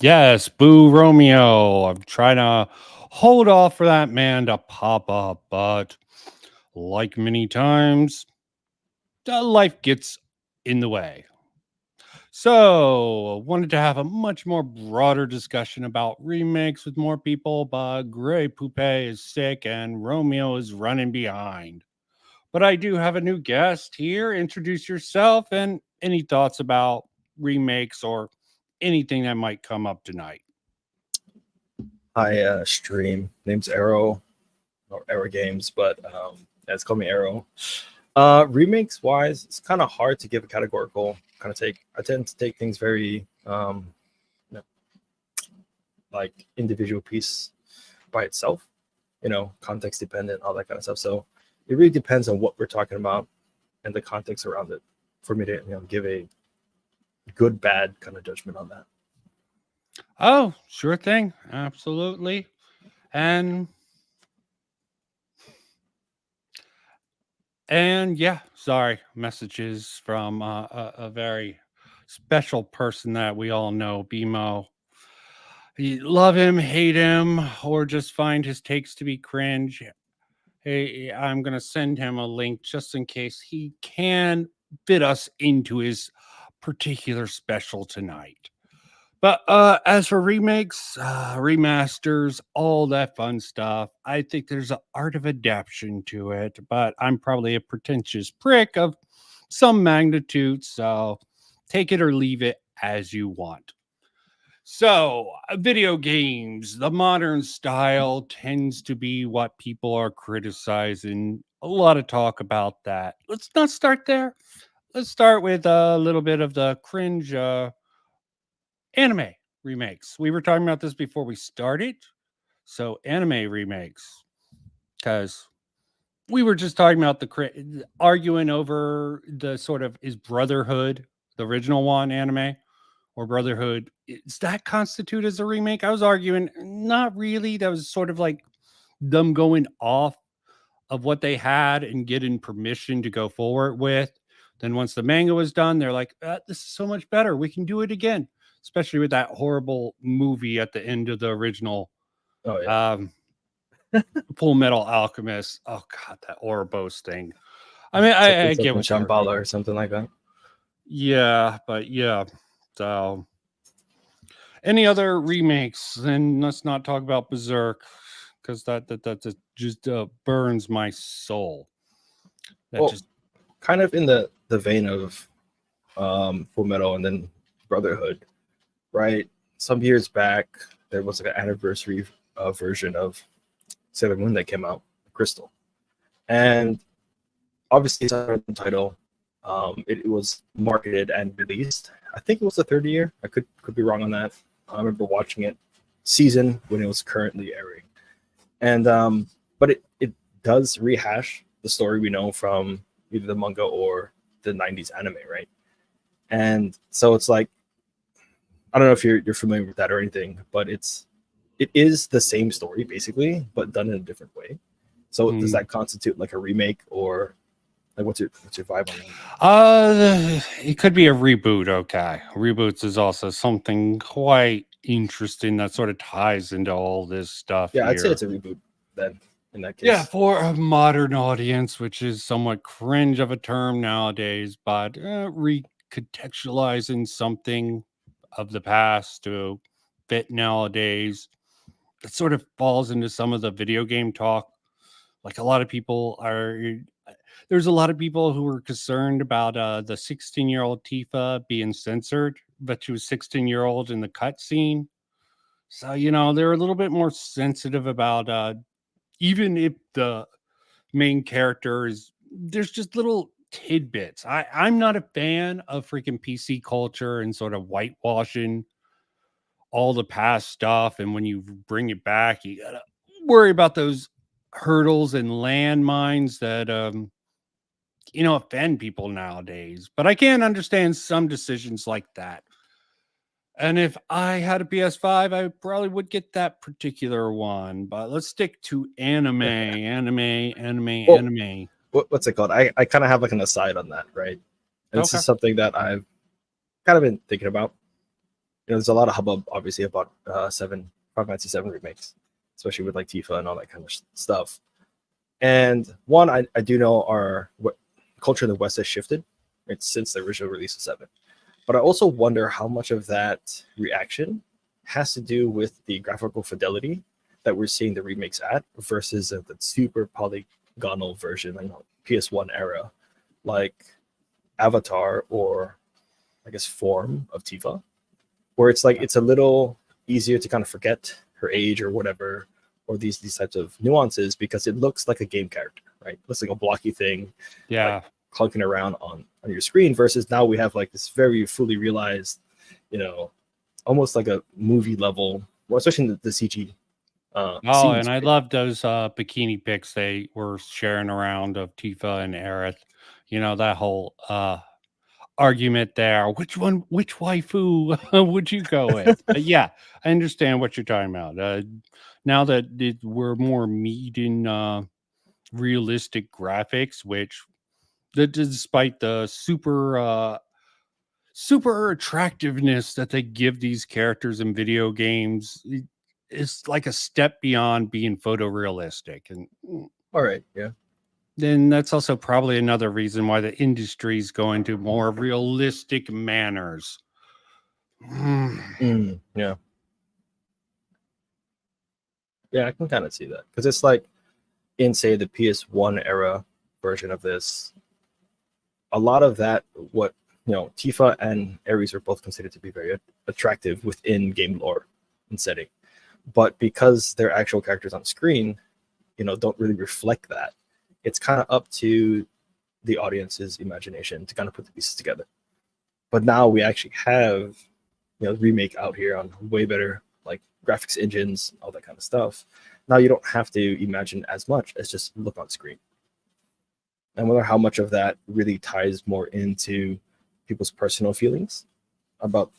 Yes, Boo Romeo. I'm trying to hold off for that man to pop up, but like many times, life gets in the way. So, wanted to have a much more broader discussion about remakes with more people, but Grey Poupée is sick and Romeo is running behind. But I do have a new guest here. Introduce yourself and any thoughts about remakes or anything that might come up tonight. Hi, stream. Name's Arrow, or Arrow Games, but yeah, it's called me Arrow. Remakes wise, it's kind of hard to give a categorical kind of take. I tend to take things very you know, like individual piece by itself, context dependent, all that kind of stuff. So it really depends on what we're talking about and the context around it for me to give a good bad kind of judgment on that. Oh, sure thing. Absolutely. And yeah, sorry, messages from a very special person that we all know, BMO. You love him, hate him, or just find his takes to be cringe. Hey, I'm going to send him a link just in case he can fit us into his particular special tonight. But as for remakes, remasters, all that fun stuff, I think there's an art of adaptation to it. But I'm probably a pretentious prick of some magnitude, so take it or leave it as you want. So, video games, the modern style tends to be what people are criticizing. A lot of talk about that. Let's not start there. Let's start with a little bit of the cringe anime remakes. We were talking about this before we started. So, anime remakes, because we were just talking about arguing over the sort of is Brotherhood, the original one, anime, or Brotherhood, does that constitute as a remake? I was arguing, not really. That was sort of like them going off of what they had and getting permission to go forward with. Then once the manga was done, they're like, this is so much better. We can do it again, especially with that horrible movie at the end of the original Oh yeah, Full Metal Alchemist. Oh, God, that Ouroboros thing. I yeah. mean, I It's like get in what you're arguing. Shambhala or something like that. Yeah, but yeah. So any other remakes? And let's not talk about Berserk because that just burns my soul. That Well, just kind of in the vein of Full Metal and then Brotherhood, right? Some years back, there was like an anniversary version of Sailor Moon that came out, Crystal, and obviously it's under the title. It was marketed and released. I think it was the third year. I could be wrong on that. I remember watching it season when it was currently airing, and but it does rehash the story we know from either the manga or the '90s anime, right? And so it's like I don't know if you're familiar with that or anything, but it is the same story basically, but done in a different way. So does hmm. that constitute like a remake or like what's your vibe on that? It could be a reboot. Okay, reboots is also something quite interesting that sort of ties into all this stuff Yeah, I'd say here. it's a reboot then in that Yeah, case. for a modern audience, which is somewhat cringe of a term nowadays, but recontextualizing something of the past to fit nowadays, that sort of falls into some of the video game talk. Like a lot of people are, there's a lot of people who were concerned about the 16-year-old Tifa being censored, but she was 16-year-old in the cutscene. So, they're a little bit more sensitive about even if the main character is there's just little tidbits. I'm not a fan of freaking PC culture and sort of whitewashing all the past stuff. And when you bring it back, you gotta worry about those hurdles and landmines that offend people nowadays. But I can understand some decisions like that. And if I had a PS5, I probably would get that particular one. But let's stick to Well, anime. what's it called? I kind of have like an aside on that, right? And this Okay. is something that I've kind of been thinking about. there's a lot of hubbub obviously about Final Fantasy 7 remakes, especially with like Tifa and all that kind of stuff. And one, I do know our what culture in the West has shifted, right, since the original release of 7. But I also wonder how much of that reaction has to do with the graphical fidelity that we're seeing the remakes at versus the super polygonal version, like PS1 era, like Avatar or I guess Form of Tifa, where it's like it's a little easier to kind of forget her age or whatever, or these types of nuances because it looks like a game character, right? It looks like a blocky thing, Yeah. like clunking around on your screen. Versus now we have like this very fully realized, almost like a movie level, well, especially in the CG Oh, scenes. and I Right? love those bikini pics they were sharing around of Tifa and Aerith. That whole argument there. Which waifu would you go with? But yeah, I understand what you're talking about. Now that we're more meeting realistic graphics, which despite the super attractiveness that they give these characters in video games, it's like a step beyond being photorealistic. And All right, yeah. then that's also probably another reason why the industry's going to more realistic manners. Yeah. Yeah, I can kind of see that because it's like in say the PS1 era version of this, a lot of that what Tifa and Ares are both considered to be very attractive within game lore and setting, but because they're actual characters on screen, don't really reflect that. It's kind of up to the audience's imagination to kind of put the pieces together. But now we actually have remake out here on way better like graphics engines, all that kind of stuff. Now you don't have to imagine as much as just look on screen. I wonder how much of that really ties more into people's personal feelings about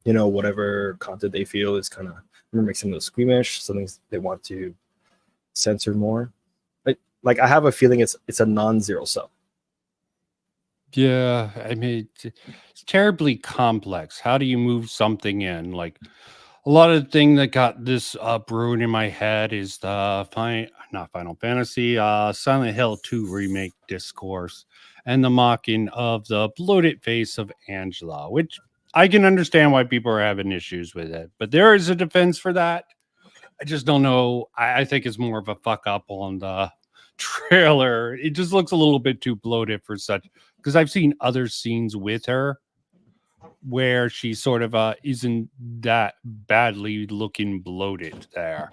whatever content they feel is kind of makes them a little squeamish, something they want to censor more. Like I have a feeling it's a non-zero sum. Yeah, I mean, it's terribly complex. How do you move something in? Like a lot of the thing that got this brewing in my head is the not Final Fantasy, Silent Hill 2 remake discourse and the mocking of the bloated face of Angela, which I can understand why people are having issues with it, but there is a defense for that. I just don't know. I think it's more of a fuck up on the trailer. It just looks a little bit too bloated for such, because I've seen other scenes with her where she sort of isn't that badly looking bloated there.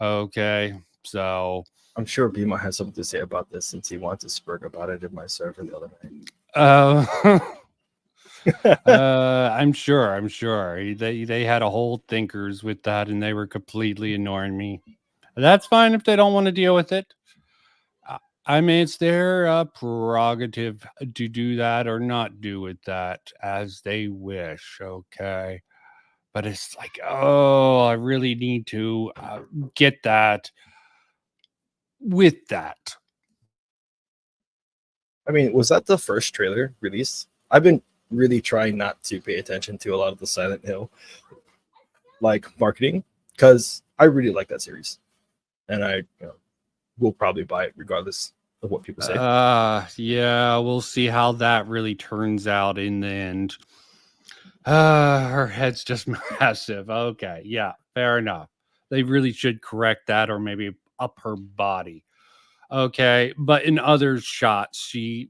Okay, so I'm sure Bima has something to say about this since he wants to spurg about it in my server the other night. I'm sure they had a whole thinkers with that and they were completely ignoring me. That's fine if they don't want to deal with it. I mean, it's their prerogative to do that or not do with that as they wish. Okay. But it's like, oh, I really need to get that with that. I mean, was that the first trailer released? I've been really trying not to pay attention to a lot of the Silent Hill like marketing because I really like that series, and I will probably buy it regardless of what people say. Yeah, we'll see how that really turns out in the end. Her head's just massive. Okay, yeah, fair enough. They really should correct that or maybe up her body. Okay, but in other shots, she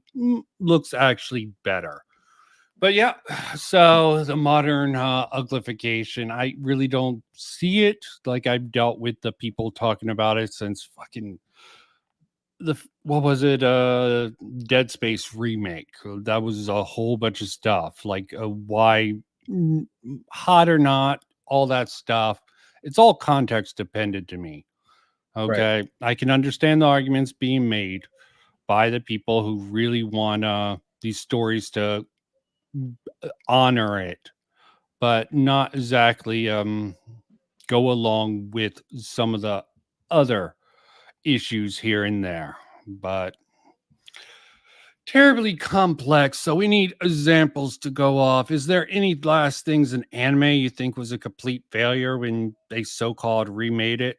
looks actually better. But yeah, so the modern uglification, I really don't see it. Like I've dealt with the people talking about it since fucking what was it? Dead Space remake. That was a whole bunch of stuff. Like why hot or not, all that stuff. It's all context dependent to me. Right. Okay, I can understand the arguments being made by the people who really want these stories to honor it, but not exactly go along with some of the other issues here and there. But terribly complex, so we need examples to go off. Is there any last things in anime you think was a complete failure when they so-called remade it?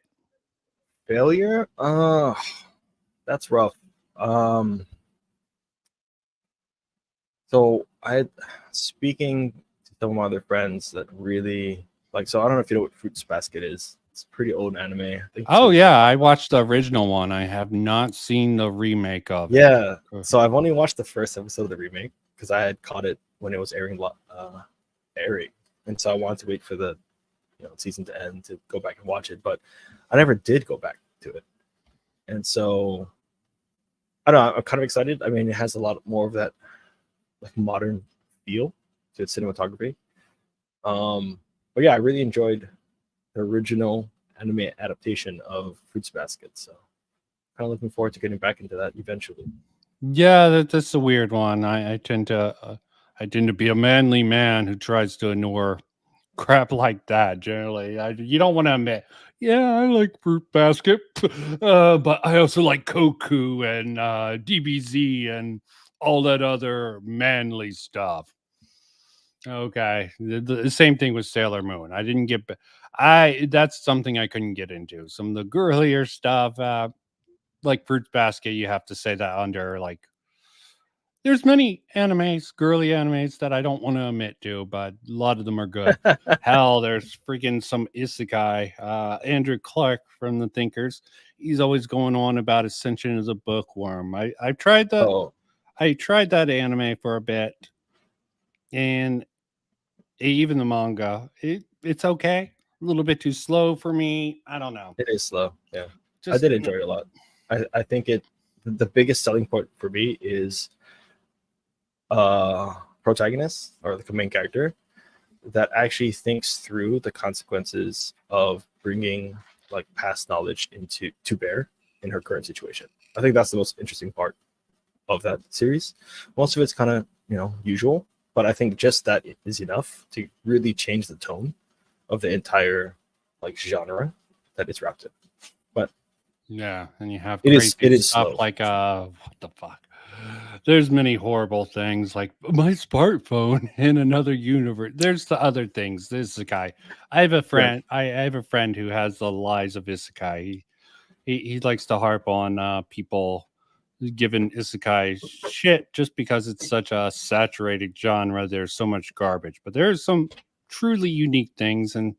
Failure? That's rough. Um, so I, speaking to some of my other friends that really like, so I don't know if you know what Fruits Basket is. It's a pretty old anime. I think it's Oh like, yeah, I watched the original one. I have not seen the remake of it. yeah. So I've only watched the first episode of the remake because I had caught it when it was airing, and so I wanted to wait for the season to end to go back and watch it, but I never did go back to it, and so I don't know. I'm kind of excited. I mean, it has a lot more of that like modern feel to its cinematography. But yeah, I really enjoyed the original anime adaptation of Fruits Basket. So kind of looking forward to getting back into that eventually. Yeah, that's a weird one. I tend to be a manly man who tries to ignore crap like that. Generally, you don't want to admit. Yeah, I like Fruit Basket, but I also like Koku and DBZ and all that other manly stuff. Okay, the same thing with Sailor Moon. I didn't get. I that's something I couldn't get into. Some of the girlier stuff, like Fruit Basket, you have to say that under like there's many animes, girly animes that I don't want to admit to, but a lot of them are good. Hell, there's freaking some isekai. Andrew Clark from the Thinkers. He's always going on about Ascension as a bookworm. I've tried that. Oh, I tried that anime for a bit, and even the manga. It's okay. A little bit too slow for me. I don't know. it is slow. Yeah, I Just did enjoy it a lot. I think the biggest selling point for me is protagonist or the main character that actually thinks through the consequences of bringing like past knowledge into to bear in her current situation. I think that's the most interesting part of that series. Most of it's kind of usual, but I think just that is enough to really change the tone of the entire like genre that it's wrapped in. But yeah, and you have it is crazy it is stuff slow. like what the fuck? There's many horrible things like my smartphone in another universe. There's the other things. This isekai. I have a Right. friend. I have a friend who has the lies of isekai. He likes to harp on people giving isekai shit just because it's such a saturated genre. There's so much garbage, but there's some truly unique things, and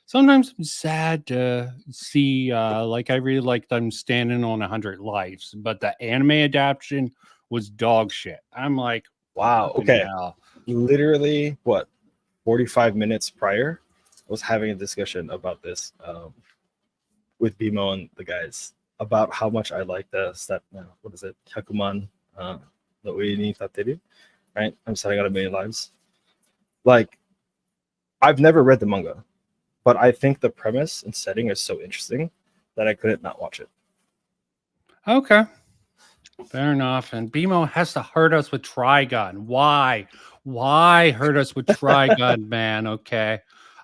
sometimes I'm sad to see. Like I really liked them standing on 100 lives, but the anime adaptation was dog shit. I'm like, Wow. fucking Okay. hell. Literally, what 45 minutes prior, I was having a discussion about this with Bimo and the guys about how much I like the step. What is it? Hyakuman no Ue ni Tateru, right? I'm setting out a million lives. Like, I've never read the manga, but I think the premise and setting is so interesting that I couldn't not watch it. Okay, fair enough. And BMO has to hurt us with Trigun. Why? Why hurt us with Trigun, man? Okay,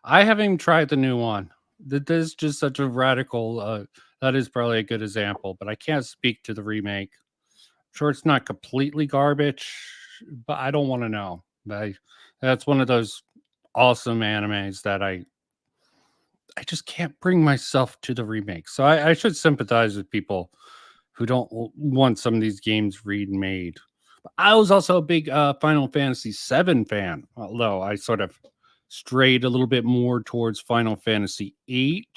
I haven't even tried the new one. That is just such a radical. That is probably a good example, but I can't speak to the remake. Sure, it's not completely garbage, but I don't want to know. That's one of those awesome animes that I just can't bring myself to the remake. So I should sympathize with people who don't want some of these games remade. But I was also a big Final Fantasy VII fan, although I sort of strayed a little bit more towards Final Fantasy VIII.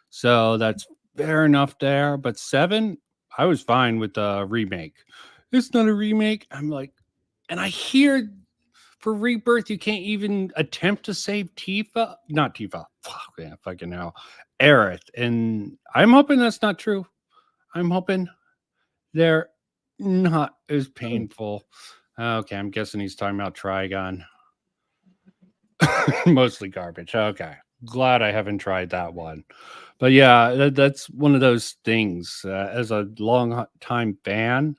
So that's fair enough there. But seven, I was fine with the remake. It's not a remake. I'm like, and I hear for Rebirth, you can't even attempt to save Tifa. Not Tifa. Fuck, yeah, fucking hell. Aerith. And I'm hoping that's not true. I'm hoping they're not as Hmm. painful. Okay, I'm guessing he's talking about Trigon. Mostly garbage. Okay. Glad I haven't tried that one. But yeah, that's one of those things. As a long time fan,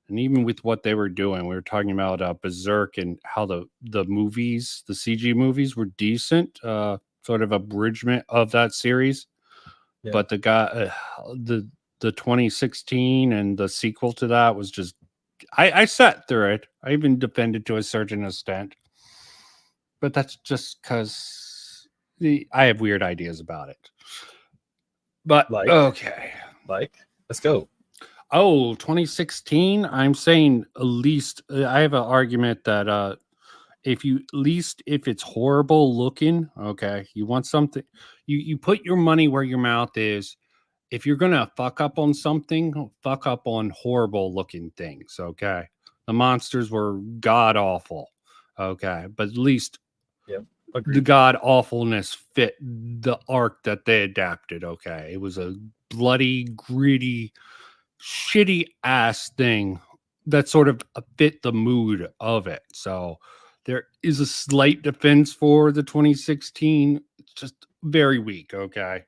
and even with what they were doing, we were talking about Berserk and how the movies, the CG movies, were decent, sort of abridgment of that series. Yeah. But the 2016 and the sequel to that was just I sat through it. I even defended to a certain extent, but that's just because I have weird ideas about it. But okay. Let's go. Oh, 2016. I'm saying at least I have an argument that if it's horrible looking, okay, you want something, you put your money where your mouth is. If you're gonna fuck up on something, fuck up on horrible looking things. Okay, the monsters were god awful. Okay, but at least Yeah, the agreed. god awfulness fit the arc that they adapted. Okay, it was a bloody, gritty, shitty ass thing that sort of fit the mood of it. So there is a slight defense for the 2016. It's just very weak. Okay,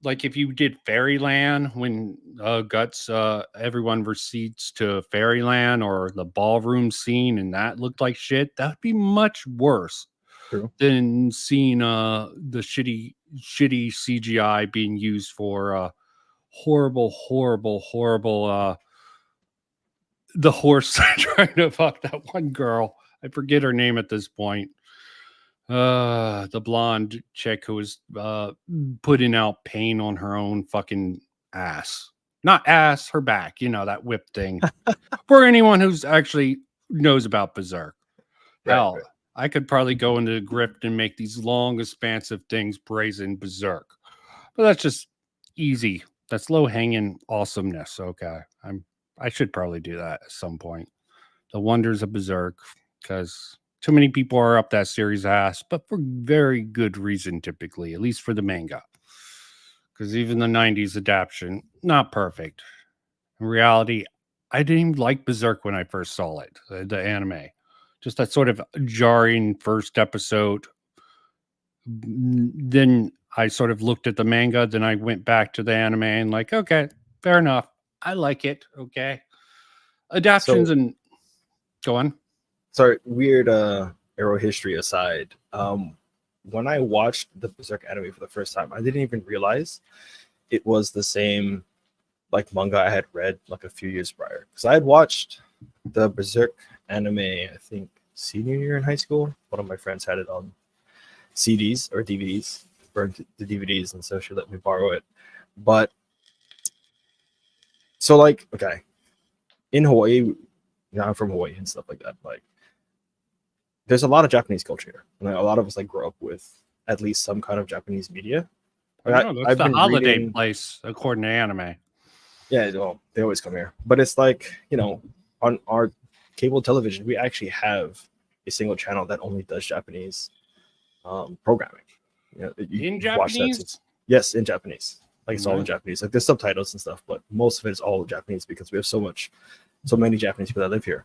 like if you did Fairyland when Guts everyone recedes to Fairyland or the ballroom scene and that looked like shit, that would be much worse True. than seeing the shitty CGI being used for horrible the horse trying to fuck that one girl. I forget her name at this point. The blonde chick who was putting out pain on her own fucking ass. Not ass, her back, you know, that whip thing. For anyone who's actually knows about Berserk. Hell, Right. I could probably go into the grift and make these long, expansive things brazen Berserk. But that's just easy. That's low hanging awesomeness. Okay. I should probably do that at some point. The wonders of Berserk, because too many people are up that series' ass, but for very good reason, typically, at least for the manga. Because even the 90s adaptation, not perfect. In reality, I didn't even like Berserk when I first saw it, the anime. Just that sort of jarring first episode. Then I sort of looked at the manga, then I went back to the anime and like, okay, fair enough. I like it. Okay. Adaptions So and go on. sorry, weird arrow history aside. When I watched the Berserk anime for the first time, I didn't even realize it was the same like manga I had read like a few years prior. Because I had watched the Berserk anime, I think senior year in high school. One of my friends had it on CDs or DVDs, burned the DVDs, and so she let me borrow it. But so like, okay, in Hawaii, you know, I'm from Hawaii and stuff like that. Like, there's a lot of Japanese culture here, and like, a lot of us like grow up with at least some kind of Japanese media. Like, No, that's I've the been holiday reading, place according to anime. yeah, well, they always come here, but it's like, you know, on our cable television, we actually have a single channel that only does Japanese programming. You know, you In watch that. Japanese? Yes, in Japanese. Like it's all in Nice. Japanese. Like there's subtitles and stuff, but most of it is all Japanese because we have so many Japanese people that live here.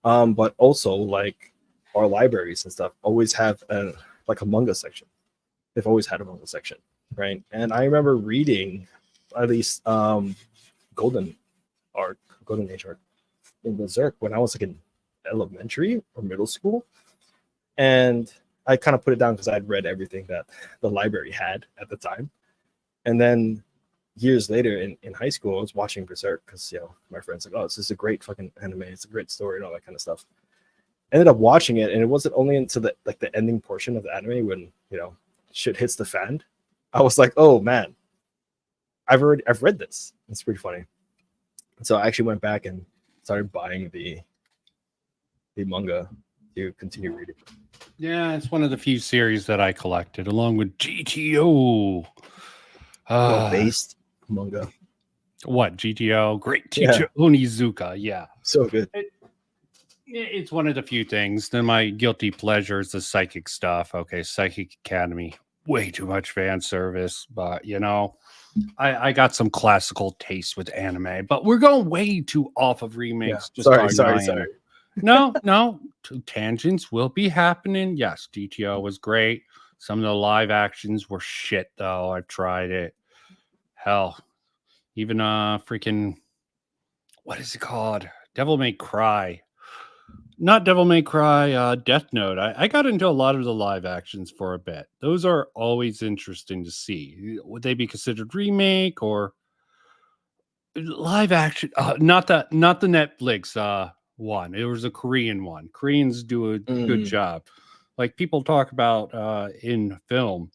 But also like our libraries and stuff always have like a manga section. They've always had a manga section, right? And I remember reading at least Golden Golden Age arc in Berserk when I was like in elementary or middle school, and I kind of put it down because I'd read everything that the library had at the time. And then years later in high school, I was watching Berserk because, you know, my friends like, oh, this is a great fucking anime. It's a great story and all that kind of stuff. Ended up watching it, and it wasn't only until the ending portion of the anime when, you know, shit hits the fan. I was like, oh man, I've read this. It's pretty funny. So I actually went back and started buying the manga to continue reading. Yeah, it's one of the few series that I collected, along with GTO. Based manga. What GTO? Great Yeah. teacher Onizuka. Yeah, So good. it's one of the few things. Then my guilty pleasure is the psychic stuff. Okay, Psychic Academy. Way too much fan service, but you know, I got some classical taste with anime. But we're going way too off of remakes. Yeah. Just Sorry. No, tangents will be happening. Yes, GTO was great. Some of the live actions were shit, though. I've tried it. Hell, even freaking what is it called? Devil May Cry. Not Devil May Cry, Death Note. I got into a lot of the live actions for a bit. Those are always interesting to see. Would they be considered remake or live action, not the Netflix one. It was a Korean one. Koreans do a good Mm, job. Like people talk about in film,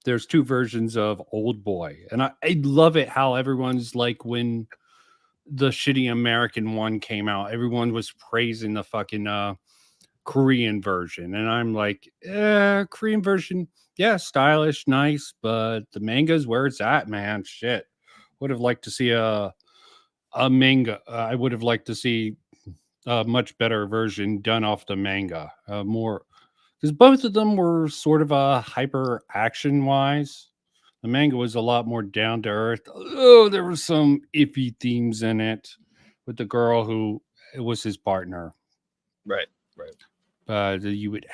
there's two versions of Old Boy, and I love it how everyone's like when the shitty American one came out, everyone was praising the fucking Korean version, and I'm like, Korean version, yeah, stylish, nice, but the manga's where it's at, man. Shit, would have liked to see a manga. I would have liked to see a much better version done off the manga. More because both of them were sort of hyper action wise. The manga was a lot more down to earth. Oh, there were some iffy themes in it with the girl who was his partner. right, right. You would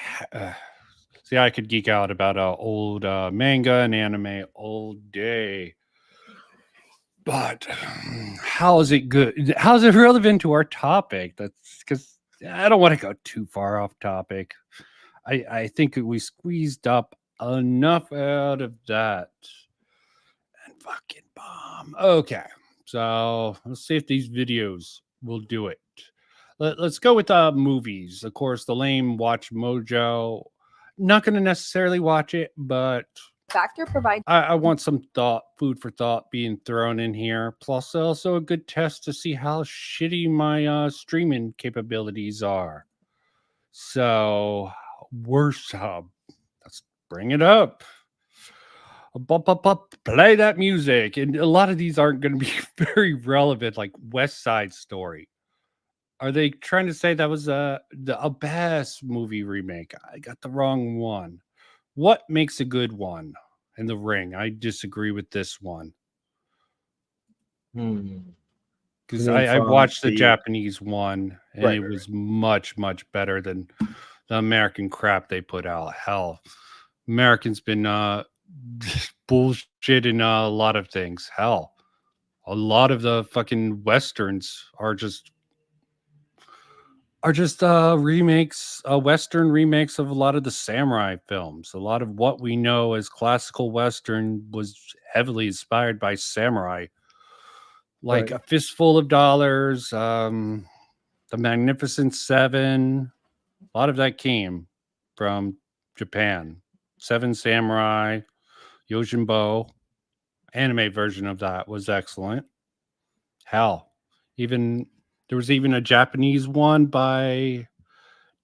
see. I could geek out about old manga and anime all day. But how is it good? How is it relevant to our topic? That's because I don't want to go too far off topic. I think we squeezed up enough out of that and fucking bomb. Okay, so let's see if these videos will do it. Let's go with movies. Of course, the lame watch Mojo. Not going to necessarily watch it, but Factor provides I want some food for thought being thrown in here. Plus, also a good test to see how shitty my streaming capabilities are. So, worst hub. Let's bring it up. Play that music. And a lot of these aren't going to be very relevant, like West Side Story. Are they trying to say that was a best movie remake? I got the wrong one. What makes a good one? In The Ring, I disagree with this one Hmm. You because mean I from watched the the Japanese one and right, it right, was much better than the American crap they put out. Hell, Americans been bullshit in a lot of things. Hell, a lot of the fucking westerns are just remakes, western remakes of a lot of the samurai films. A lot of what we know as classical western was heavily inspired by samurai, like right. A Fistful of Dollars, The Magnificent Seven. A lot of that came from Japan. Seven Samurai, Yojimbo, anime version of that was excellent. Hell, even there was even a Japanese one by.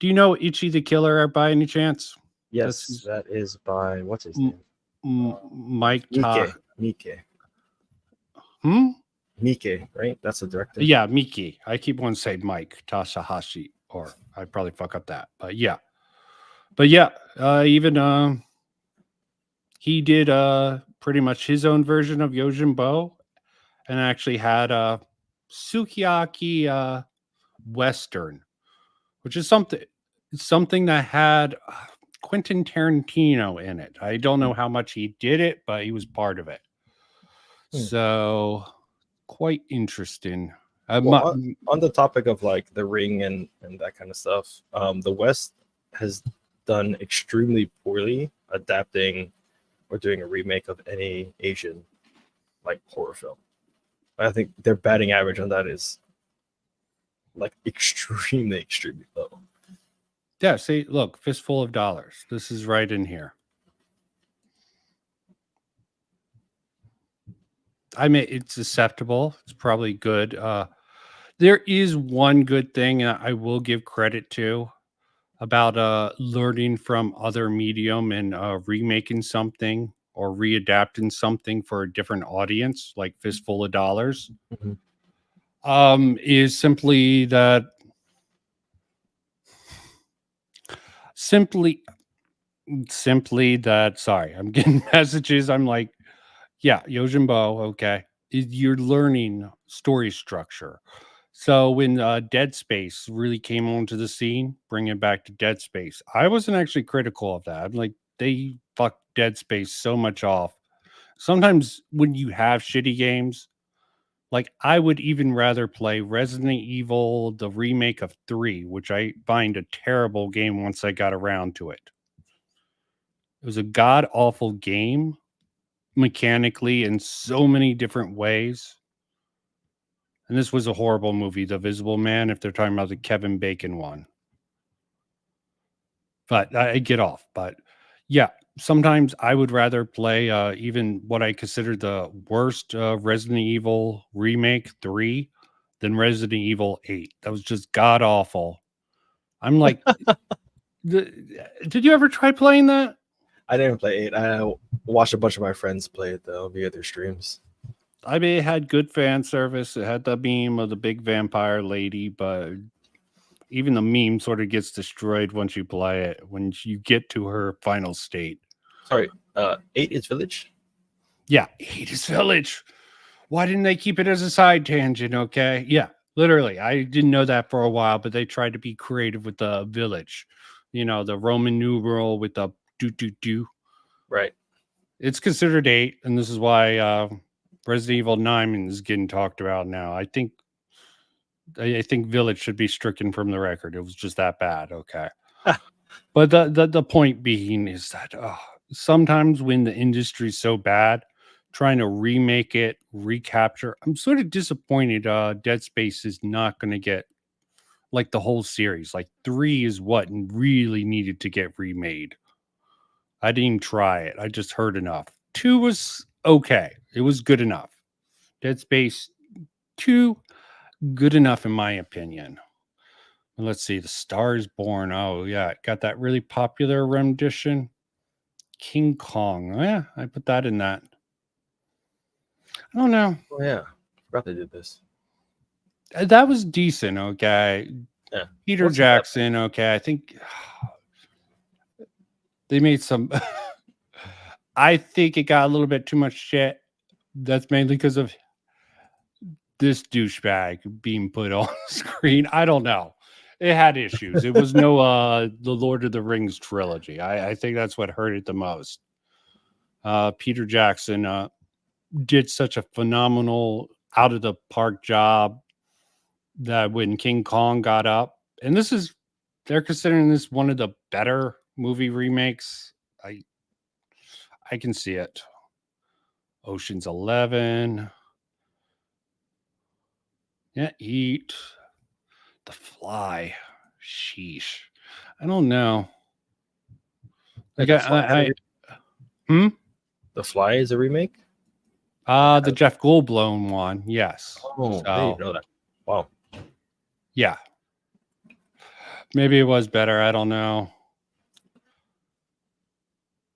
Do you know Ichi the Killer by any chance? That's Yes, his, that is by what's his M- name? Mike Ta. Mike, Hmm? Mike, right? That's the director. Yeah, Miki. I keep wanting to say Mike Tashahashi, or I probably fuck up that. But yeah, even he did pretty much his own version of Yojimbo and actually had a Sukiyaki Western, which is something that had Quentin Tarantino in it. I don't know how much he did it, but he was part of it. Hmm. So quite interesting. Well, on the topic of like the ring and that kind of stuff, the West has done extremely poorly adapting or doing a remake of any Asian like horror film. I think their batting average on that is like extremely low. Yeah, see, look, Fistful of Dollars. This is right in here. I mean, it's acceptable. It's probably good. There is one good thing I will give credit to about learning from other medium and remaking something or readapting something for a different audience, like Fistful of Dollars. Mhm. Is simply simply that sorry, I'm getting messages. I'm like, yeah, Yojimbo, okay. You're learning story structure. So when Dead Space really came onto the scene, bringing it back to Dead Space, I wasn't actually critical of that. I'm like, they fucked Dead Space so much off. Sometimes when you have shitty games, like I would even rather play Resident Evil, the remake of 3, which I find a terrible game once I got around to it. It was a god awful game mechanically in so many different ways. And this was a horrible movie, The Visible Man, if they're talking about the Kevin Bacon one. But I get off. But yeah, sometimes I would rather play even what I consider the worst Resident Evil remake 3 than Resident Evil 8. That was just god awful. I'm like, did you ever try playing that? I didn't play 8. I watched a bunch of my friends play it though via their streams. I mean, it had good fan service. It had the meme of the big vampire lady, but even the meme sort of gets destroyed once you play it, when you get to her final state. Sorry, 8 is Village? Yeah, 8 is Village. Why didn't they keep it as a side tangent? Okay. Yeah, literally. I didn't know that for a while, but they tried to be creative with the Village. You know, the Roman numeral with the do. Right. It's considered 8, and this is why Resident Evil 9 is getting talked about now. I think Village should be stricken from the record. It was just that bad. Okay. But the point being is that sometimes when the industry's so bad, trying to remake it, recapture, I'm sort of disappointed Dead Space is not going to get like the whole series. Like 3 is what really needed to get remade. I didn't even try it. I just heard enough. 2 was okay. It was good enough. Dead Space 2, good enough in my opinion. Let's see. The Star is Born. Oh, yeah. It got that really popular rendition. King Kong. Oh, yeah, I put that in that. I don't know. Oh, yeah. Forgot they did this. That was decent. Okay. Yeah. Peter Jackson. Okay. I think they made some. I think it got a little bit too much shit. That's mainly because of this douchebag being put on screen. I don't know. It had issues. It was no the Lord of the Rings trilogy. I think that's what hurt it the most. Peter Jackson did such a phenomenal out of the park job that when King Kong got up, and they're considering this one of the better movie remakes. I can see it. Ocean's 11. Yeah, Eat. The Fly. Sheesh. I don't know. Like The Fly is a remake? The Jeff Goldblum one, yes. Oh, I didn't know that. Wow. Yeah. Maybe it was better. I don't know.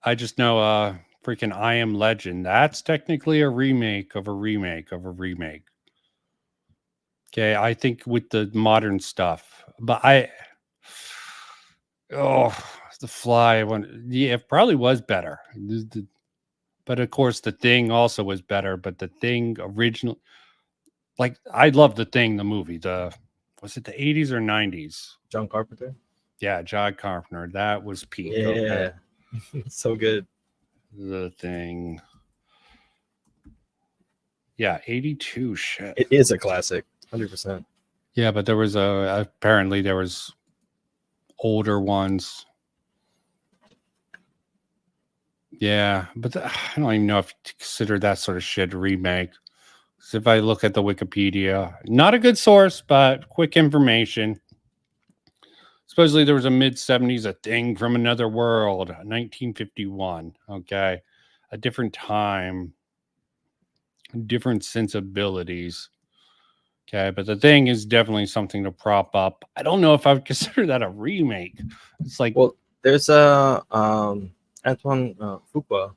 I just know freaking I Am Legend. That's technically a remake of a remake of a remake. Okay, I think with the modern stuff. But The Fly one. Yeah, it probably was better. But of course, The Thing also was better. But The Thing original, like I love The Thing, the movie. Was it the 80s or 90s? John Carpenter? Yeah, John Carpenter. That was peak. Yeah. Okay. So good. The Thing. Yeah, 82. Shit. It is a classic. 100%. Yeah, but there was apparently there was older ones. Yeah, but I don't even know if you consider that sort of shit a remake. So if I look at the Wikipedia, not a good source, but quick information. Supposedly there was a mid-70s, A Thing from Another World, 1951. Okay. A different time, different sensibilities. Okay, but The Thing is definitely something to prop up. I don't know if I would consider that a remake. It's like, well, there's Antoine Fuqua,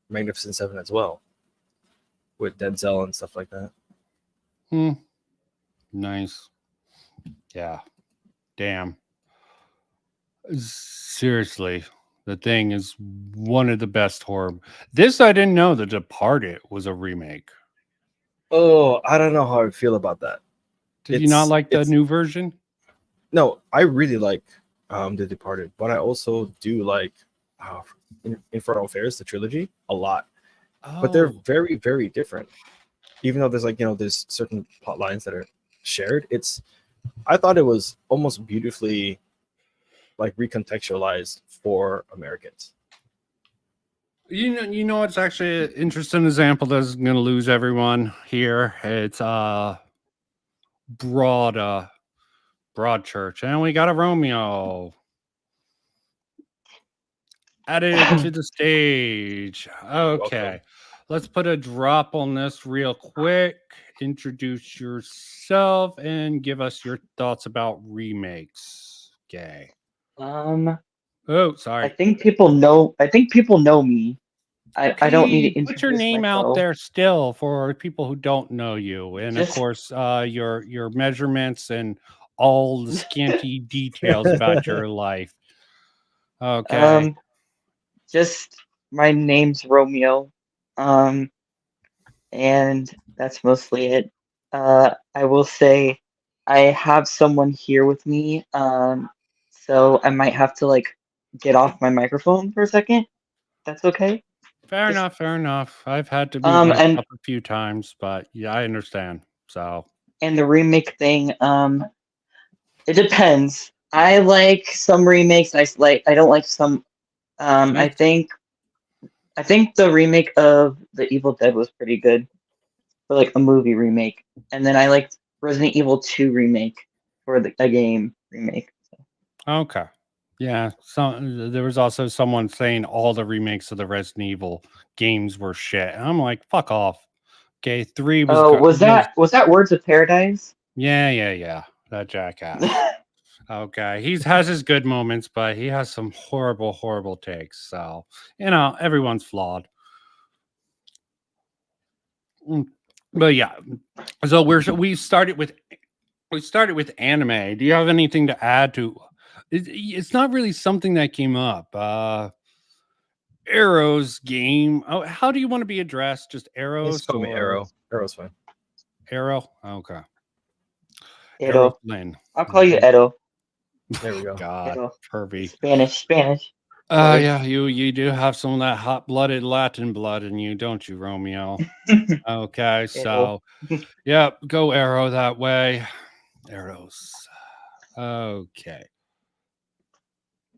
Magnificent Seven as well, with Denzel and stuff like that. Nice. Yeah. Damn. Seriously, The Thing is one of the best horror. This I didn't know. The Departed was a remake. Oh, I don't know how I feel about that. Did you not like the new version? No, I really like The Departed, but I also do like Infernal Affairs, the trilogy, a lot. Oh. But they're very, very different. Even though there's there's certain plot lines that are shared. I thought it was almost beautifully recontextualized for Americans. You know, it's actually an interesting example that's going to lose everyone here. It's Broadchurch, and we got a Romeo added to the stage. Okay, let's put a drop on this real quick. Introduce yourself and give us your thoughts about remakes. Okay. Oh, Oh, I sorry. think people know. I think people know me. I don't need to Put your introduce name out myself. there still for people who don't know you, and of Just course, your measurements and all the scanty details about your life. Okay. just my name's Romeo. Um, and that's mostly it. I will say I have someone here with me. So I might have to like get off my microphone for a second. That's okay. Fair Just enough. Fair enough. I've had to mute myself and a few times, but yeah, I understand. So, the remake thing. It depends. I like some remakes. I don't like some. I Nice. think the remake of The Evil Dead was pretty good for like a movie remake, and then I liked Resident Evil 2 remake for a game remake. Okay. Yeah. So there was also someone saying all the remakes of the Resident Evil games were shit. And I'm like, fuck off. Okay, 3 was Oh, good. was that Words of Paradise? Yeah. That jackass. Okay, he has his good moments, but he has some horrible takes. So everyone's flawed. But yeah, so we started with anime. Do you have anything to add to? It's not really something that came up. Arrow's game. Oh, how do you want to be addressed? Just Arrows Just call me or Arrow. Arrow's fine. Arrow? Okay, Arrow Edo. Flynn. I'll call you Edo. There we go. God, Edo. pervy. Spanish. Sorry. Yeah, you do have some of that hot-blooded Latin blood in you, don't you, Romeo? Okay, so yeah, go Arrow that way. Arrows. Okay.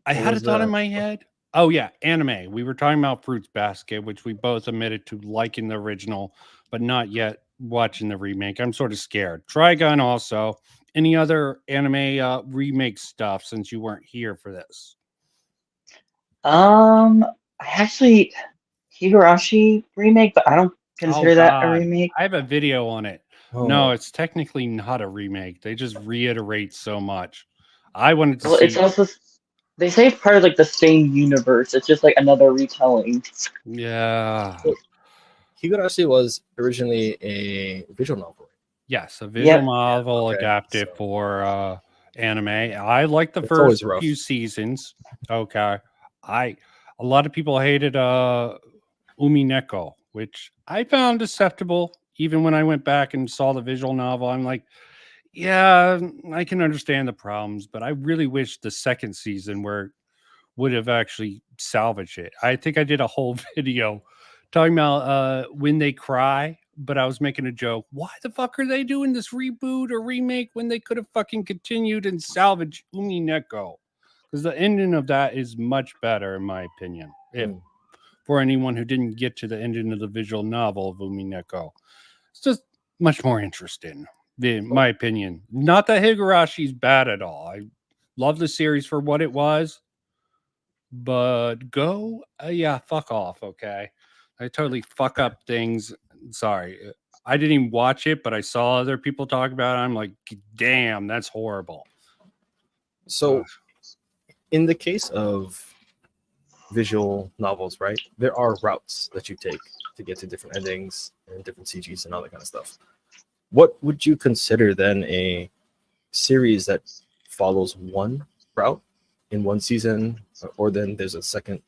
I What had a was thought in that? my head. Oh yeah, anime. We were talking about Fruits Basket, which we both admitted to liking the original, but not yet watching the remake. I'm sort of scared. Trigun also. Any other anime remake stuff since you weren't here for this? I actually Higurashi remake, but I don't Oh consider that a God, remake. I have a video on it. No, Oh, it's technically not a remake. They just reiterate so much. I wanted to Well, it's see. also they say it's part of like the same universe. It's just like another retelling. Yeah. Higurashi was originally a visual novel. Yes, a visual Yep. novel Okay, adapted so for anime. I liked the it's always first rough. few seasons. Okay. A lot of people hated Umineko, which I found acceptable even when I went back and saw the visual novel. I'm like, yeah, I can understand the problems, but I really wish the second season would have actually salvaged it. I think I did a whole video talking about when they cry, but I was making a joke. Why the fuck are they doing this reboot or remake when they could have fucking continued and salvaged Umineko? Because the ending of that is much better, in my opinion. If Mm. for anyone who didn't get to the ending of the visual novel of Umineko, it's just much more interesting, in my opinion. Not that Higurashi's bad at all. I love the series for what it was. But yeah, fuck off, okay? I totally fuck up things. Sorry. I didn't even watch it, but I saw other people talk about it. I'm like, damn, that's horrible. So, in the case of visual novels, right, there are routes that you take to get to different endings and different CGs and all that kind of stuff. What would you consider then a series that follows one route in one season, or then there's a second,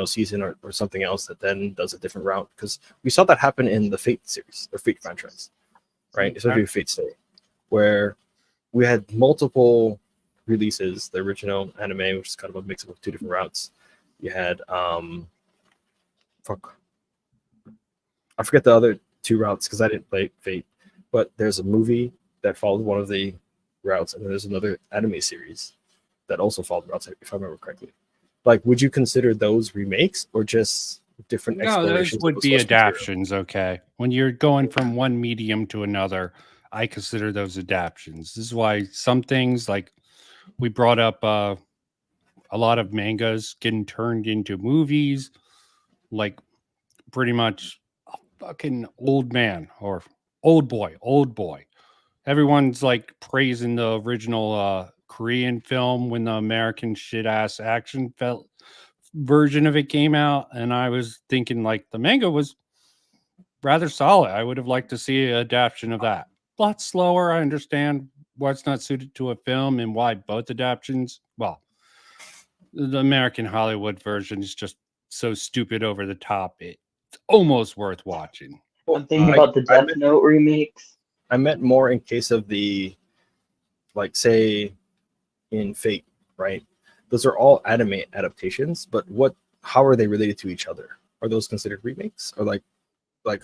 season or something else that then does a different route? Because we saw that happen in the Fate series or Fate franchise, right? Okay. Especially Fate Stay, where we had multiple releases. The original anime, which is kind of a mix of two different routes. You had I forget the other two routes because I didn't play Fate, but there's a movie that followed one of the routes, and then there's another anime series that also followed routes, if I remember correctly. Like, would you consider those remakes or just different No, explorations? those would be adaptations, okay? When you're going from one medium to another, I consider those adaptations. This is why some things, like we brought up a lot of mangas getting turned into movies, like pretty much a fucking old man or old boy. Everyone's like praising the original Korean film when the American shit ass action version of it came out, and I was thinking like the manga was rather solid. I would have liked to see an adaptation of that. A lot slower. I understand why it's not suited to a film and why both adaptations. Well, the American Hollywood version is just so stupid over the top. It's almost worth watching. Well, I'm thinking about the Death Note remakes. I meant more in case of the, like, say, in Fate, right? Those are all anime adaptations, but how are they related to each other? Are those considered remakes, or like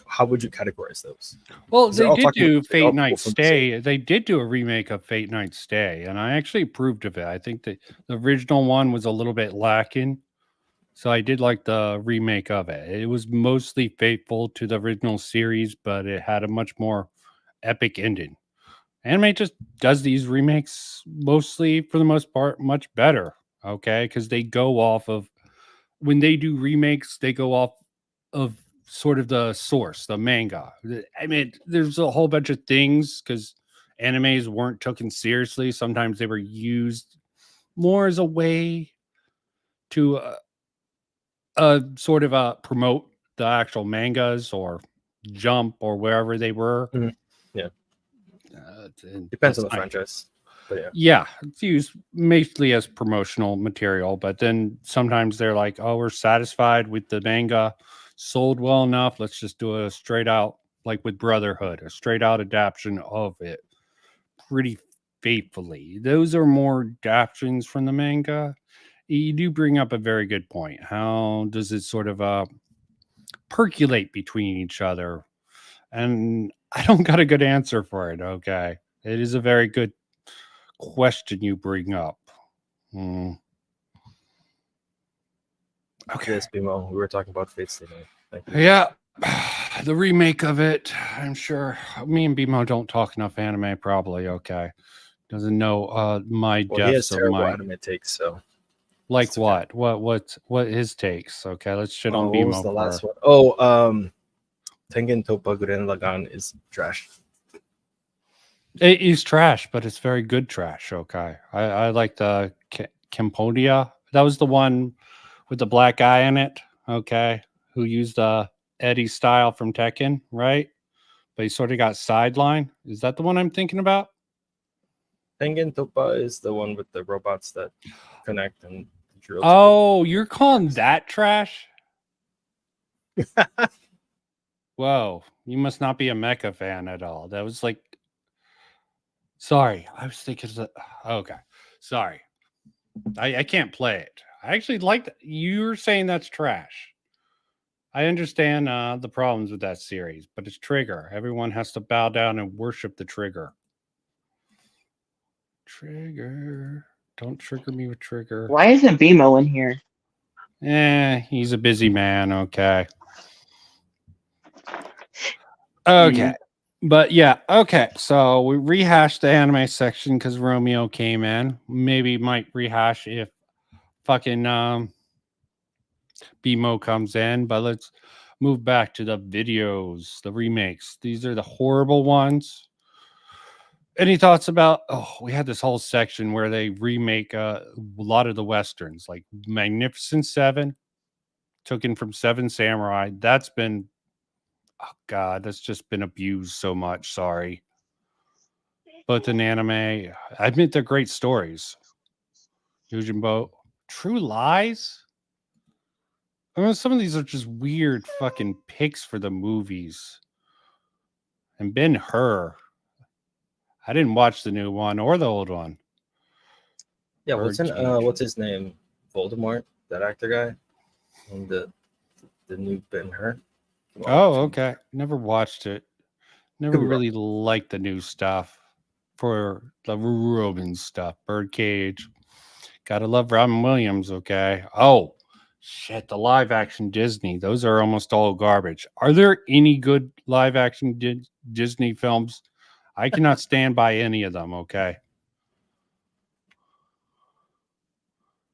how would you categorize those? Well, 'Cause they're they all did fucking- do they're all Fate Night people from the same- Stay. They did do a remake of Fate Night Stay, and I actually approved of it. I think the original one was a little bit lacking, so I did like the remake of it. It was mostly faithful to the original series, but it had a much more epic ending. Anime just does these remakes mostly, for the most part, much better. Okay, because they go off of, when they do remakes, they go off of sort of the source, the manga. I mean, there's a whole bunch of things because animes weren't taken seriously. Sometimes they were used more as a way to sort of promote the actual mangas or Jump or wherever they were. Mhm. Yeah. And Depends on that's the fine. franchise, but yeah. Yeah, it's used mostly as promotional material, but then sometimes they're like, "Oh, we're satisfied with the manga, sold well enough. Let's just do a straight out, like with Brotherhood, a straight out adaptation of it, pretty faithfully." Those are more adaptations from the manga. You do bring up a very good point. How does it sort of percolate between each other? And I don't got a good answer for it. Okay, it is a very good question you bring up. Hmm. Okay. Yes, BMO. We were talking about Fate Stay Night. Thank you. Yeah. The remake of it, I'm sure me and BMO don't talk enough anime, probably. Okay. Doesn't know my Well, he has depths of terrible my, anime takes, so like it's okay. what his takes. Okay, let's shit on what was BMO the last for. one? Oh, Tengen Toppa Gurren Lagann is trash. It is trash, but it's very good trash. Okay. I like the Cambodia. That was the one with the black guy in it. Okay. Who used Eddie style from Tekken, right? But he sort of got sidelined. Is that the one I'm thinking about? Tengen Toppa is the one with the robots that connect and drill. Oh, you're calling that trash? Whoa, you must not be a mecha fan at all. That was like, sorry, I was thinking, okay, sorry, I can't play it. I actually like that. You're saying that's trash. I understand the problems with that series, but it's Trigger. Everyone has to bow down and worship the Trigger. Trigger. Don't trigger me with Trigger. Why isn't BMO in here? He's a busy man. Okay. Okay. But yeah, okay. So we rehashed the anime section because Romeo came in. Maybe might rehash if fucking BMO comes in, but let's move back to the videos, the remakes. These are the horrible ones. Any thoughts about? Oh, we had this whole section where they remake a lot of the westerns, like Magnificent Seven, taken from Seven Samurai. That's been, oh god, that's just been abused so much. Sorry, but in anime, I admit they're great stories. Yojimbo, True Lies. I mean, some of these are just weird fucking picks for the movies. And Ben-Hur. I didn't watch the new one or the old one. Yeah, Birdcage. what's his name? Voldemort, that actor guy, and the new Ben-Hur. Oh, okay. Never watched it. Never Could be really liked the new stuff for the Robin stuff. Birdcage. Gotta love Robin Williams, okay? Oh, shit. The live action Disney. Those are almost all garbage. Are there any good live action Disney films? I cannot stand by any of them. Okay.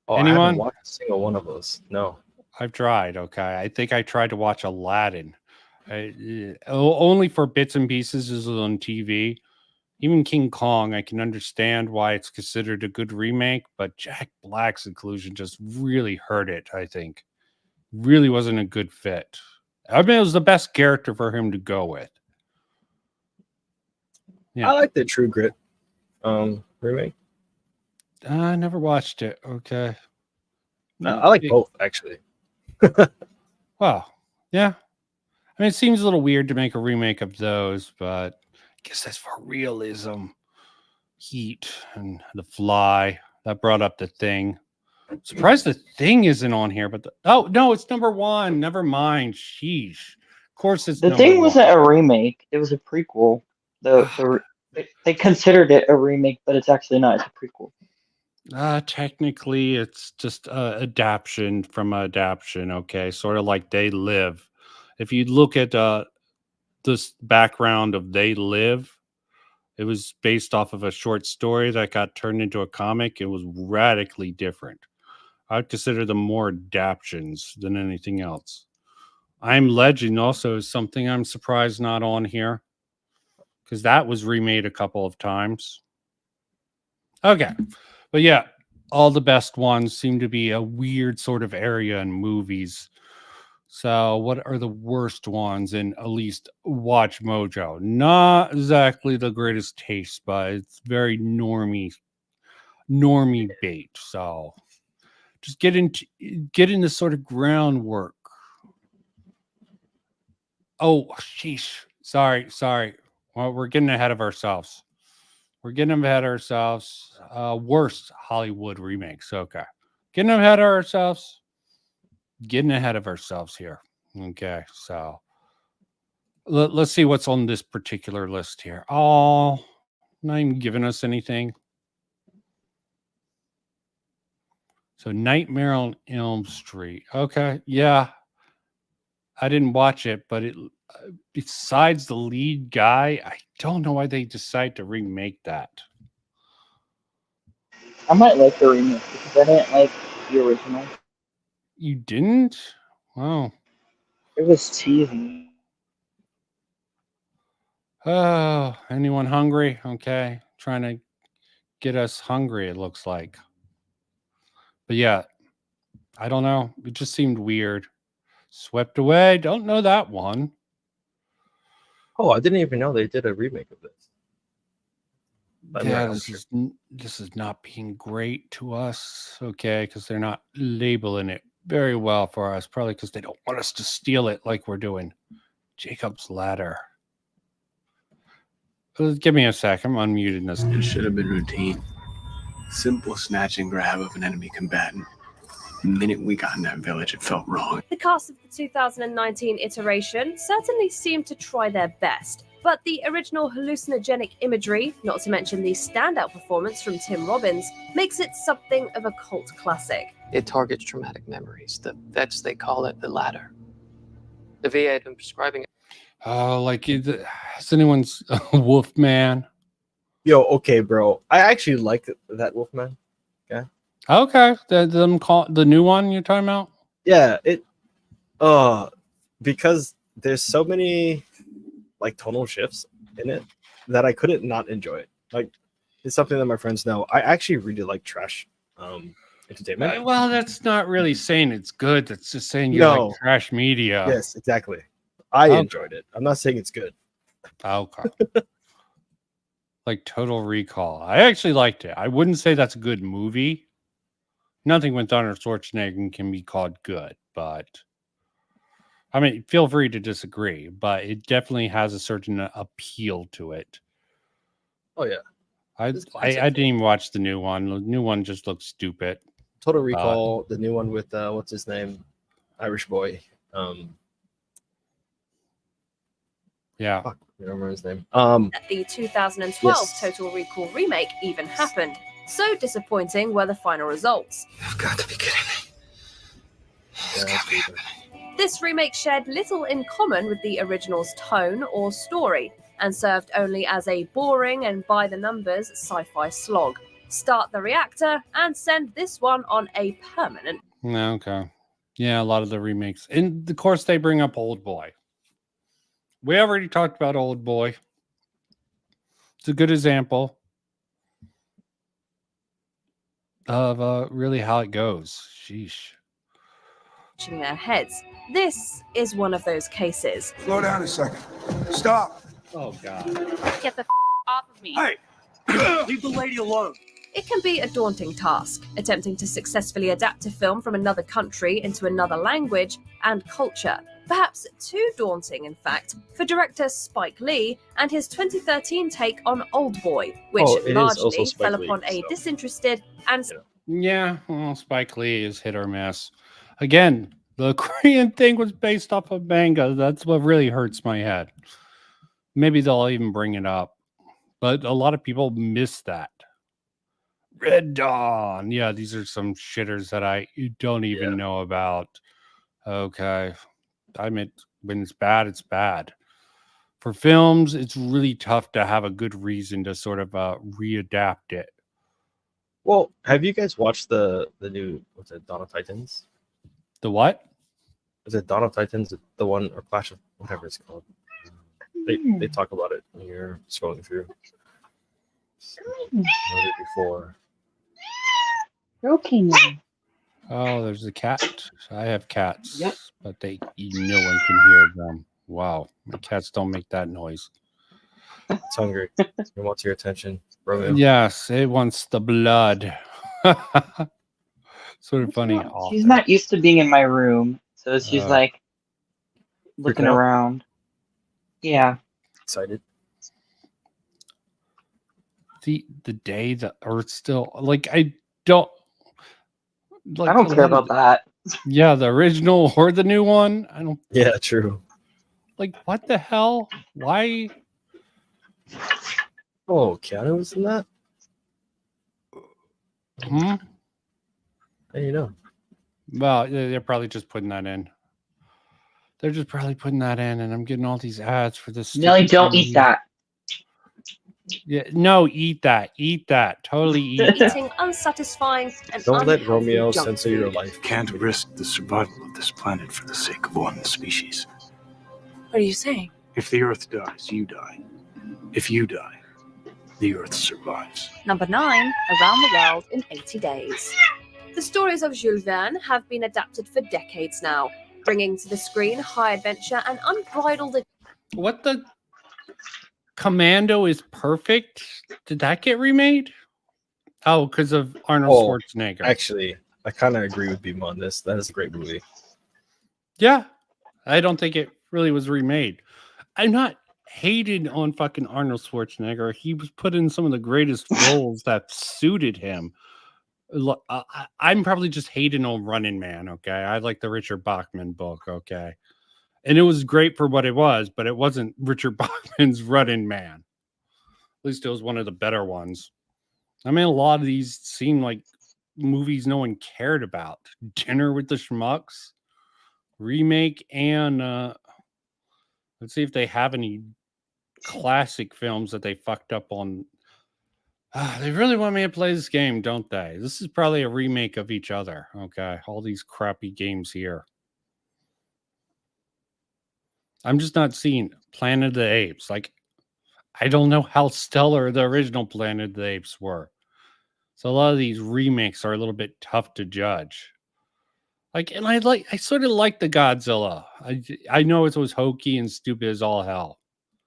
Oh, I Anyone? haven't watched a single one of those. No. I've tried. Okay. I think I tried to watch Aladdin. Only for bits and pieces is on TV. Even King Kong, I can understand why it's considered a good remake, but Jack Black's inclusion just really hurt it, I think. Really wasn't a good fit. I mean, it was the best character for him to go with. Yeah. I like the True Grit remake. I never watched it. Okay. No, I like both, actually. Well, yeah. I mean, it seems a little weird to make a remake of those, but I guess that's for realism. Heat and The Fly. That brought up The Thing. Surprised The Thing isn't on here, but oh no, it's number one. Never mind. Sheesh. Of course, it's The number Thing one. wasn't a remake; it was a prequel. They considered it a remake, but it's actually not. It's a prequel. Technically, it's just adaptation from adaptation. Okay, sort of like They Live. If you look at this background of They Live, it was based off of a short story that got turned into a comic. It was radically different. I'd consider them more adaptations than anything else. I'm Legend also is something I'm surprised not on here because that was remade a couple of times. Okay. But yeah, all the best ones seem to be a weird sort of area in movies. So, what are the worst ones in at least Watch Mojo? Not exactly the greatest taste, but it's very normie bait. So, just get into sort of groundwork. Oh, sheesh. Sorry. Well, we're getting ahead of ourselves. Worst Hollywood remakes. Okay. Getting ahead of ourselves here. Okay. So let's see what's on this particular list here. Oh, not even giving us anything. So Nightmare on Elm Street. Okay. Yeah. I didn't watch it, but besides the lead guy, I don't know why they decide to remake that. I might like the remake because I didn't like the original. You didn't? Wow. It was cheesy. Oh, anyone hungry? Okay. Trying to get us hungry, it looks like. But yeah, I don't know. It just seemed weird. Swept Away. Don't know that one. Oh, I didn't even know they did a remake of this. Yeah, this is not being great to us. Okay, because they're not labeling it very well for us. Probably because they don't want us to steal it like we're doing. Jacob's Ladder. Give me a sec. I'm unmuting this. It should have been routine. Simple snatch and grab of an enemy combatant. The minute we got in that village, it felt wrong. The cast of the 2019 iteration certainly seemed to try their best, but the original hallucinogenic imagery, not to mention the standout performance from Tim Robbins, makes it something of a cult classic. It targets traumatic memories. The vets, they call it the ladder. The VA had been prescribing it. Oh, like has anyone's Wolfman? Yo, okay, bro. I actually like that Wolfman. Yeah. Okay, the new one you're talking about? Yeah, because there's so many like tonal shifts in it that I couldn't not enjoy it. Like, it's something that my friends know. I actually really like trash entertainment. Well, that's not really saying it's good. That's just saying you No. like trash media. Yes, exactly. I Okay. enjoyed it. I'm not saying it's good. Okay. Like Total Recall. I actually liked it. I wouldn't say that's a good movie. Nothing with Arnold Schwarzenegger can be called good, but I mean, feel free to disagree, but it definitely has a certain appeal to it. Oh yeah. I It's classic. didn't even watch the new one. The new one just looks stupid. Total Recall, the new one with what's his name? Irish boy. Yeah. Fuck, I don't remember his name. That the 2012 Yes. Total Recall remake even happened. So disappointing were the final results. You've got to be kidding me. Yeah, that's pretty good. This remake shared little in common with the original's tone or story. and served only as a boring and by-the-numbers sci-fi slog. Start the reactor and send this one on a permanent. Okay. Yeah, a lot of the remakes. And of course, they bring up Old Boy. We already talked about Old Boy. It's a good example of really how it goes. Sheesh. Their heads. This is one of those cases. Slow down a second. Stop. Oh, God. Get the off of me. Hey, leave the lady alone. It can be a daunting task, attempting to successfully adapt a film from another country into another language and culture. Perhaps too daunting, in fact, for director Spike Lee and his 2013 take on Old Boy, which it is also largely Spike fell Lee, upon a so. disinterested and Yeah, well, Spike Lee is hit or miss. Again, the Korean thing was based off of manga. That's what really hurts my head. Maybe they'll even bring it up. But a lot of people miss that. Red Dawn. Yeah, these are some shitters that I don't even know about. Okay. I mean, when it's bad, it's bad. For films, it's really tough to have a good reason to sort of readapt it. Well, have you guys watched the new, what's it, Dawn of Titans? The what? Is it Dawn of Titans? The one, or Clash of, whatever it's called. They talk about it when you're scrolling through. Before. Broken. Oh, there's a cat. I have cats, Yep. but no one can hear them. Wow, my cats don't make that noise. It's hungry. It wants your attention, Romeo. Yes, it wants the blood. Sort of funny. She's not used to being in my room, so she's like looking Freaking out? around. Yeah. Excited. The day the Earth still I don't like. I don't care about that. Yeah, the original or the new one. I don't Yeah, true. like. What the hell? Why? Oh, Keanu was in that? Hmm? How do you know? Well, they're probably just putting that in. They're just probably putting that in, and I'm getting all these ads for this. Millie, stupid don't TV. eat that. Yeah, no, eat that. Eat that. Totally eat that. eating unsatisfying and Don't let unhealthy Romeo junk censor your food. life. Can't risk the survival of this planet for the sake of one species. What are you saying? If the Earth dies, you die. If you die, the Earth survives. Number 9, Around the World in 80 Days. The stories of Jules Verne have been adapted for decades now, bringing to the screen high adventure and unbridled. What the? Commando is perfect. Did that get remade? Oh, because of Arnold Oh, Schwarzenegger. Actually, I kind of agree with Beam on this. That is a great movie. Yeah, I don't think it really was remade. I'm not hating on fucking Arnold Schwarzenegger. He was put in some of the greatest roles that suited him. I'm probably just hating on Running Man. Okay, I like the Richard Bachman book. Okay. And it was great for what it was, but it wasn't Richard Bachman's Running Man. At least it was one of the better ones. I mean, a lot of these seem like movies no one cared about. Dinner with the Schmucks, remake, and let's see if they have any classic films that they fucked up on. They really want me to play this game, don't they? This is probably a remake of each other. Okay, all these crappy games here. I'm just not seeing Planet of the Apes. Like, I don't know how stellar the original Planet of the Apes were. So a lot of these remakes are a little bit tough to judge. Like, and I sort of like the Godzilla. I know it was hokey and stupid as all hell.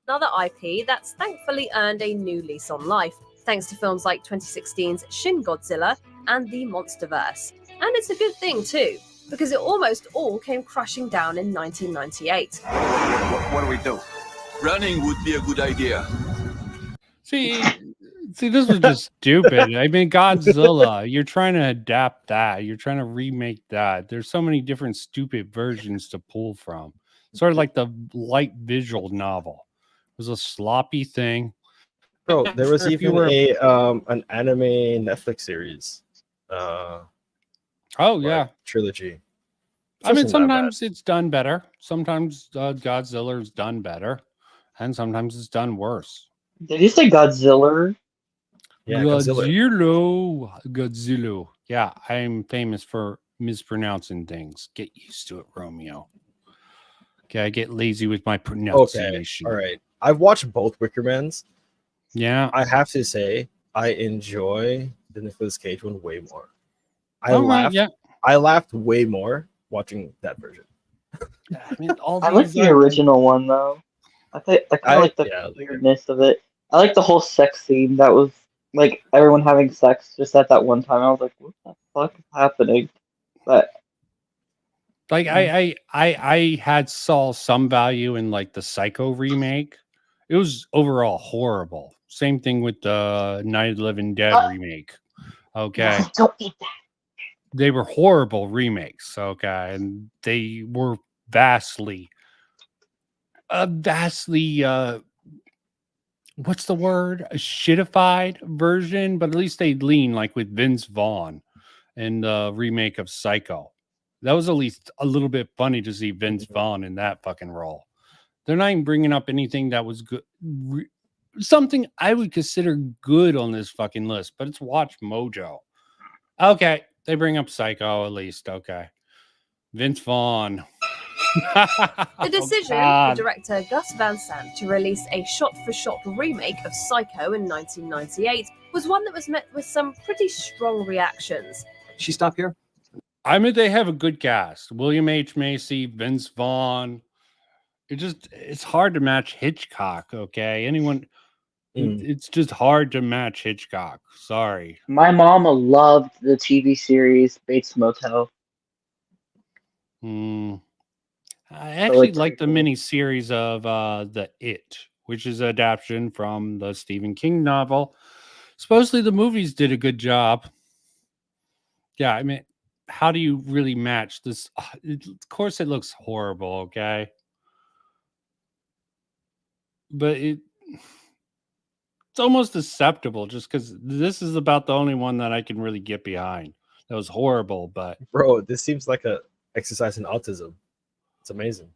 Another IP that's thankfully earned a new lease on life, thanks to films like 2016's Shin Godzilla and the Monsterverse. And it's a good thing too, because it almost all came crashing down in 1998. What do we do? Running would be a good idea. See, this was just stupid. I mean, Godzilla, you're trying to adapt that. You're trying to remake that. There's so many different stupid versions to pull from. Sort of like the light visual novel. It was a sloppy thing. Bro, there was Sure, if you even were- an anime Netflix series. Oh, yeah. Trilogy. I mean, Wasn't that bad. sometimes it's done better. Sometimes Godzilla's done better. and sometimes it's done worse. Did you say Godzilla? Yeah, Godzilla. Godzilla. Yeah, I'm famous for mispronouncing things. Get used to it, Romeo. Okay, I get lazy with my Okay, pronunciation. all right. I've watched both Wickermans. Yeah. I have to say, I enjoy the Nicolas Cage one way more. I All right, laughed. yeah. I laughed way more watching that version. I mean, all I like these the original one though. I kind of like the like it. weirdness of it. I like the whole sex scene. That was like everyone having sex just at that one time. I was like, what the fuck is happening? But like I had saw some value in like the Psycho remake. It was overall horrible. Same thing with the Night of the Living Dead remake. Okay. no, don't eat that. They were horrible remakes, okay, and they were vastly what's the word? A shitified version, but at least they lean like with Vince Vaughn in the remake of Psycho. That was at least a little bit funny to see Vince Vaughn in that fucking role. They're not even bringing up anything that was good, something I would consider good on this fucking list, but it's Watch Mojo. Okay, they bring up Psycho at least. Okay, Vince Vaughn. The decision for director Gus Van Sant to release a shot-for-shot remake of Psycho in 1998 was one that was met with some pretty strong reactions. She stop here? I mean, they have a good cast. William H. Macy, Vince Vaughn. It's hard to match Hitchcock, okay? It's just hard to match Hitchcock. Sorry. My mama loved the TV series Bates Motel. I actually like the mini series of the It, which is an adaptation from the Stephen King novel. Supposedly the movies did a good job. Yeah, I mean, how do you really match this? Of course, it looks horrible, okay? But it's almost acceptable just because this is about the only one that I can really get behind. That was horrible, but Bro, this seems like a exercise in autism. It's amazing.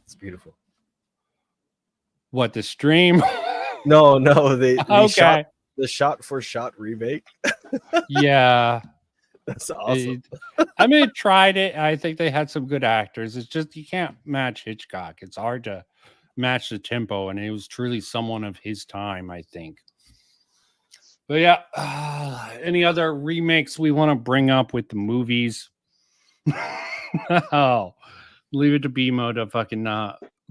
It's beautiful. What, the stream? No, they Okay. the shot for shot remake. Yeah. That's awesome. I mean, it tried it. I think they had some good actors. It's just you can't match Hitchcock. It's hard to match the tempo, and it was truly someone of his time, I think. But yeah, any other remakes we want to bring up with the movies? Oh, leave it to BMO to fucking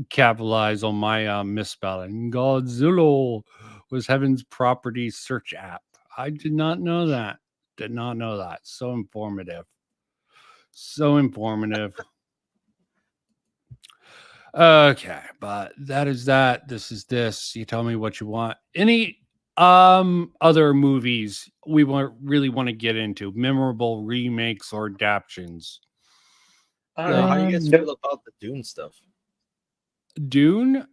capitalize on my misspelling. Godzilla was Heaven's Property search app. I did not know that. So informative. Okay, but that is that. This is this. You tell me what you want. Any other movies we really want to get into? Memorable remakes or adaptions? How do you guys feel about the Dune stuff? Dune?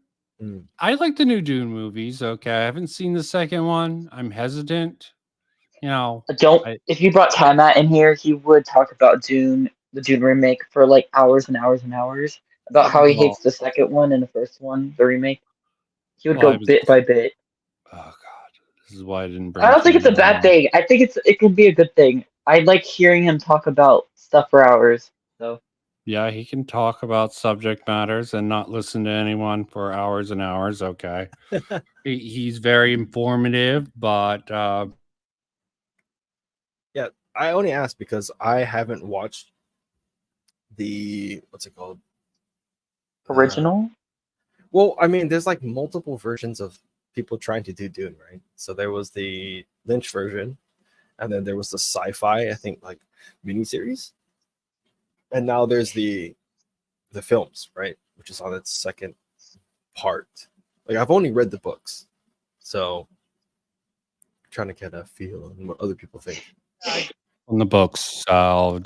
I like the new Dune movies. Okay, I haven't seen the second one. I'm hesitant. You know, if you brought Timat in here, he would talk about Dune, the Dune remake, for like hours and hours and hours about how he hates the second one and the first one, the remake. He would go bit by bit. Oh God, this is why I didn't bring. I don't think it's a bad thing. I think it can be a good thing. I like hearing him talk about stuff for hours. So yeah, he can talk about subject matters and not listen to anyone for hours and hours. Okay, he's very informative, but. Yeah, I only asked because I haven't watched the what's it called? Original? Well, I mean, there's like multiple versions of people trying to do Dune, right? So there was the Lynch version, and then there was the sci-fi, I think, like miniseries, and now there's the films, right? Which is on its second part. Like I've only read the books, so I'm trying to get a feel on what other people think. On the books, so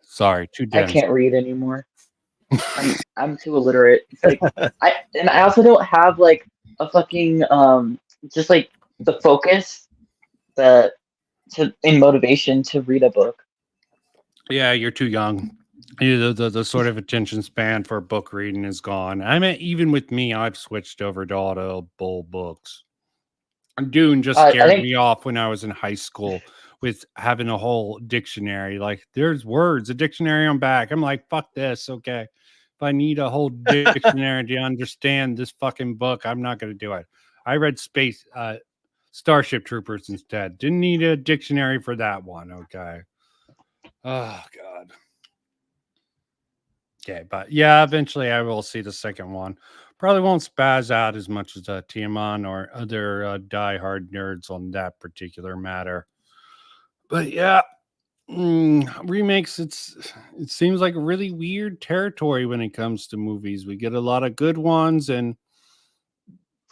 sorry, too dense. I can't read anymore. I'm too illiterate. It's like I also don't have like a fucking just like the focus in motivation to read a book. Yeah, you're too young. Yeah, the sort of attention span for book reading is gone. I mean, even with me, I've switched over to audible books. Dune just I scared think me off when I was in high school with having a whole dictionary. Like, there's words, a dictionary on back. I'm like, fuck this. Okay. If I need a whole dictionary to understand this fucking book, I'm not going to do it. I read Starship Troopers instead. Didn't need a dictionary for that one. Okay. Oh, God. Okay, but yeah, eventually I will see the second one. Probably won't spaz out as much as Tiamat or other diehard nerds on that particular matter. But yeah, remakes. It seems like really weird territory when it comes to movies. We get a lot of good ones, and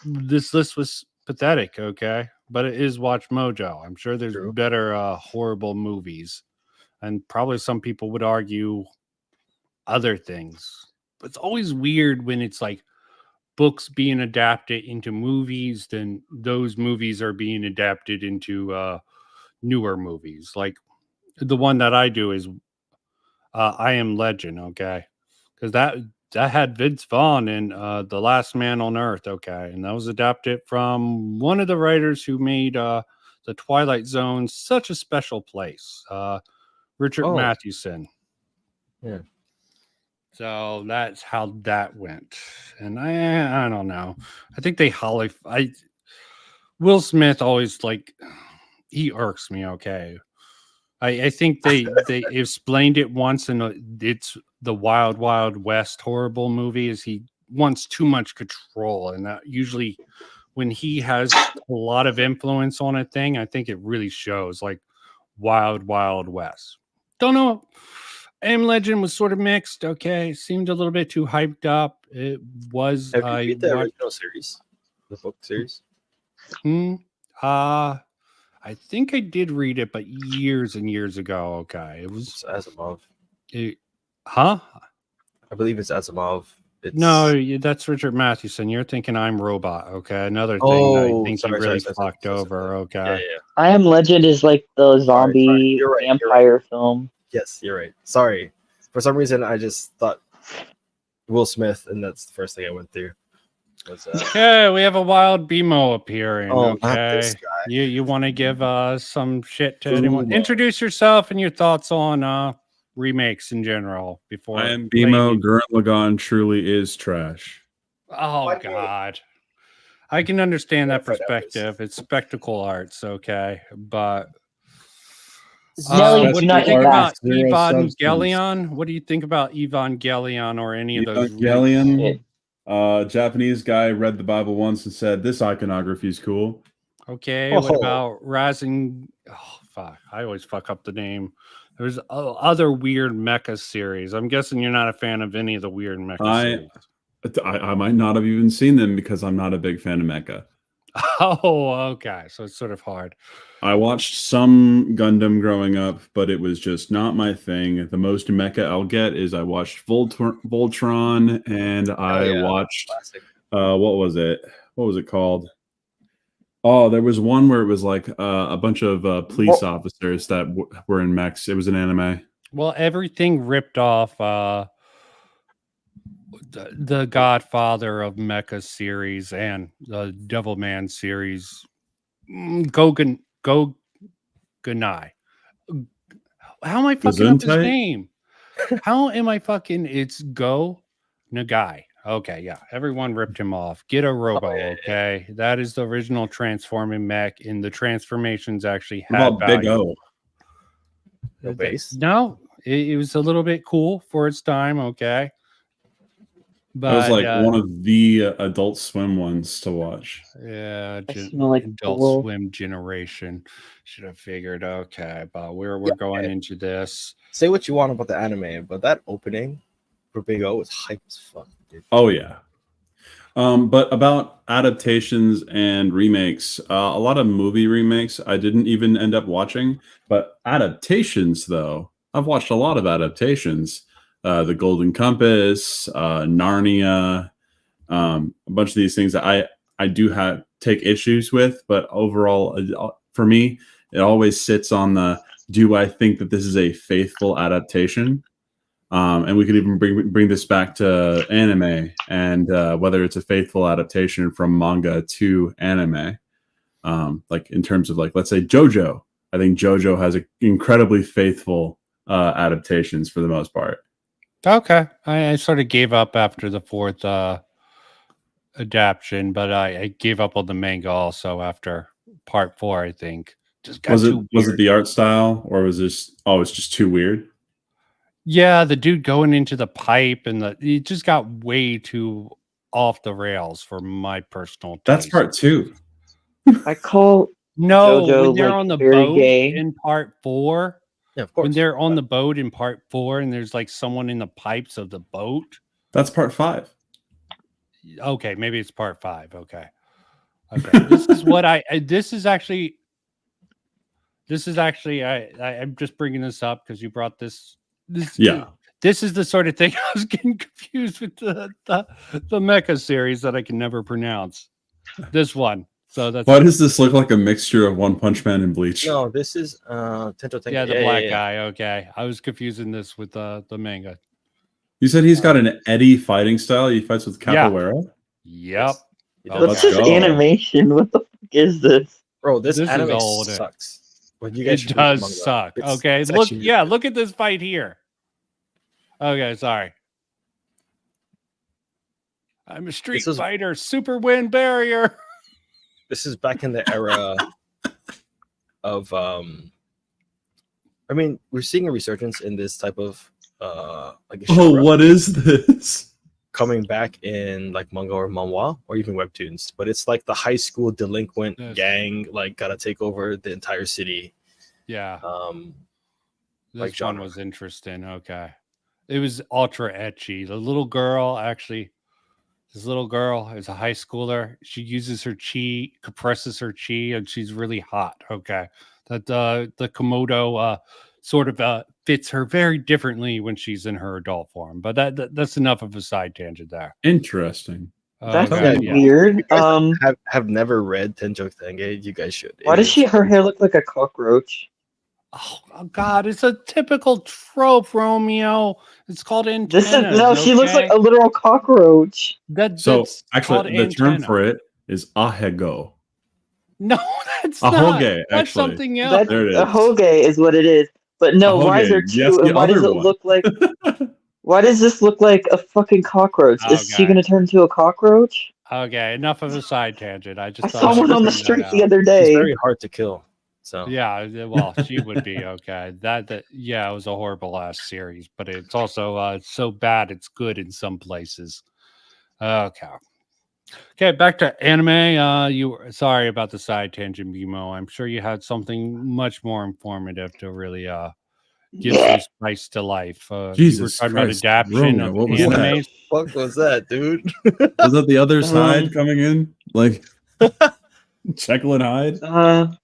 this list was pathetic. Okay, but it is Watch Mojo. I'm sure there's True. better horrible movies, and probably some people would argue other things. But it's always weird when it's like books being adapted into movies, then those movies are being adapted into newer movies. Like the one that I do is I Am Legend, okay? Because that had Vince Vaughn in The Last Man on Earth, okay? And that was adapted from one of the writers who made The Twilight Zone such a special place, Richard Mathewson. Yeah. So that's how that went. And I don't know. I think Will Smith always he irks me, okay? I think they explained it once, and it's the Wild Wild West horrible movie is he wants too much control, and that usually when he has a lot of influence on a thing, I think it really shows, like Wild Wild West. Don't know. Am Legend was sort of mixed. Okay, seemed a little bit too hyped up. It was. Have you read the original series, the book series? I think I did read it, but years and years ago. Okay, it was Asimov. Huh? I believe it's Asimov. No, that's Richard Mathewson. You're thinking I'm Robot. Okay, another thing that I think you really fucked over. Okay, Yeah. I Am Legend is like the zombie You're right, vampire film. Yes, you're right. Sorry. For some reason, I just thought Will Smith, and that's the first thing I went through. Okay, we have a wild BMO appearing. Oh, not okay, this guy. You want to give some shit to anyone? Introduce yourself and your thoughts on remakes in general. Before I am BMO. Gurren Lagann truly is trash. Oh God, I can understand that perspective. It's spectacle arts, okay, but. Nelly What do would you not think eat about that. Evangelion? What do you think about Evangelion or any of those? Evangelion, Japanese guy read the Bible once and said, "This iconography is cool." Okay, what about Rising? Oh, fuck. I always fuck up the name. There's other weird mecha series. I'm guessing you're not a fan of any of the weird mecha series. I might not have even seen them because I'm not a big fan of mecha. Oh, okay. So it's sort of hard. I watched some Gundam growing up, but it was just not my thing. The most mecha I'll get is I watched Voltron, and I watched what was it? What was it called? Oh, there was one where it was like a bunch of police officers that were in mechs. It was an anime. Well, everything ripped off the Godfather of Mecha series and the Devilman series. Goganai. How am I fucking up his name? How am I fucking? It's Go Nagai. Okay, yeah. Everyone ripped him off. Get a Robo, okay? That is the original transforming mech, and the transformations actually had value. Big O. No base? No, it was a little bit cool for its time, okay? But that was like one of the Adult Swim ones to watch. Yeah, like Adult Swim generation. Should have figured. Okay, but we're going into this. Say what you want about the anime, but that opening for Big O was hype as fuck, dude. Oh yeah. But about adaptations and remakes, a lot of movie remakes I didn't even end up watching, but adaptations though, I've watched a lot of adaptations. The Golden Compass, Narnia, a bunch of these things that I do take issues with, but overall, for me, it always sits on the, do I think that this is a faithful adaptation? And we could even bring this back to anime, and whether it's a faithful adaptation from manga to anime. Like in terms of, like, let's say JoJo. I think JoJo has incredibly faithful adaptations for the most part. Okay, I sort of gave up after the fourth adaptation, but I gave up on the manga also after part 4. I think just got Was it too was it weird. the art style, or was this? Oh, it's just too weird. Yeah, the dude going into the pipe and it just got way too off the rails for my personal taste. That's part 2. I call No, JoJo, when they're like, on the very boat gay. in part 4. Yeah, of course. When they're on the boat in part 4 and there's like someone in the pipes of the boat. That's part 5. Okay, maybe it's part 5. Okay. This is what this is actually I'm just bringing this up because you brought this. Yeah. This is the sort of thing I was getting confused with the mecha series that I can never pronounce. This one. So that's Why does this look like a mixture of One Punch Man and Bleach? No, this is Tento Tenka. yeah, the black guy. Okay, I was confusing this with the manga. You said he's got an Eddie fighting style. He fights with capoeira. Yep. Oh, What's let's his go. animation? What the fuck is this? Bro, this This is anime old. sucks. But you guys It should read the does manga. suck. It's- Okay, it's look. actually really Yeah, good. look at this fight here. Okay, sorry. I'm a street This is- fighter. Super wind barrier. This is back in the era of I mean, we're seeing a resurgence in this type of I guess Oh, genre what is this? coming back in like manga or manhwa or even webtoons, but it's like the high school delinquent Yes. gang like gotta take over the entire city. Yeah, Like this one genre. was interesting. Okay, it was ultra etchy. The little girl, actually, this little girl is a high schooler. She uses her chi, compresses her chi, and she's really hot. Okay, that the Komodo sort of fits her very differently when she's in her adult form. But that's enough of a side tangent there. Interesting. That's Okay, yeah. weird. You guys have never read Tenjo Tenge, you guys should. Why It does is- she? Her hair look like a cockroach. Oh God, it's a typical trope, Romeo. It's called antennas. This is no. She looks like a literal cockroach. So That's called actually, the term antenna. for it is ahego. No, that's A not. hoge, That's actually. something else. That's There it a is. hoge is what it is. But no, A why is there hoge. two? Yes, the and why does other it one. look like? Why does this look like a fucking cockroach? Is she Okay. gonna turn into a cockroach? Okay, enough of a side tangent. I just I thought saw I one would on the bring that street the out. other It's day. very hard to kill. So Yeah, well, she would be okay. Yeah, it was a horrible ass series, but it's also so bad it's good in some places. Okay, back to anime. You were sorry about the side tangent, BMO. I'm sure you had something much more informative to really give some spice to life. You were Jesus talking about Christ, adaptation Romeo, of what was that? anime. fuck was that, dude? Was that the other side Um, coming in? Like Jekyll and Hyde?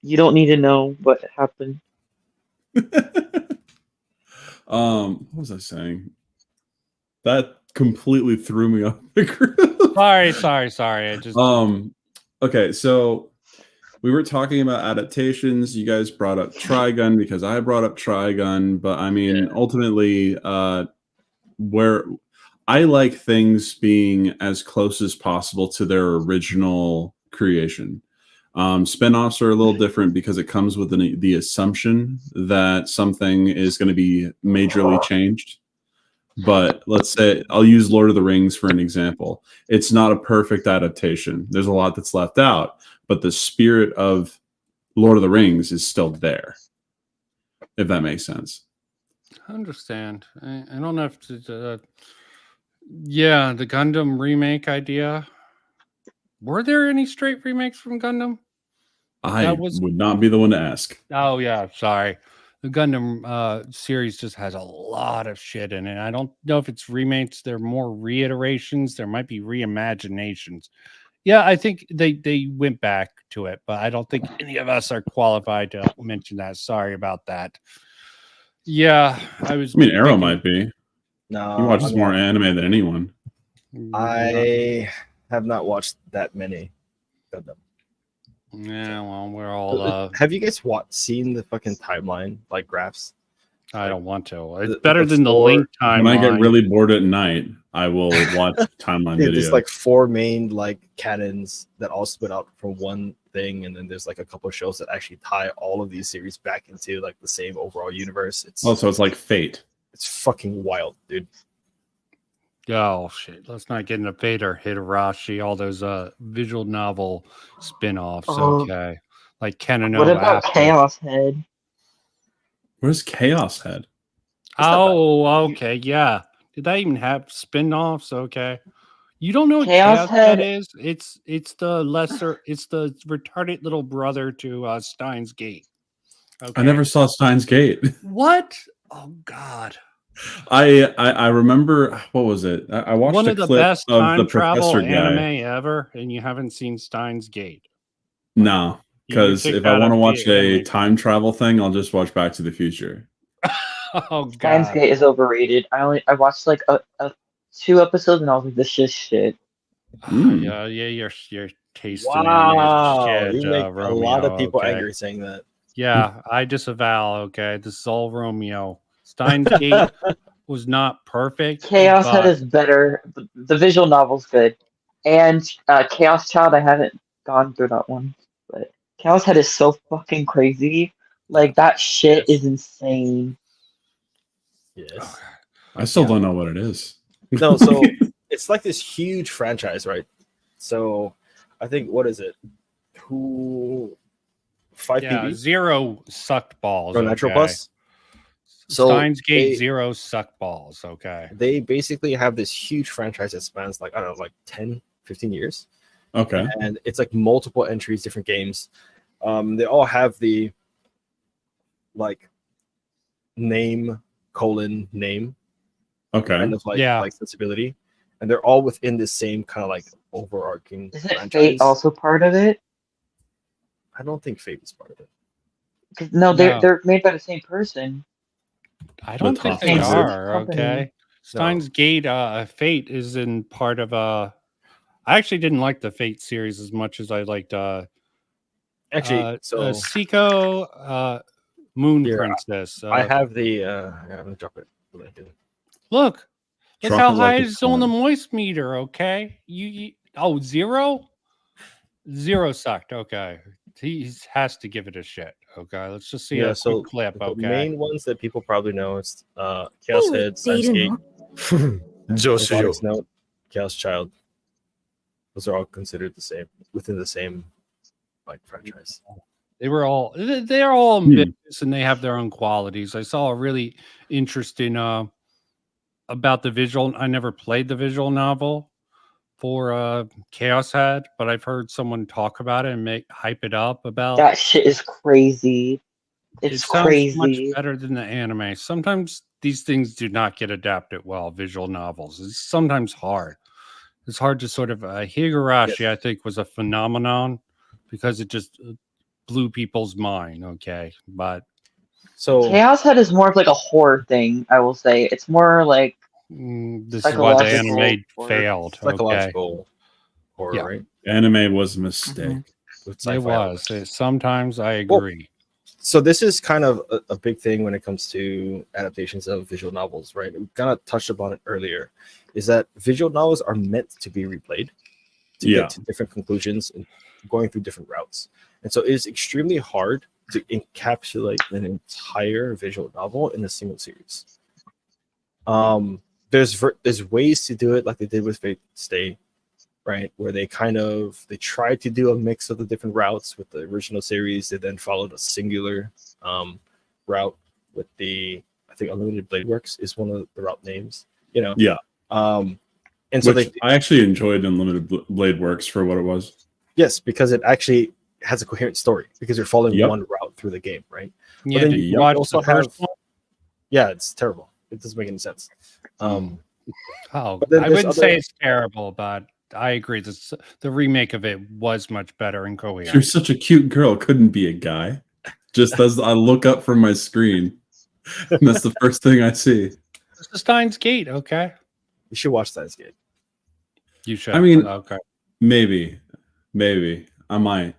You don't need to know what happened. What was I saying? That completely threw me off the group. Sorry. I just Okay, so we were talking about adaptations. You guys brought up Trigun because I brought up Trigun, but I mean, ultimately, where I like things being as close as possible to their original creation. Spinoffs are a little different because it comes with the assumption that something is going to be majorly changed. But let's say I'll use Lord of the Rings for an example. It's not a perfect adaptation. There's a lot that's left out, but the spirit of Lord of the Rings is still there, if that makes sense. I understand. I don't know if yeah, the Gundam remake idea. Were there any straight remakes from Gundam? I would not be the one to ask. Oh yeah, sorry. The Gundam series just has a lot of shit in it. I don't know if it's remakes. They're more reiterations. There might be reimaginations. Yeah, I think they went back to it, but I don't think any of us are qualified to mention that. Sorry about that. Yeah, I was. I mean, Arrow thinking- might be. No, He watches I'm more not. anime than anyone. I have not watched that many of them. Yeah, well, we're all. Have you guys seen the fucking timeline, like graphs? I don't want to. It's the better than the four- link timeline. When I get really bored at night, I will watch timeline Yeah, videos. there's like 4 main like canons that all split out from one thing, and then there's like a couple of shows that actually tie all of these series back into like the same overall universe. It's Oh, so it's like Fate. it's fucking wild, dude. Oh shit! Let's not get into Vader, Hidarashi, all those visual novel spin-offs. Oh. Okay, like Kenano. What about After. Chaos Head? Where's Chaos Head? Oh, okay, yeah. Did that even have spin-offs? Okay, you don't know what Chaos Chaos Head Head- is? It's the lesser, it's the retarded little brother to Steins Gate. Okay. I never saw Steins Gate. What? Oh God! I remember, what was it? I watched One a of the clip best of time the travel professor guy. anime ever, and you haven't seen Steins Gate. No, You can because check if I that want to out watch via a anime. time travel thing, I'll just watch Back to the Future. Oh Steins God! Gate is overrated. I watched like a 2 episodes and I was like, this is shit. Mm. Yeah, your taste Wow, in anime is you shit, make a lot of Romeo, people okay? angry saying that. Yeah, I disavow. Okay, this is all Romeo. Steins Gate was not perfect. Chaos Head but is better. The visual novel's good. And Chaos Child, I haven't gone through that one. But Chaos Head is so fucking crazy. Like, that shit Yes. is insane. Yes. I still Yeah. don't know what it is. No, so it's like this huge franchise, right? So I think what is it? 5 yeah, PB? Zero sucked balls. Or Natural okay? Plus? So Steins Gate they- Zero sucked balls. Okay. They basically have this huge franchise that spans like, I don't know, like 10, 15 years. Okay. And it's like multiple entries, different games. They all have the like name : name Okay. kind of like Yeah. like sensibility, and they're all within the same kind of like overarching Isn't franchise. Fate also part of it? I don't think Fate is part of it. 'Cause no, No. they're made by the same person. I don't think they Company. are. Company. Okay. Steins Gate Fate is in part of I actually didn't like the Fate series as much as I liked Actually, so Seiko Moon Here, Princess. I have the I'm gonna drop it. Look Drop how it like high it's it's on the hot. moist meter. Okay, you zero sucked. Okay, he has to give it a shit. Okay, let's just see Yeah, a so quick clip. the Okay, main ones that people probably know is Chaos Head, Steins Gate, Exotic Note, Chaos Child. Those are all considered the same within the same like franchise. they're all Hmm. ambitious and they have their own qualities. I saw a really interesting about the visual. I never played the visual novel for Chaos Head, but I've heard someone talk about it and hype it up about. That shit is crazy. It It's sounds crazy. much better than the anime. Sometimes these things do not get adapted well. Visual novels. It's sometimes hard. It's hard to sort of Higurashi. Yes. I think was a phenomenon because it just blew people's mind. Okay, but So Chaos Head is more of like a horror thing, I will say. It's more like this is why the Psychological anime or failed. Okay, psychological horror, Yeah. right? Anime was a mistake. Mm-hmm. With it sci-fi was. elements. Sometimes I Well, agree. So this is kind of a big thing when it comes to adaptations of visual novels, right? We kind of touched upon it earlier, is that visual novels are meant to be replayed to Yeah. get to different conclusions and going through different routes. And so it is extremely hard to encapsulate an entire visual novel in a single series. There's ways to do it like they did with Fate Stay, right? Where they tried to do a mix of the different routes with the original series. They then followed a singular route with I think Unlimited Blade Works is one of the route names, Yeah. And so Which I actually enjoyed Unlimited Blade Works for what it was. yes, because it actually has a coherent story because you're following Yep. one route through the game, right? Yeah, then did you you watch also the first have- one? Yeah, it's terrible. It doesn't make any sense. Oh, But then I there's wouldn't say other- it's terrible, but I agree. The remake of it was much better and You're coherent. such a cute girl. Couldn't be a guy. Just as I look up from my screen, and that's the first thing I see. It's the Steins Gate. Okay, You should watch Steins Gate. you should. I mean, okay. Maybe I might.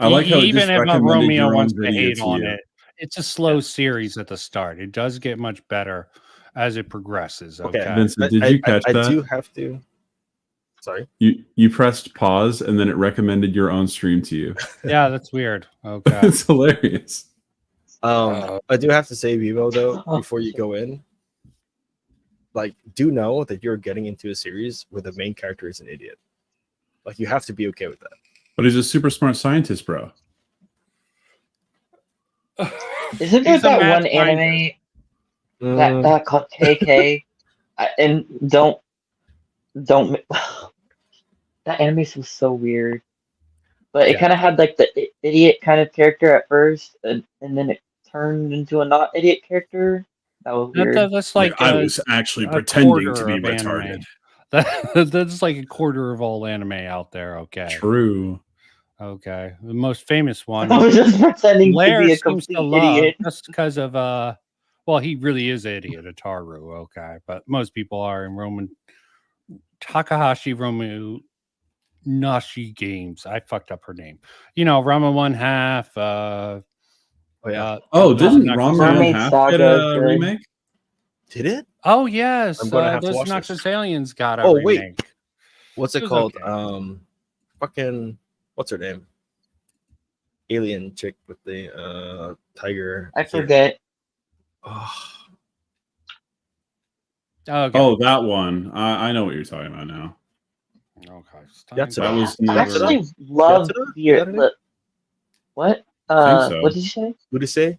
I like how it even just if recommended Romeo your own wants to video hate to on you. it, it's a slow series at the start. It does get much better as it progresses. Okay. Vincent, did you catch that? I do have to. Sorry. You pressed pause and then it recommended your own stream to you. Yeah, that's weird. Okay. It's hilarious. I do have to say, Vivo, though, before you go in, like, do know that you're getting into a series where the main character is an idiot. Like, you have to be okay with that. But he's a super smart scientist, bro. Isn't there that one anime that called KK? And don't that anime was so weird. But it kind of had like the idiot kind of character at first, and then it turned into a not idiot character. That was weird. That's like I was actually pretending to be retarded. That's like a quarter of all anime out there. Okay. True. Okay. The most famous one. I was just pretending Blair to be a seems to complete love idiot. just because of well, he really is an idiot, Ataru. Okay, but most people are in Roman Takahashi Romu Nashi Games. I fucked up her name. You know, Rama 1/2. Didn't Rama 1/2 get a remake? Did it? Oh yes. I'm gonna have to those watch Noxus this. aliens got a Oh, remake. wait. What's it was called? okay. Fucking what's her name? Alien chick with the tiger. I forget. Oh, Okay. Oh, that one. I know what you're talking about now. Okay. That's That was I never. actually love the what? so. What did you say? Udise?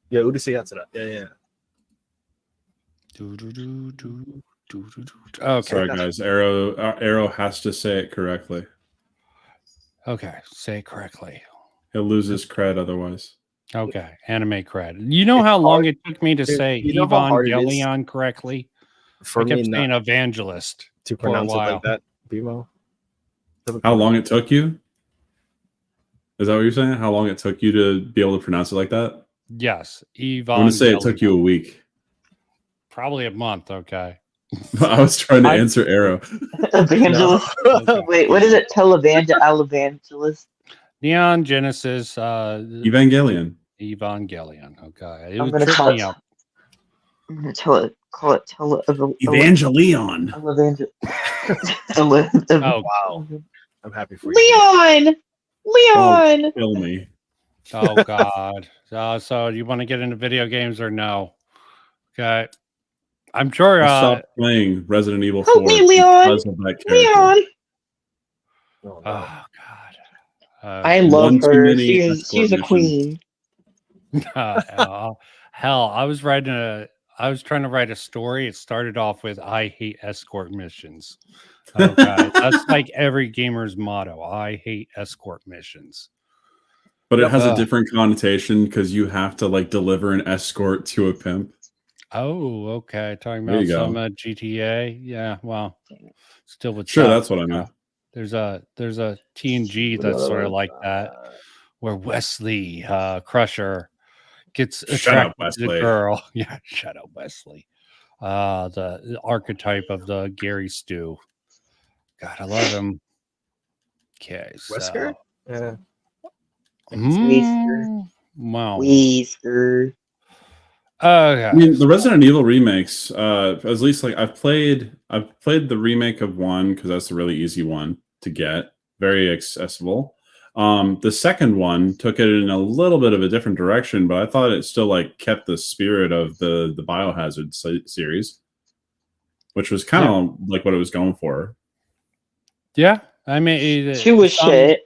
Yeah, Udise Yatsura. Yeah. Okay. Sorry, guys. Arrow has to say it correctly. Okay. Say it correctly. He'll lose his cred otherwise. Okay. Anime cred. You know how long it took me to say you know how hard it is Evangelion correctly? for I kept me saying not evangelist to for a pronounce it while. like that, Bimo. How long it took you? Is that what you're saying? How long it took you to be able to pronounce it like that? Yes. I'm going to say it took you a week. Probably a month. Okay. I was trying to answer Arrow. Evangelist. Okay. Wait, what is it? Televangelist? Neon Genesis. Evangelion. Evangelion. Okay. It I'm was gonna tripped call me it. up. I'm gonna call it Evangelion. Oh, wow. I'm happy for you. Leon. Don't kill me. Oh God. So you want to get into video games or no? Okay. I'm sure. I stopped playing Resident Evil 4 Help me, Leon. because of that character. Leon. Oh, Oh God. I one love too her. many She's escort a missions. queen. Hell, I was trying to write a story. It started off with "I hate escort missions." Okay, that's like every gamer's motto. I hate escort missions. But it has a different connotation because you have to like deliver an escort to a pimp. Oh, okay. Talking There about you go. some GTA. Yeah, well, still with Sure, that. that's what I meant. There's a TNG that's sort of like that, where Wesley Crusher gets attracted to the Wesley. girl. Yeah, shut up, Wesley. The archetype of the Gary Stew. God, I love him. Okay, Wesker? Yeah. Wow. Wesker. Okay. I mean, the Resident Evil remakes, at least like I've played the remake of 1 because that's a really easy one to get, very accessible. The second one took it in a little bit of a different direction, but I thought it still like kept the spirit of the Biohazard series, which was kind of like what it was going for. Yeah, I mean, 2 was shit,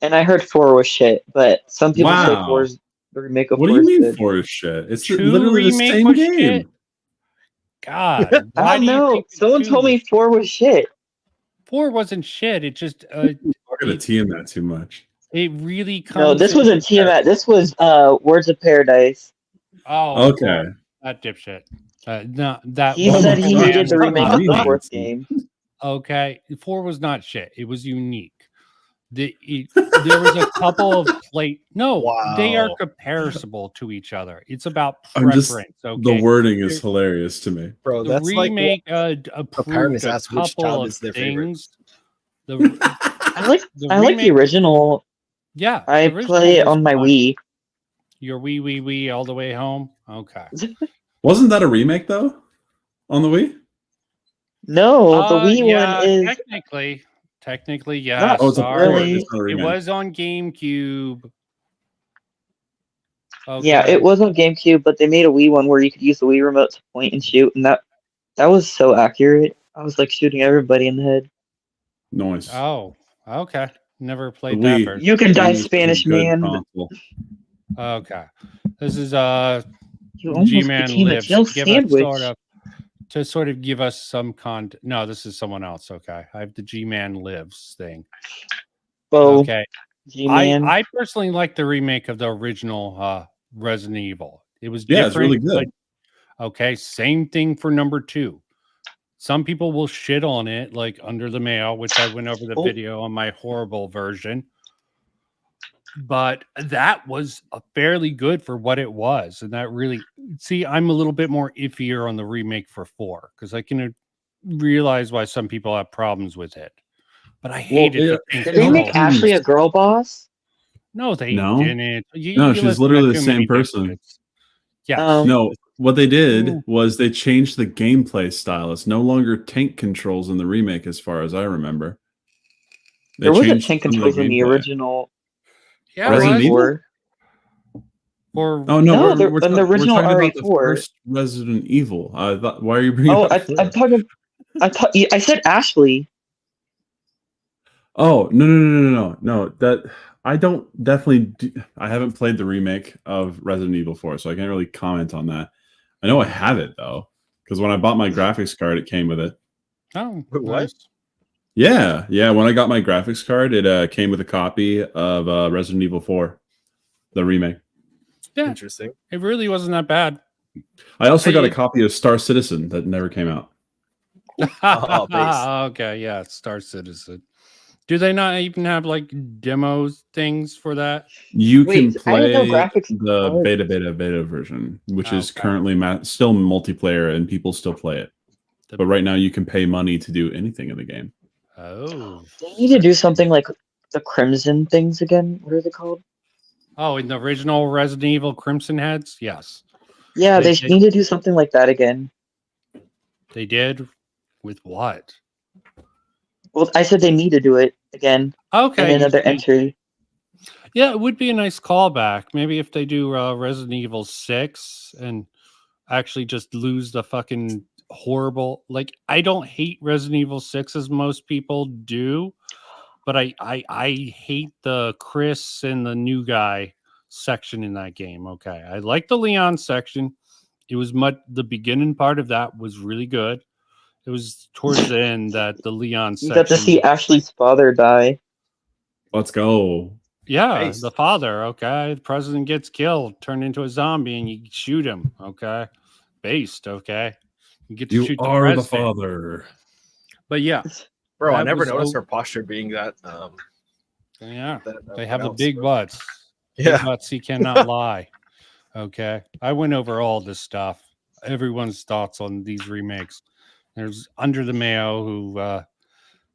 and I heard 4 was shit. But some people say Wow. 4 is the remake of What 4 do you is mean good. 4 is shit? It's 2 literally the remake same was game. shit? God, I why don't do you know. think Someone told me 4 was shit. 4 wasn't shit? It just I'm not gonna tea in that too much. it really comes. No, this in- wasn't Tiamat. This was Words of Paradise. Oh, of Okay. course, that dipshit. No, that He Oh said my he God. hated the remake of the Not 4th me. game. Okay, 4 was not shit. It was unique. There was a couple of they are Wow. comparable to each other. It's about I'm just preference. Okay, the wording is hilarious to me. Bro, the that's remake like approved a asks which couple child of is their favorite. things. The I like the remake- original. Yeah, I the original play it was on my fun. Wii. Your wee all the way home. Okay. Wasn't that a remake though? On the Wii? No, the Wii yeah, one is technically, yeah. not Oh, it's a port. really. It's not a It remake. was on GameCube. Okay. Yeah, it was on GameCube, but they made a Wii one where you could use the Wii remote to point and shoot, and that was so accurate. I was like shooting everybody in the head. Nice. Oh, okay. Never played The that Wii. version. You can die, Wii was a Spanish good man. console. Okay. This is You almost G-Man became a Lives Jill to give us sandwich. sort of give us some content. No, this is someone else. Okay. I have the G-Man Lives thing. Bo, Okay. G-Man. I personally like the remake of the original Resident Evil. It was Yeah, different. it's really good. But, okay, same thing for number 2. Some people will shit on it, like Under the Mail, which I went over the video on my horrible version. But that was fairly good for what it was. And that really, see, I'm a little bit more iffier on the remake for 4 because I can realize why some people have problems with it. But I hated the pink Did they make controller. Ashley a girl boss? No, they No. didn't. No, she's literally the same person. Yeah. No, what they did was they changed the gameplay style. It's no longer tank controls in the remake, as far as I remember. They There wasn't changed tank some of controls in the gameplay. original. Yeah, Resident Evil? Or Oh no, No, we're in the talking original about the RE4. first Resident Evil. I thought, why are you bringing Oh, up I'm talking. I said Ashley. Oh no! That I don't I haven't played the remake of Resident Evil 4, so I can't really comment on that. I know I have it though, because when I bought my graphics card, it came with it. Oh, Wait, what? nice. Yeah. When I got my graphics card, it came with a copy of Resident Evil 4, the remake. Yeah, Interesting. it really wasn't that bad. I also got a Hey. copy of Star Citizen that never came out. Oh, base. Okay, yeah, Star Citizen. Do they not even have like demos things for that? You Wait, can I didn't know play graphics the cards. beta version, which is Okay. currently still multiplayer and people still play it. But right now, you can pay money to do anything in the game. Oh. They need to do something like the Crimson things again. What are they called? Oh, in the original Resident Evil Crimson Heads? Yes. Yeah, They they need to do something like that again. They did? With what? Well, I said they need to do it again. Okay. In you another think- entry. Yeah, it would be a nice callback. Maybe if they do Resident Evil 6 and actually just lose the fucking horrible. Like, I don't hate Resident Evil 6 as most people do, but I hate the Chris and the new guy section in that game. Okay. I like the Leon section. It was the beginning part of that was really good. It was towards the end that the Leon You section. got to see Ashley's father die. Let's go. Yeah, Based. the father. Okay, the president gets killed, turned into a zombie, and you shoot him. Okay, based. Okay, you get to You shoot are the president. father. But yeah, Bro, I That never was noticed o- her posture being that. yeah, that they have the pronounced, big bro. butts. Big Yeah. butts. He cannot lie. Okay, I went over all this stuff. Everyone's thoughts on these remakes. There's Under the Mayo, who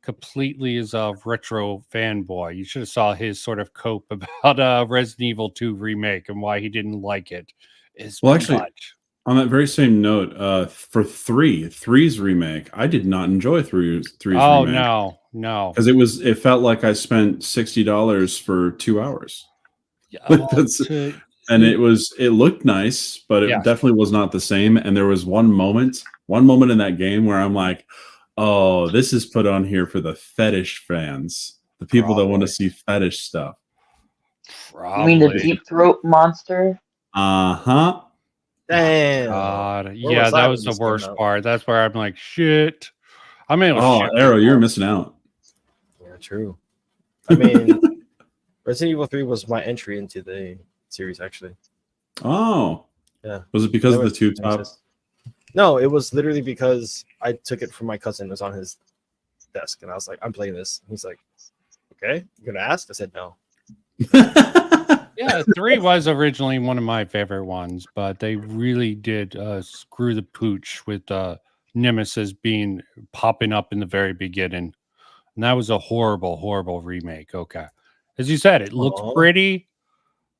completely is a retro fanboy. You should have saw his sort of cope about Resident Evil 2 remake and why he didn't like it. Is Well, actually, much. on that very same note, for three's remake, I did not enjoy three's Oh remake. no. Because it felt like I spent $60 for 2 hours. Yeah, That's- And it looked nice, but it Yes. definitely was not the same. And there was one moment in that game where I'm like, oh, this is put on here for the fetish fans, the people that want to see fetish stuff. You mean the probably. deep throat monster? Uh-huh. Damn. God, Where yeah, was I that when was the this came worst out? part. That's where I'm like, shit. I mean, Oh, Arrow, you're missing out. Yeah, true. I mean, Resident Evil 3 was my entry into the series, actually. Oh. Yeah. Was it because of Never the tube top? existed. No, it was literally because I took it from my cousin. It was on his desk, and I was like, I'm playing this. He's like, okay, you're going to ask? I said, no. Yeah, 3 was originally one of my favorite ones, but they really did screw the pooch with Nemesis popping up in the very beginning. And that was a horrible remake. Okay. As you said, it looks Aw. pretty.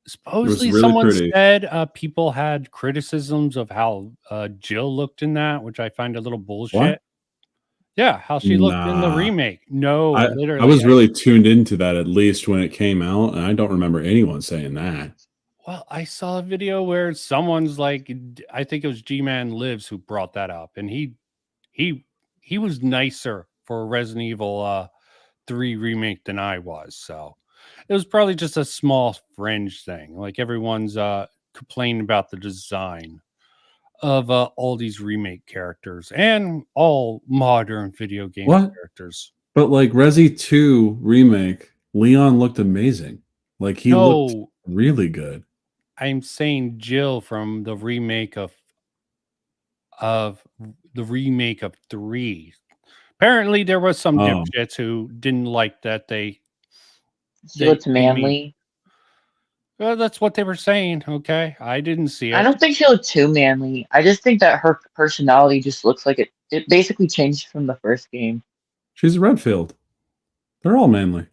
Supposedly, really someone pretty. said people had criticisms of how Jill looked in that, which I find a little bullshit. What? Yeah, how she looked in the Nah. remake. No, I literally. was really tuned into that at least when it came out, and I don't remember anyone saying that. Well, I saw a video where someone's like, I think it was G-Man Lives who brought that up, and he was nicer for a Resident Evil 3 remake than I was. So it was probably just a small fringe thing. Like everyone's complaining about the design of all these remake characters and all modern video game What? characters. But like Resi 2 remake, Leon looked amazing. Like he looked No, really good. I'm saying Jill from the remake of the remake of 3. Apparently, there was some Oh. dipshits who didn't like that She They- looked they mean- manly. Well, that's what they were saying. Okay, I didn't see it. I don't think she looked too manly. I just think that her personality just looks like it basically changed from the first game. She's a Redfield. They're all manly.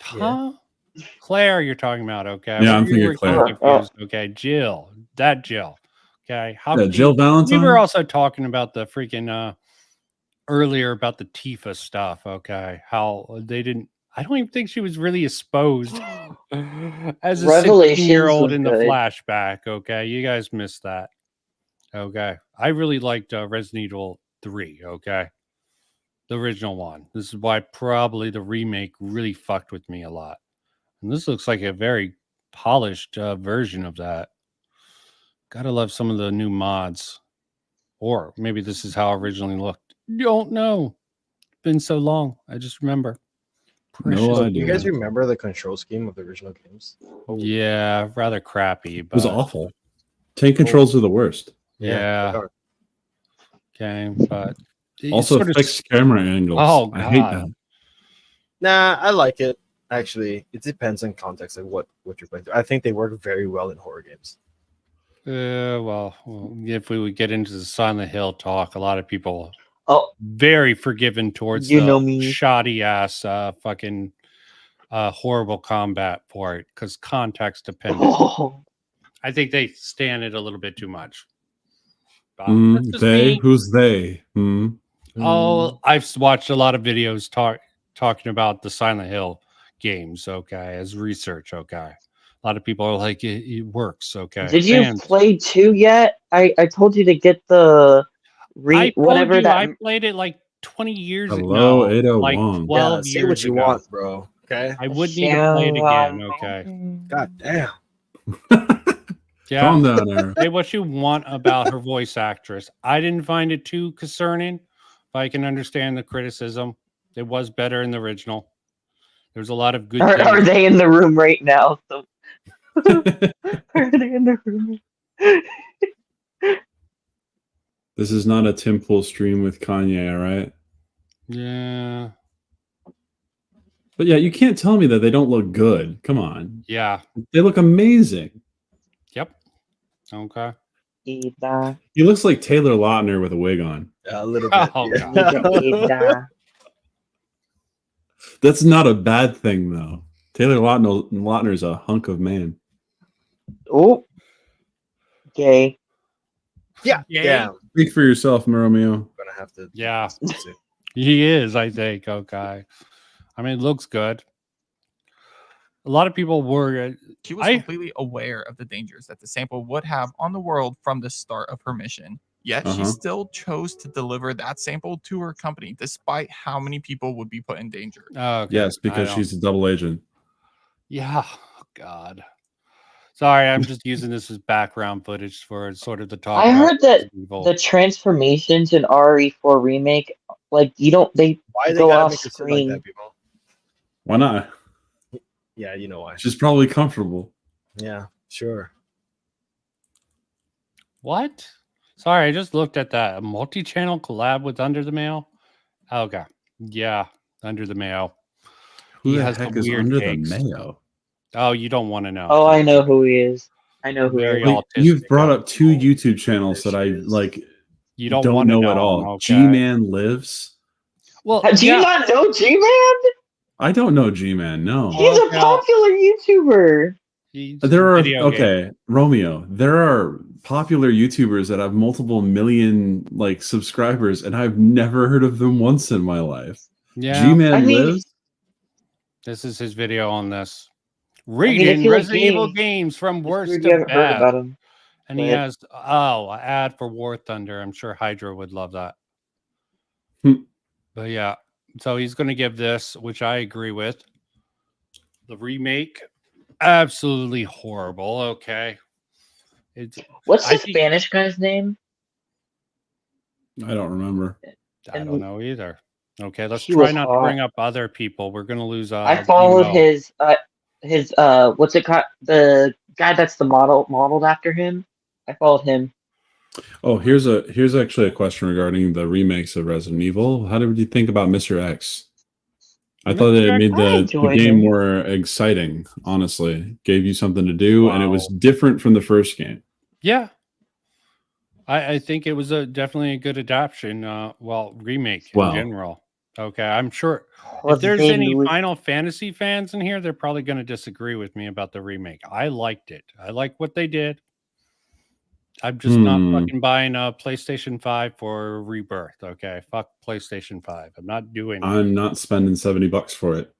Huh? Claire, you're talking about, okay? Yeah, I'm We thinking were Claire. confused, okay, Jill, that Jill. Okay, how Yeah, could Jill you- Valentine. We were also talking about the freaking earlier about the Tifa stuff. Okay, how they didn't. I don't even think she was really exposed as a Revelations 16-year-old was in the good. flashback. Okay, you guys missed that. Okay, I really liked Resident Evil 3. Okay, the original one. This is why probably the remake really fucked with me a lot. And this looks like a very polished version of that. Gotta love some of the new mods. Or maybe this is how it originally looked. Don't know. Been so long. I just remember. No So, do idea. you guys remember the control scheme of the original games? Yeah, rather crappy. It was But awful. Tank controls are the worst. yeah. they are. Okay, but it Also, sort of- fixed camera angles. Oh, I hate God. that. Nah, I like it. Actually, it depends on context of what you're playing through. I think they work very well in horror games. well, if we would get into the Silent Hill talk, a lot of people Oh, very forgiving towards You the know me. shoddy ass fucking horrible combat for it because context dependent. oh. I think they stand it a little bit too much. But that's just They? me. Who's they? Oh, I've watched a lot of videos talking about the Silent Hill games. Okay, as research. Okay, a lot of people are like, it works. Okay, Did you Fans. play 2 yet? I told you to get the I told whatever you that. I played it like 20 years Hello, ago. Ada Like Wong. 12 say years what you ago. want, bro. Okay. I would need to play it again. Okay. God damn. Yeah. Calm down, Aaron. Say what you want about her voice actress. I didn't find it too concerning. If I can understand the criticism, it was better in the original. There's a lot of good Are things. they in the room right now? So... are they in the room? This is not a Tim Pool stream with Kanye, all right? Yeah. But yeah, you can't tell me that they don't look good. Come on. Yeah. They look amazing. Yep. Okay. Ida, He looks like Taylor Lautner with a wig on. A little bit. Oh, yeah. Ida. That's not a bad thing, though. Taylor Lautner is a hunk of man. Oh, gay. Yeah. Yay. Yeah. Speak for yourself, Romeo. I'm gonna have to. Yeah. He is, I think. Okay. I mean, it looks good. A lot of people were. She was completely aware of the dangers that the sample would have on the world from the start of her mission. Yet she still chose to deliver that sample to her company, despite how many people would be put in danger. Okay. Yes, because she's a double agent. Yeah. Oh, God. Sorry, I'm just using this as background footage for sort of the talk. I about heard that Resident Evil. the transformations in RE4 remake, like they Why they go gotta off make it sit screen. like that, people? Why not? Yeah, you know why. She's probably comfortable. Yeah, sure. What? Sorry, I just looked at that. A multi-channel collab with Under the Mail? Okay. Yeah, Under the Mail. Who He the has heck the is weird under takes. the mayo? Oh, you don't want to know. Oh, I know who he is. I know who Very he is. Like, you've brought up 2 YouTube channels that I like. You don't don't wanna know know at all. them, okay. G-Man Lives. Well, Do you not know G-Man? I don't know G-Man. No. He's a popular YouTuber. There are video game. Romeo. There are popular YouTubers that have multiple million like subscribers, and I've never heard of them once in my life. Yeah. G-Man Lives. This is his video on this. I Reading feel like Resident Evil games from worst you to haven't heard about bad. him. And he but- has an ad for War Thunder. I'm sure Hydra would love that. But yeah, so he's going to give this, which I agree with. The remake, absolutely horrible. Okay, What's the Spanish guy's name? I don't remember. I don't know either. Okay, let's He try was not to hot. bring up other people. We're going to lose. I followed Emo. his what's it called? The guy that's the modeled after him. I followed him. Oh, here's actually a question regarding the remakes of Resident Evil. How did you think about Mr. X? I thought that it made the game more exciting, honestly. Gave you something to do, and it was different from the first game. Yeah. I think it was definitely a good adaptation. Remake in general. Okay, I'm sure if there's any Final Fantasy fans in here, they're probably going to disagree with me about the remake. I liked it. I like what they did. I'm just not fucking buying a PlayStation 5 for Rebirth. Okay, fuck PlayStation 5. I'm not doing. I'm not spending $70 for it.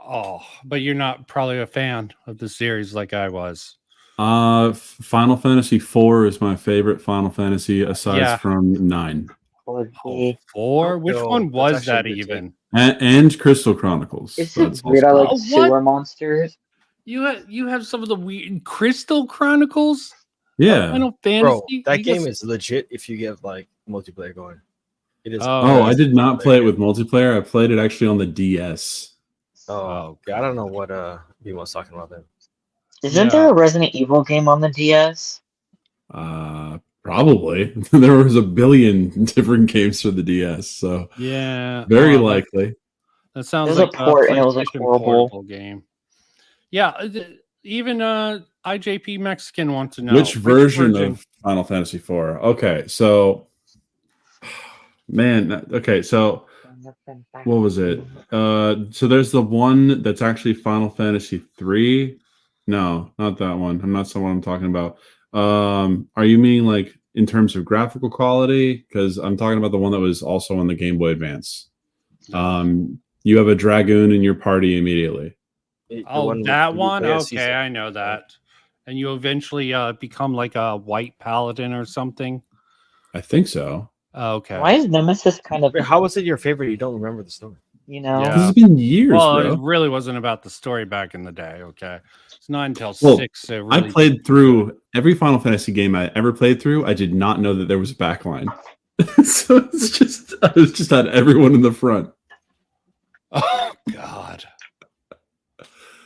Oh, but you're not probably a fan of the series like I was. Final Fantasy 4 is my favorite Final Fantasy aside from 9. 4? Which one was that even? And Crystal Chronicles. It's weird. I like sewer monsters. You have some of the weird Crystal Chronicles. Yeah, Final Bro, Fantasy. that game is legit if you get like multiplayer going. It is. I did not play it with multiplayer. I played it actually on the DS. I don't know what BMO's talking about then. Isn't there a Resident Evil game on the DS? Probably. There was a billion different games for the DS, so yeah, very likely. That sounds There's like a port, and it was like PlayStation horrible portable game. Yeah, even IJP Mexican wants to know which version of Final Fantasy IV. Okay, so man, okay, so what was it? So there's the one that's actually Final Fantasy 3. No, not that one. That's the one I'm talking about. Are you meaning like in terms of graphical quality? Because I'm talking about the one that was also on the Game Boy Advance. You have a dragoon in your party immediately. That one? Okay, I know that. And you eventually become like a white paladin or something? I think so. Okay. Why is Nemesis kind of... How was it your favorite? You don't remember the story. You know? Yeah. It's been years, well, bro. It really wasn't about the story back in the day, okay? It's not until 6. Really I played through every Final Fantasy game I ever played through. I did not know that there was a backline. So I just had everyone in the front. Oh, God.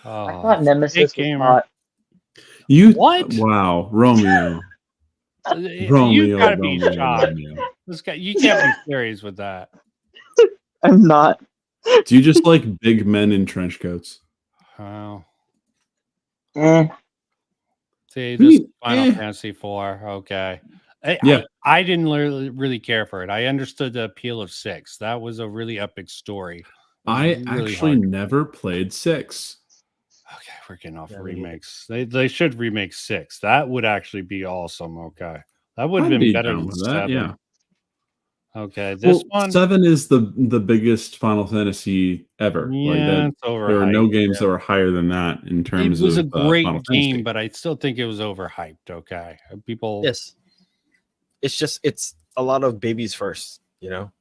I thought Nemesis was hot. What? Wow, Romeo. You gotta be shocked. This guy, you can't be serious with that. I'm not. Do you just like big men in trench coats? Oh. Eh. See, this Final Fantasy 4. Okay. I didn't really care for it. I understood the appeal of 6. That was a really epic story. I actually never played 6. Okay, we're getting off remakes. They should remake 6. That would actually be awesome. Okay. That would have been better than 7. Yeah. Okay, this one 7 is the biggest Final Fantasy ever. Yeah, it's there are no games that were higher than that in terms of. It was a great Final game, Fantasy. but I still think it was overhyped. Okay, people. Yes, it's a lot of babies first. You know,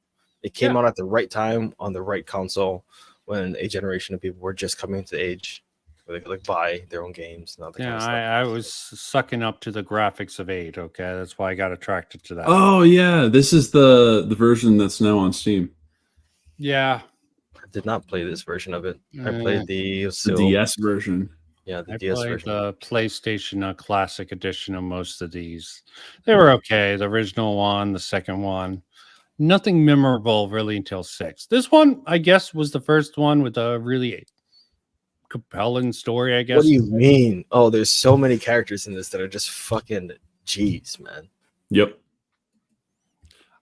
it came out at the right time on the right console when a generation of people were just coming to age where they could like buy their own games. And Yeah, I was sucking up to the graphics of 8. Okay, that's why I got attracted to that. Oh yeah, this is the version that's now on Steam. Yeah, I did not play this version of it. I played the DS version. Yeah, the I DS played version. the PlayStation Classic Edition of most of these. They were okay. The original one, the second one, nothing memorable really until 6. This one, I guess, was the first one with a really compelling story. I guess. What do you mean? Oh, there's so many characters in this that are just fucking G's, man. Yep.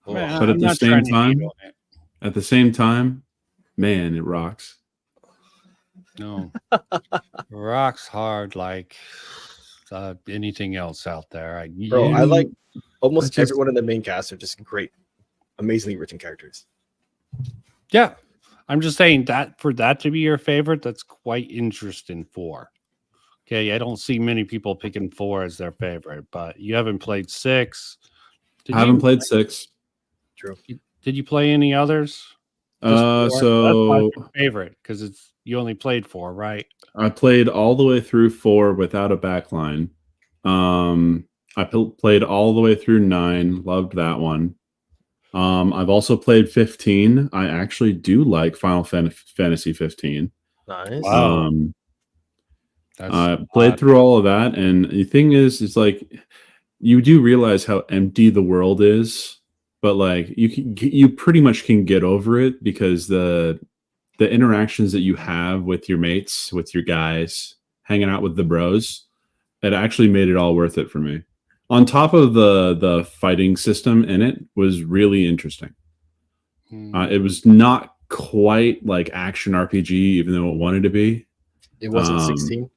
Man, But I'm not trying to hate on it. at the same time, man, it rocks. No. Rocks hard like anything else out there. Bro, I like almost I just- everyone in the main cast are just great, amazingly written characters. Yeah. I'm just saying that for that to be your favorite, that's quite interesting. 4. Okay, I don't see many people picking 4 as their favorite, but you haven't played 6. I haven't played 6. True. Did you play any others? Just 4? That's So my favorite because it's you only played 4, right? I played all the way through 4 without a backline. I played all the way through 9. Loved that one. I've also played 15. I actually do like Final Fantasy 15. Nice. Wow. I played through all of that, and the thing is, it's like you do realize how empty the world is, but like you pretty much can get over it because the interactions that you have with your mates, with your guys, hanging out with the bros, it actually made it all worth it for me. On top of the fighting system in it was really interesting. It was not quite like action RPG, even though it wanted to be. It wasn't 16.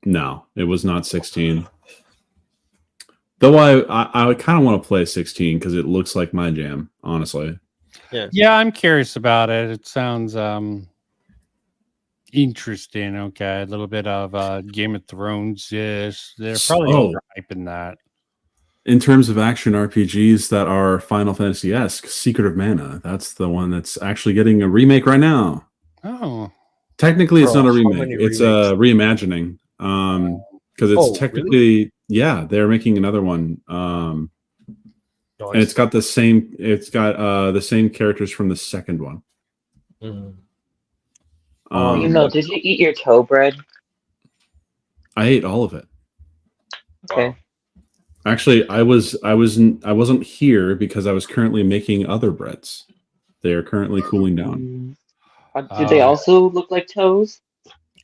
No, it was not 16. Though I kind of want to play 16 because it looks like my jam, honestly. Yeah, I'm curious about it. It sounds interesting. Okay, a little bit of Game of Thrones. Yes, they're probably overhyping that. In terms of action RPGs that are Final Fantasy-esque, Secret of Mana, that's the one that's actually getting a remake right now. Oh, technically, it's not a remake; many it's a reimagining. Because it's technically, yeah, they're making another one. And it's got the same. It's got the same characters from the second one. Did you eat your toe bread? I ate all of it. Okay. Actually, I wasn't here because I was currently making other breads. They are currently cooling down. Do they also look like toes?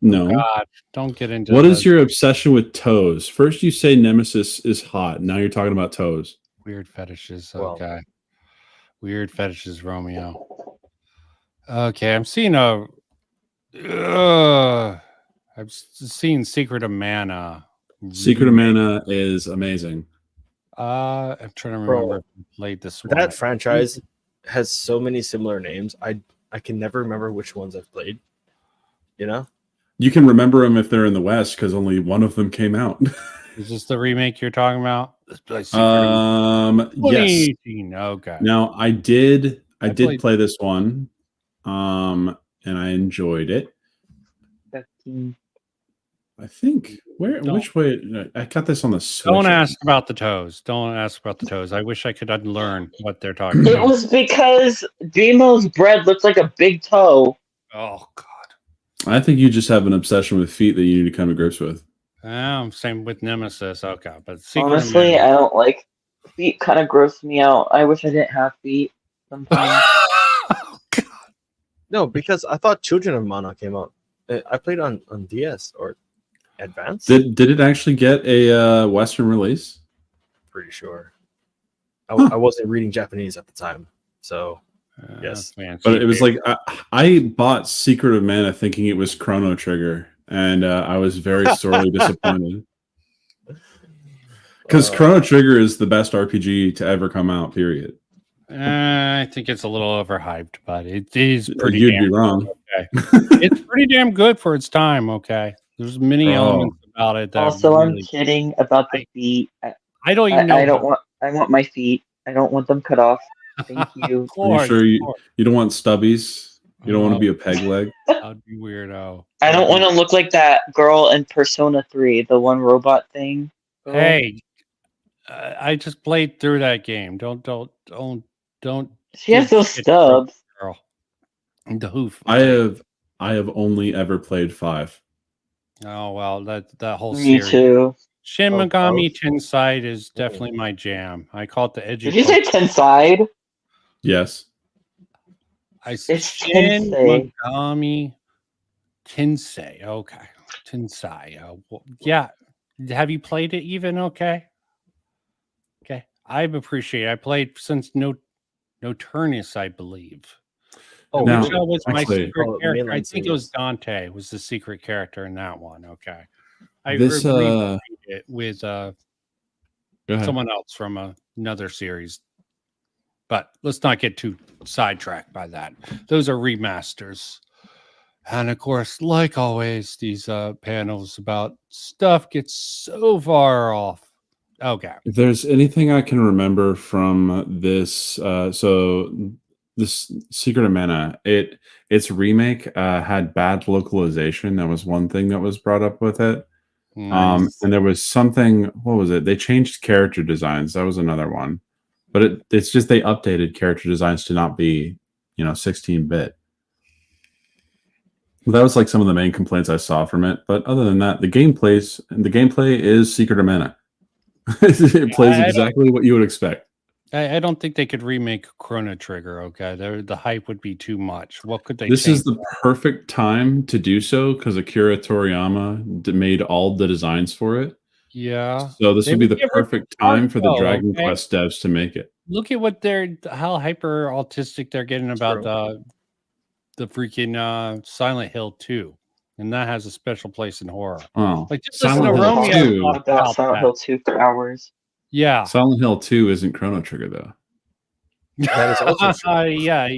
No. God, don't get into What is your obsession with toes? First, you say Nemesis is hot. Now you're talking about toes. Weird fetishes. Okay. Weird fetishes, Romeo. Okay, I'm seeing I've seen Secret of Mana. Secret of Mana is amazing. I'm trying to remember if I played this one. That franchise has so many similar names. I can never remember which ones I've played. You know? You can remember them if they're in the West because only one of them came out. Is this the remake you're talking about? Yes. 2018. Okay. Now I did play this one, and I enjoyed it. I think which way I got this on the Switch. Don't ask about the toes. Don't ask about the toes. I wish I could unlearn what they're talking It about. was because Demo's bread looked like a big toe. Oh God. I think you just have an obsession with feet that you need to come to grips with. Same with Nemesis. Okay, but Honestly, I don't like feet. Kind of gross me out. I wish I didn't have feet sometimes. No, because I thought Children of Mana came out. I played on DS or Advance. Did it actually get a Western release? Pretty sure. I wasn't reading Japanese at the time, so yes. But it was like I bought Secret of Mana thinking it was Chrono Trigger, and I was very sorely disappointed. Because Chrono Trigger is the best RPG to ever come out, period. I think it's a little overhyped, but it is pretty You'd damn be wrong. good, okay. It's pretty damn good for its time, okay? There's many elements about it that Also, really, I'm kidding about the feet. I don't even know. I want my feet. I don't want them cut off. Thank you. Are you sure you don't want stubbies? You don't want to be a peg leg? That'd be weirdo. I don't want to look like that girl in Persona 3, the one robot thing. Hey, I just played through that game. Don't. She has those stubs. Girl. The hoof. I have only ever played 5. Oh well, that whole Me series. too. Shin Megami Tensei is definitely my jam. I call it the edgy. Did you say Tenside? Yes. I said It's Shin Tensei. Megami Tensei. Okay, Tensei. Yeah. Have you played it even? Okay. I appreciate it. I played since Nocturnus, I believe. Oh, Now, Ninja was my actually- secret Oh, character. I mainland think it was series. Dante was the secret character in that one. Okay, I This, replayed it with Go ahead. someone else from another series. But let's not get too sidetracked by that. Those are remasters. And of course, like always, these panels about stuff gets so far off. Okay. If there's anything I can remember from this, this Secret of Mana, its remake had bad localization. That was one thing that was brought up with it. Nice. And there was something. What was it? They changed character designs. That was another one. But it's just they updated character designs to not be, 16-bit. That was like some of the main complaints I saw from it. But other than that, the gameplay is Secret of Mana. It plays exactly what you would expect. I don't think they could remake Chrono Trigger. Okay, the hype would be too much. What could they? This change is the perfect time to do so because Akira Toriyama made all the designs for it. Yeah. So this They would be would the give it perfect time for the though, Dragon okay? Quest devs to make it. Look at what how hyper autistic they're getting about the freaking Silent Hill 2. And that has a special place in horror. Oh, Like just listen to Silent Hill Romeo 2. talk About Silent that. Hill 2 for hours. Yeah. Silent Hill 2 isn't Chrono Trigger though. That is also true. Yeah,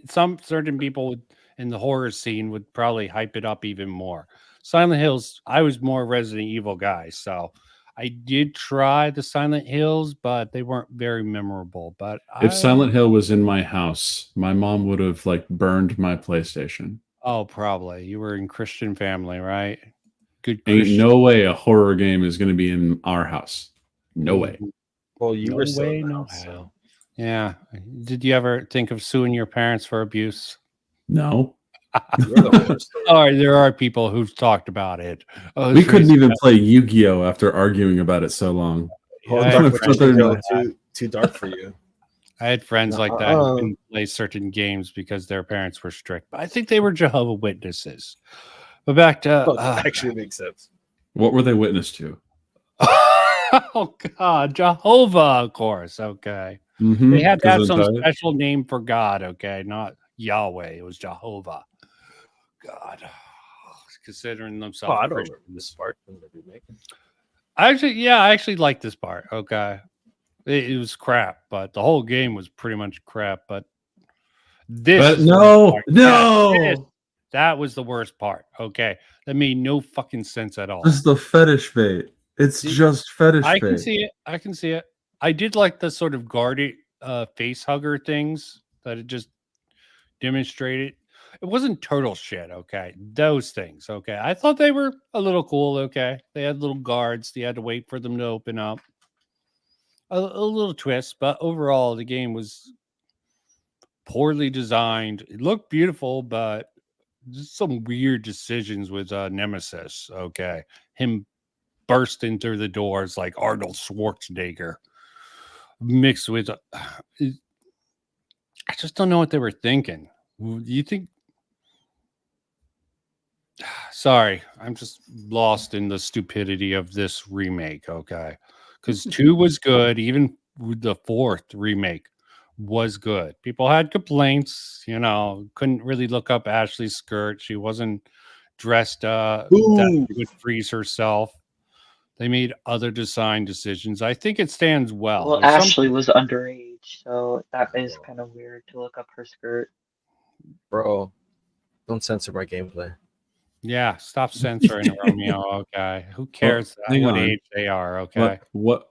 some certain people in the horror scene would probably hype it up even more. Silent Hills, I was more Resident Evil guy, so I did try the Silent Hills, but they weren't very memorable. But If Silent Hill was in my house, my mom would have burned my PlayStation. Oh, probably. You were in Christian family, right? Good Ain't Christian. no way a horror game is going to be in our house. No way. Well, you No were still way, in the no house, so- how. Yeah. Did you ever think of suing your parents for abuse? No. You're the worst. All right, there are people who've talked about it. Oh, We it's couldn't really even sad. play Yu-Gi-Oh after arguing about it so long. Well, Yeah, I dark had That's would what friends- they're- too dark for you. I had friends like that who couldn't play certain games because their parents were strict. But I think they were Jehovah's Witnesses. But back to Oh, that actually makes sense. What were they witness to? oh God, Jehovah, of course. Okay, Mhm, they had to have some Gesundheit. special name for God. Okay, not Yahweh. It was Jehovah. God, considering Oh, themselves. I don't Christian. remember this part in the remake. I actually like this part. Okay, it was crap, but the whole game was pretty much crap. But this, But is the no, worst part. no. Yeah, that was the worst part. Okay, that made no fucking sense at all. This is the fetish bait. It's just fetish I bait. can see it. I can see it. I did like the sort of guarded face hugger things that it just demonstrated. It wasn't turtle shit, okay? Those things, okay? I thought they were a little cool, okay? They had little guards. You had to wait for them to open up. A little twist, but overall, the game was poorly designed. It looked beautiful, but just some weird decisions with Nemesis, okay? Him bursting through the doors like Arnold Schwarzenegger mixed with I just don't know what they were thinking. Do you think sorry, I'm just lost in the stupidity of this remake, okay? Because 2 was good, even with the 4th remake was good. People had complaints, couldn't really look up Ashley's skirt. She wasn't dressed that she would freeze herself. They made other design decisions. I think it stands well. Well, There's some- Ashley was underage, so that is kind of weird to look up her skirt. Bro, don't censor my gameplay. Yeah, stop censoring Romeo. Okay, who cares hang what on. age they are? Okay, What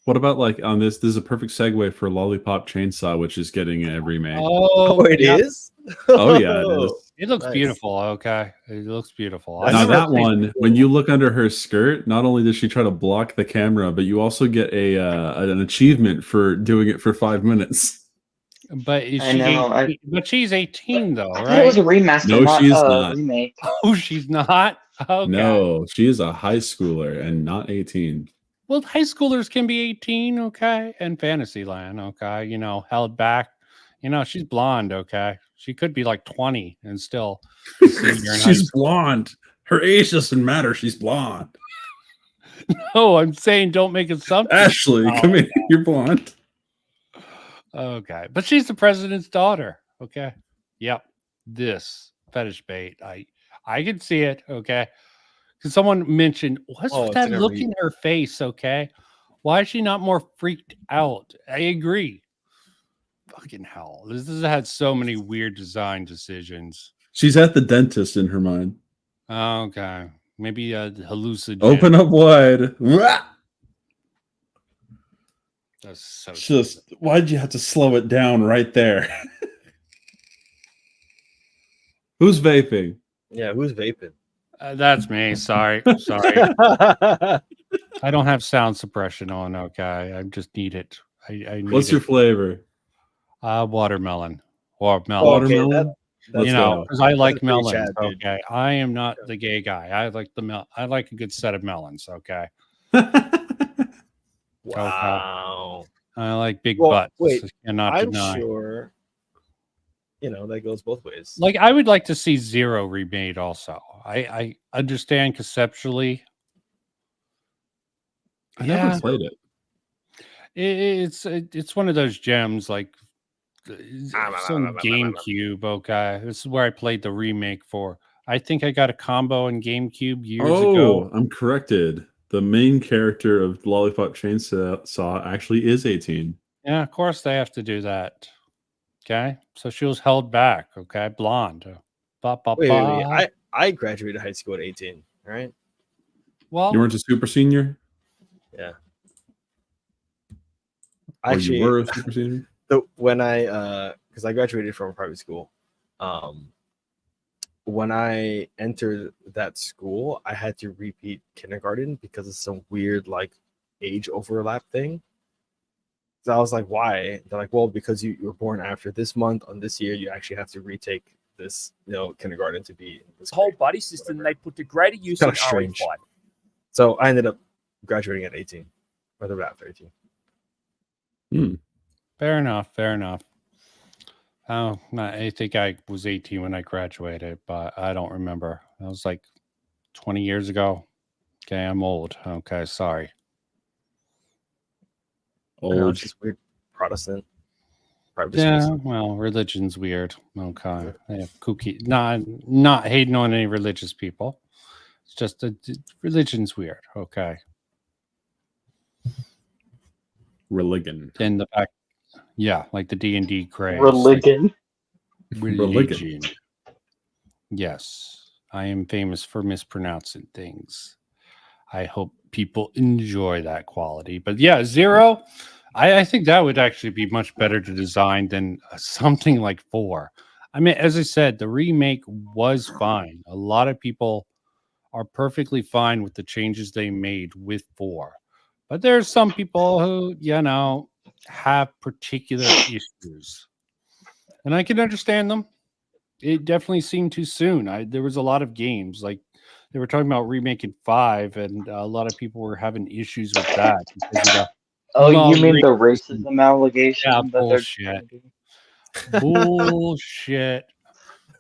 about on this? This is a perfect segue for Lollipop Chainsaw, which is getting a remake. oh, it yeah. is? Oh yeah, it is. It looks Nice. beautiful. Okay, it looks beautiful. That's Now never that played- one, when you look under her skirt, not only does she try to block the camera, but you also get an achievement for doing it for 5 minutes. but is I she? know, 18? But she's 18 though, I thought it was a right? remaster, No, not she's a not. remake. Oh, she's not. Okay. No, she is a high schooler and not 18. Well, high schoolers can be 18, okay, and Fantasyland, okay, held back. She's blonde, okay. She could be like 20 and still a senior in high She's blonde. Her age doesn't matter. She's blonde. No, I'm saying don't make assumptions. Ashley, Oh, come here. You're blonde. Okay, but she's the president's daughter. Okay, Yep, this fetish bait. I can see it. Okay, because someone mentioned what's Oh, it's that like a look in her face? Okay, why is she not more freaked out? I agree. Fucking hell, this has had so many weird design decisions. She's at the dentist in her mind. Okay, maybe a hallucinogen. Open up wide. Wah! That's so Just why'd you have to slow it down right there? Who's vaping? Yeah, who's vaping? That's me. Sorry. I don't have sound suppression on. Okay, I just need it. I need What's your flavor? Watermelon. Watermelon. You know, because I like that's pretty melons. Chad, dude. Okay, I am not the gay guy. I like I like a good set of melons. Okay. Wow. I like big Well, butts. wait, Cannot I'm deny. sure. That goes both ways. Like I would like to see Zero remade. Also, I understand conceptually. I never played it. It's one of those gems like it's on GameCube. Okay, this is where I played the remake for. I think I got a combo in GameCube years ago. I'm corrected. The main character of Lollipop Chainsaw actually is 18. Yeah, of course they have to do that. Okay, so she was held back. Okay, blonde. Wait. I graduated high school at 18. Right. Well, You weren't a super senior? Yeah. Or Actually, you were a super senior? when because I graduated from a private school, when I entered that school, I had to repeat kindergarten because of some weird like age overlap thing. So I was like, why? They're like, well, because you were born after this month on this year, you actually have to retake this, kindergarten to be in this whole grade, buddy system they put to greater use Kinda in strange. RE5. So I ended up graduating at 18, or the after 18. fair enough. Oh, I think I was 18 when I graduated, but I don't remember. That was like 20 years ago. Okay, I'm old. Okay, sorry. I know, it's just weird Protestant. Private Yeah, schools. well, religion's weird. Okay, yeah, kooky. Not hating on any religious people. It's just religion's weird. Okay. Religion. Then the fact, yeah, like the D&D craze. Religion. Religion. Yes, I am famous for mispronouncing things. I hope people enjoy that quality. But yeah, Zero, I think that would actually be much better to design than something like 4. I mean, as I said, the remake was fine. A lot of people are perfectly fine with the changes they made with 4. But there's some people who, have particular issues. And I can understand them. It definitely seemed too soon. There was a lot of games like they were talking about remaking 5, and a lot of people were having issues with that. Because of You mean the racism allegation? Yeah, that they're bullshit. Bullshit.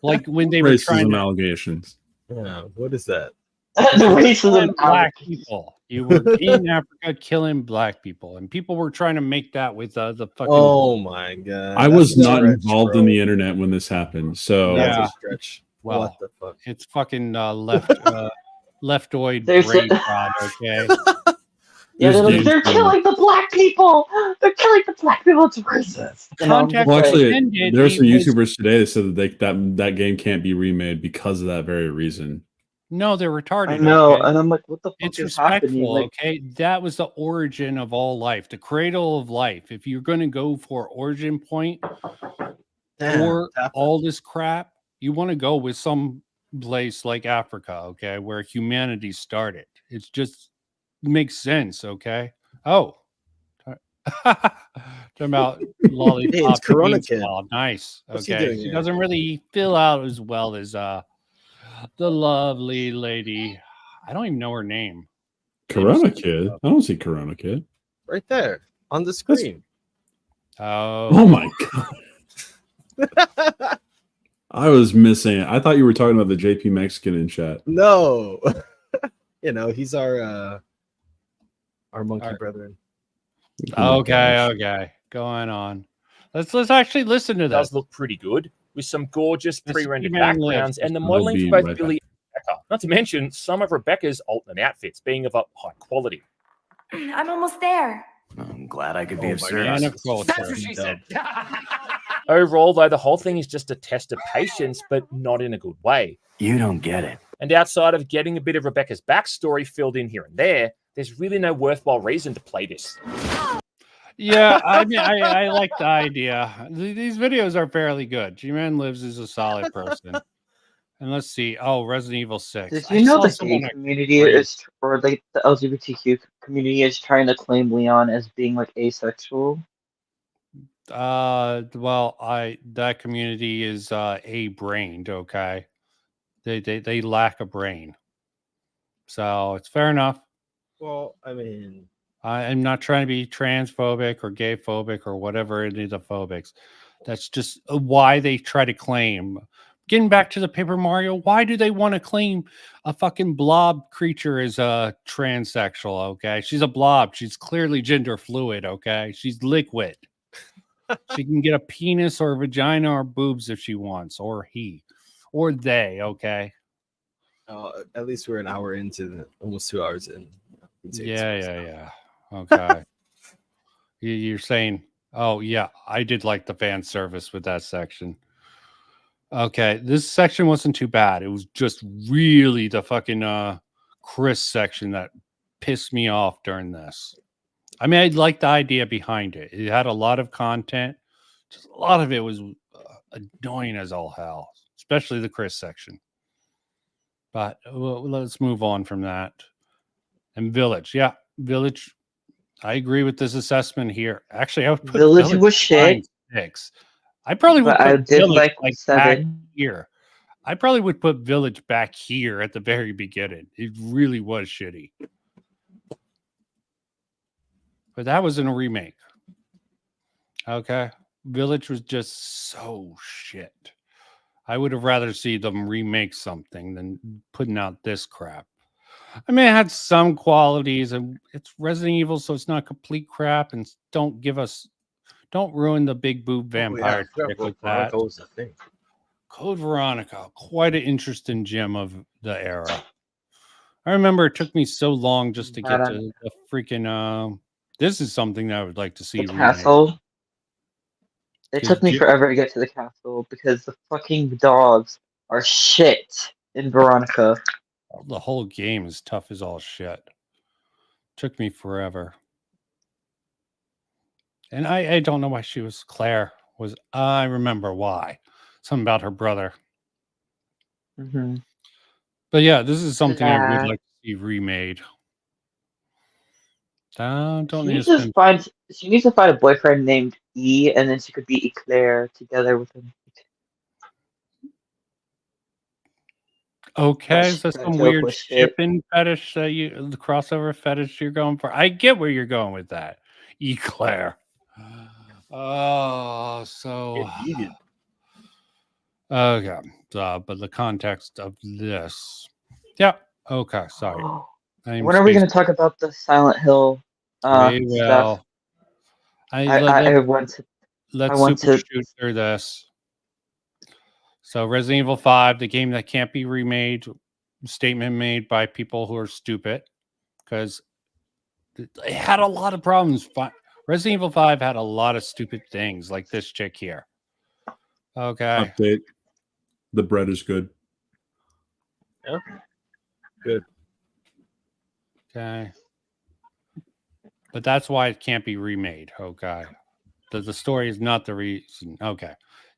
Like when they were Racism trying to allegations. Yeah, what is that? racism black people. You were in Africa killing black people, and people were trying to make that with the fucking. Oh my god! I was not involved in the internet when this happened, so That's Yeah. a stretch. Well, What the fuck? it's fucking leftoid There's brain rot. Okay. Yeah, they're, like, James they're Bond. killing the black people. They're killing the black people. It's racist. Context Well, actually, ended, there are some it was- YouTubers today that said that that game can't be remade because of that very reason. No, they're retarded. I know, okay? and I'm like, what the fuck It's is happening? respectful, Like, okay? That was the origin of all life, the cradle of life. If you're going to go for origin point or all this crap, you want to go with some place like Africa, okay, where humanity started. It's just makes sense, okay? Oh, talking about lollipop. Hey, it's Corona Beans Kid. Ball. Nice. What's he Okay, doing she here? doesn't really fill out as well as the lovely lady. I don't even know her name. Corona Kid? I don't see Corona Kid. Right there on the screen. Oh my god. I was missing it. I thought you were talking about the JP Mexican in chat. No. He's our monkey brethren. Okay. Going on. Let's actually listen to It does this. look pretty good. with some gorgeous This pre-rendered man lives backgrounds and the I'll modeling be for both right Billy and Rebecca. Not to mention some of Rebecca's alternate outfits being of a high quality. I'm almost there. I'm glad I could be Oh of my service. Anna Coulter. That's what she said. Overall, though, the whole thing is just a test of patience, but not in a good way. You don't get it. And outside of getting a bit of Rebecca's backstory filled in here and there, there's really no worthwhile reason to play this. Yeah, I mean, I like the idea. These videos are fairly good. G-Man Lives is a solid person. And let's see. Oh, Resident Evil 6. Did you know the gay that community is, or like the LGBTQ community is trying to claim Leon as being like asexual? Well, that community is a-brained, okay? They lack a brain. So it's fair enough. Well, I mean, I'm not trying to be transphobic or gay phobic or whatever it is of phobics. That's just why they try to claim. Getting back to the Paper Mario, why do they want to claim a fucking blob creature as a transsexual? Okay, she's a blob. She's clearly gender fluid. Okay, she's liquid. She can get a penis or a vagina or boobs if she wants, or he, or they. Okay. at least we're an hour into almost 2 hours in. Yeah. Okay. You're saying, oh yeah, I did like the fan service with that section. Okay, this section wasn't too bad. It was just really the fucking Chris section that pissed me off during this. I mean, I liked the idea behind it. It had a lot of content. Just a lot of it was annoying as all hell, especially the Chris section. But let's move on from that. And Village, yeah, Village. I agree with this assessment here. Actually, I would put Village was shit. 6. I probably would But put I did Village like back 7. here. I probably would put Village back here at the very beginning. It really was shitty. But that was in a remake. Okay. Village was just so shit. I would have rather see them remake something than putting out this crap. I mean, it had some qualities, and it's Resident Evil, so it's not complete crap. And don't ruin the big boob vampire chick with that. Was the thing. Code Veronica, quite an interesting gem of the era. I remember it took me so long just to get to the freaking. This is something that I would like to see. The castle. It took me forever to get to the castle because the fucking dogs are shit in Veronica. The whole game is tough as all shit. Took me forever. And I don't know why she was Claire. I remember why. Something about her brother. Mm-hmm. But yeah, this is something I would like to see remade. She needs to find a boyfriend named E, and then she could be Eclair together with him. Okay, is that some weird shipping fetish that the crossover fetish you're going for? I get where you're going with that, Eclair. Oh, so okay. But the context of this, yeah. Okay, sorry. When are we going to talk about the Silent Hill stuff? I want to shoot through this. So Resident Evil 5, the game that can't be remade, statement made by people who are stupid, because it had a lot of problems. Resident Evil 5 had a lot of stupid things, like this chick here. Okay. Update. The bread is good. Yeah. Good. Okay. But that's why it can't be remade. Okay. The story is not the reason. Okay.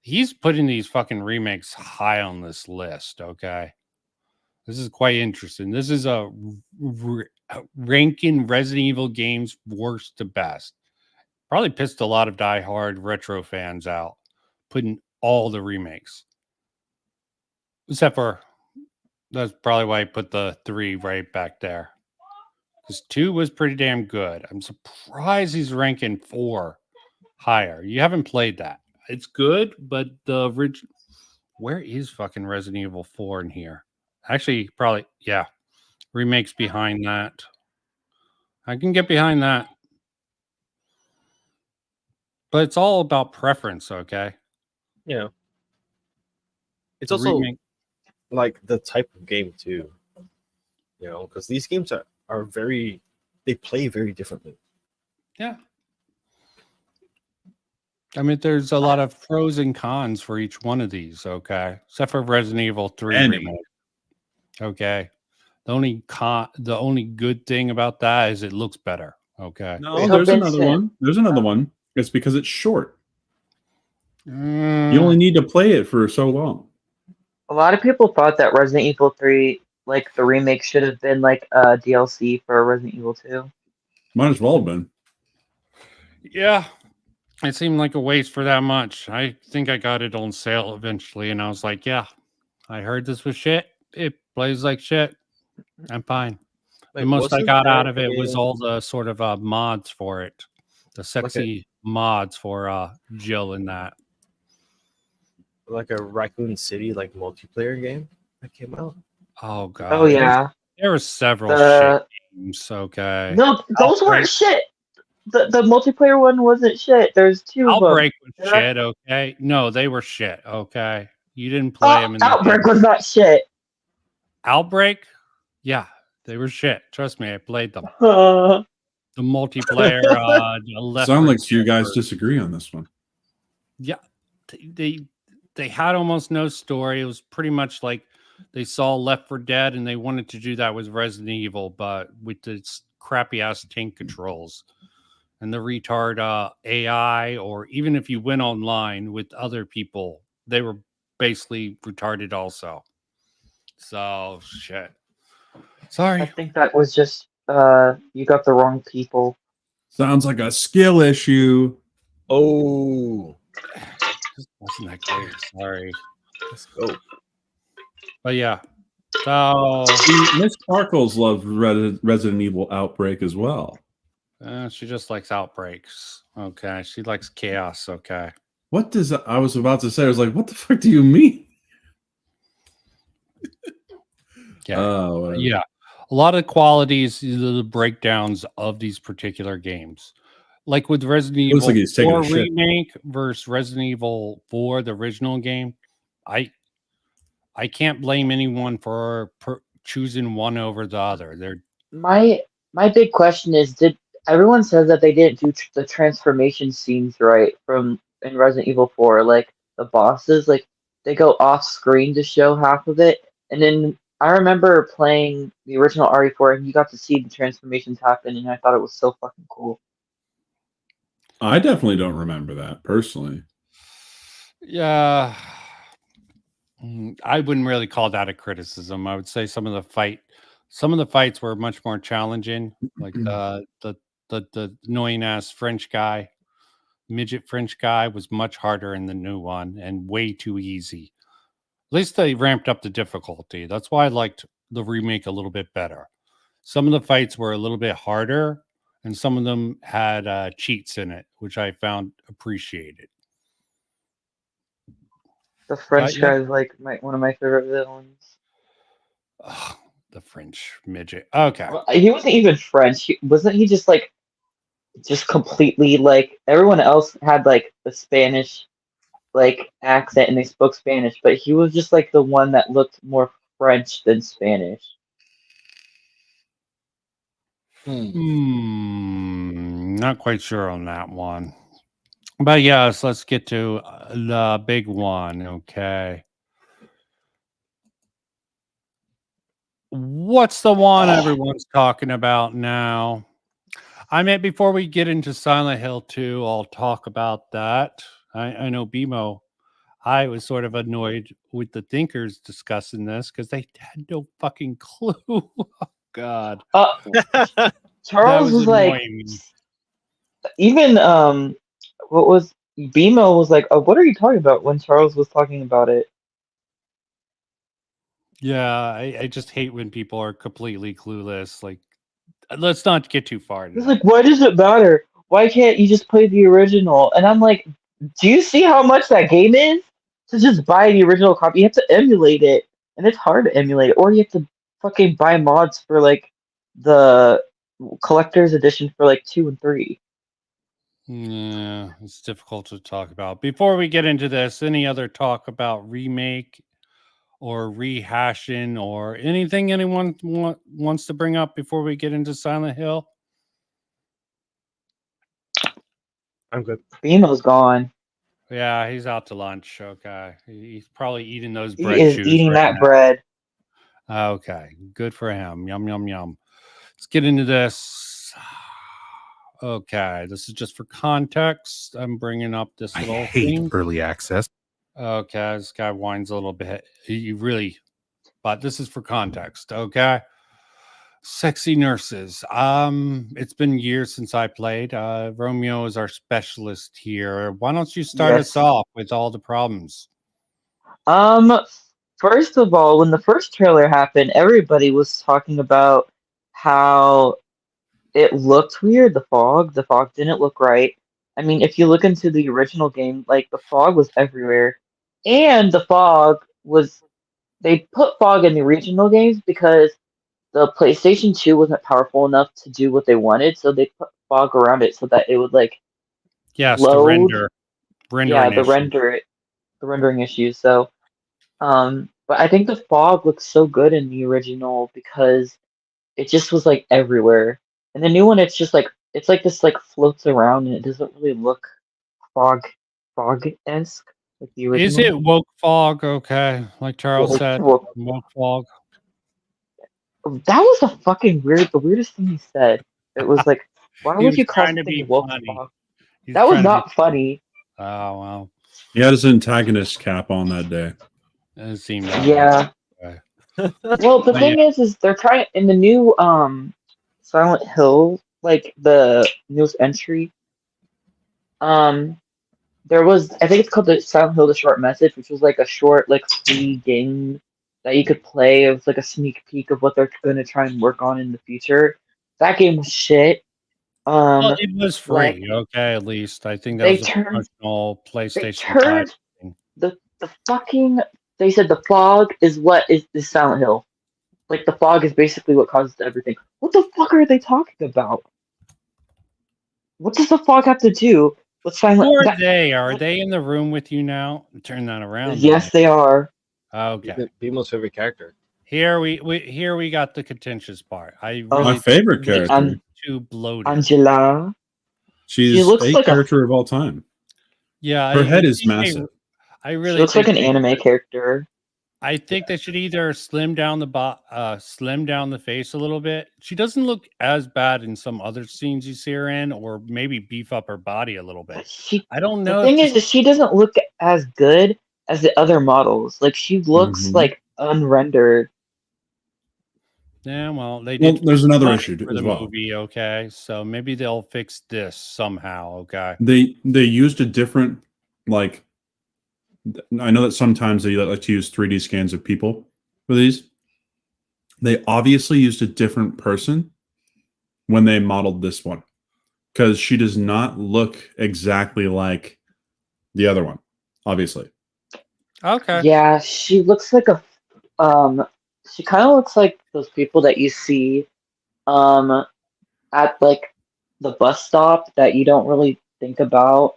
He's putting these fucking remakes high on this list. Okay. This is quite interesting. This is a ranking Resident Evil games worst to best. Probably pissed a lot of diehard retro fans out, putting all the remakes. Except for, that's probably why I put the 3 right back there. Because 2 was pretty damn good. I'm surprised he's ranking 4 higher. You haven't played that. It's good, but the original. Where is fucking Resident Evil 4 in here? Actually, probably, yeah. Remakes behind that. I can get behind that. But it's all about preference, okay? Yeah. It's The also remake. like the type of game too, because these games are they play very differently. Yeah. I mean, there's a lot of pros and cons for each one of these, okay? Except for Resident Evil 3 Anyway. remake. Okay. The only good thing about that is it looks better. Okay. No, there's another one. There's another one. It's because it's short. You only need to play it for so long. A lot of people thought that Resident Evil 3, like the remake, should have been like a DLC for Resident Evil 2. Might as well have been. Yeah. It seemed like a waste for that much. I think I got it on sale eventually, and I was like, yeah, I heard this was shit. It plays like shit. I'm fine. The Like, most I wasn't got there out of it a- was all the sort of mods for it. The sexy mods for Jill in that. Like a Raccoon City like multiplayer game that came out. Oh god. Oh yeah. There were several The- shit games, okay. No, those weren't shit. The multiplayer one wasn't shit. There's two of them. Outbreak was shit, okay? No, they were shit, okay? You didn't play them in the Outbreak game. was not shit. Outbreak? Yeah, they were shit. Trust me, I played them. Uh, The multiplayer Left Sound 4 like you guys Dead. disagree on this one. Yeah, they had almost no story. It was pretty much like they saw Left 4 Dead and they wanted to do that with Resident Evil, but with this crappy ass tank controls and the retard AI, or even if you went online with other people, they were basically retarded also. So shit. Sorry. I think that was just you got the wrong people. Sounds like a skill issue. Oh, Just wasn't that great. Sorry. let's go. But yeah. So See, Miss Sparkles loved Resident Evil Outbreak as well. she just likes outbreaks. Okay. She likes chaos. Okay. What does I was about to say? I was like, what the fuck do you mean? Yeah. Oh, whatever. Yeah. A lot of qualities, the breakdowns of these particular games. Like with Resident Looks Evil like he's taking a 4 shit. remake versus Resident Evil 4, the original game, I can't blame anyone for choosing one over the other. They're My big question is, did everyone says that they didn't do the transformation scenes right from in Resident Evil 4, like the bosses, like they go off screen to show half of it, and then I remember playing the original RE4 and you got to see the transformations happen, and I thought it was so fucking cool. I definitely don't remember that personally. yeah. I wouldn't really call that a criticism. I would say some of the fights were much more challenging. Like the annoying ass French guy, midget French guy was much harder in the new one and way too easy. At least they ramped up the difficulty. That's why I liked the remake a little bit better. Some of the fights were a little bit harder, and some of them had cheats in it, which I found appreciated. The French yeah. guy is like one of my favorite villains. Ugh, the French midget. Okay. Well, he wasn't even French. Wasn't he just like, just completely like everyone else had like the Spanish like accent and they spoke Spanish, but he was just like the one that looked more French than Spanish. Not quite sure on that one. But yes, let's get to the big one. Okay. What's the one everyone's talking about now? I mean, before we get into Silent Hill 2, I'll talk about that. I know BMO, I was sort of annoyed with the thinkers discussing this because they had no fucking clue. Oh, God. Charles was like, annoying. even what was BMO was like, oh, what are you talking about when Charles was talking about it? Yeah, I just hate when people are completely clueless. Like, let's not get too far. He's like, why does it matter? Why can't you just play the original? And I'm like, do you see how much that game is? To just buy the original copy, you have to emulate it, and it's hard to emulate it, or you have to fucking buy mods for like the collector's edition for like 2 and 3. Yeah, it's difficult to talk about. Before we get into this, any other talk about remake or rehashing or anything anyone wants to bring up before we get into Silent Hill? I'm good. BMO's gone. Yeah, he's out to lunch. Okay. He's probably eating those He bread is shoes eating right that now. bread. Okay. Good for him. Yum, yum, yum. Let's get into this. Okay. This is just for context. I'm bringing up this little thing. Early access. Okay. This guy whines a little bit. But this is for context. Okay. Sexy nurses. It's been years since I played. Romeo is our specialist here. Why don't you start us off with all the problems? First of all, when the first trailer happened, everybody was talking about how it looked weird, the fog. The fog didn't look right. I mean, if you look into the original game, like the fog was everywhere. And the fog was they put fog in the original games because the PlayStation 2 wasn't powerful enough to do what they wanted, so they put fog around it so that it would like Yes, load. the rendering Yeah, the issue. rendering issues. So, but I think the fog looks so good in the original because it just was like everywhere. And the new one, it's just like this like floats around and it doesn't really look fog-esque like the Is original. it woke fog? Okay, like Charles Woke- said, woke- woke fog. That was the weirdest thing he said. It was like, why He would was you call trying to something be woke funny. fog? He's That was trying to be- not funny. Oh well, He had his antagonist cap on that day. it seemed that Yeah. way. Well, the But thing yeah. is they're trying in the new Silent Hill, like the newest entry. There was I think it's called the Silent Hill: The Short Message, which was like a short like free game that you could play. It was like a sneak peek of what they're going to try and work on in the future. That game was shit. Well, it was like, free. Okay, at least I think that they was a turned- promotional they PlayStation 5 turned thing. the fucking. They said the fog is what is Silent Hill. Like the fog is basically what causes everything. What the fuck are they talking about? What does the fog have to do with Silent? Who are they? Are they in the room with you now? Turn that around. Yes, they are. Okay. BMO's favorite character. Here we got the contentious part. I Oh. really My favorite think it's character. too bloated. Angela. She's She looks a like a- character of all time. Yeah, Her head is think massive. I She really looks like think an anime character. I think they should either slim down the face a little bit. She doesn't look as bad in some other scenes you see her in, or maybe beef up her body a little bit. I don't know. The thing is, she doesn't look as good as the other models. Like she looks Mhm. like unrendered. Yeah, well, they Well, did. there's fix another money issue for as the well. movie. Okay, so maybe they'll fix this somehow. Okay. They used a different, like, I know that sometimes they like to use 3D scans of people for these. They obviously used a different person when they modeled this one, because she does not look exactly like the other one, obviously. Okay. Yeah, she looks like a she kind of looks like those people that you see at like the bus stop that you don't really think about.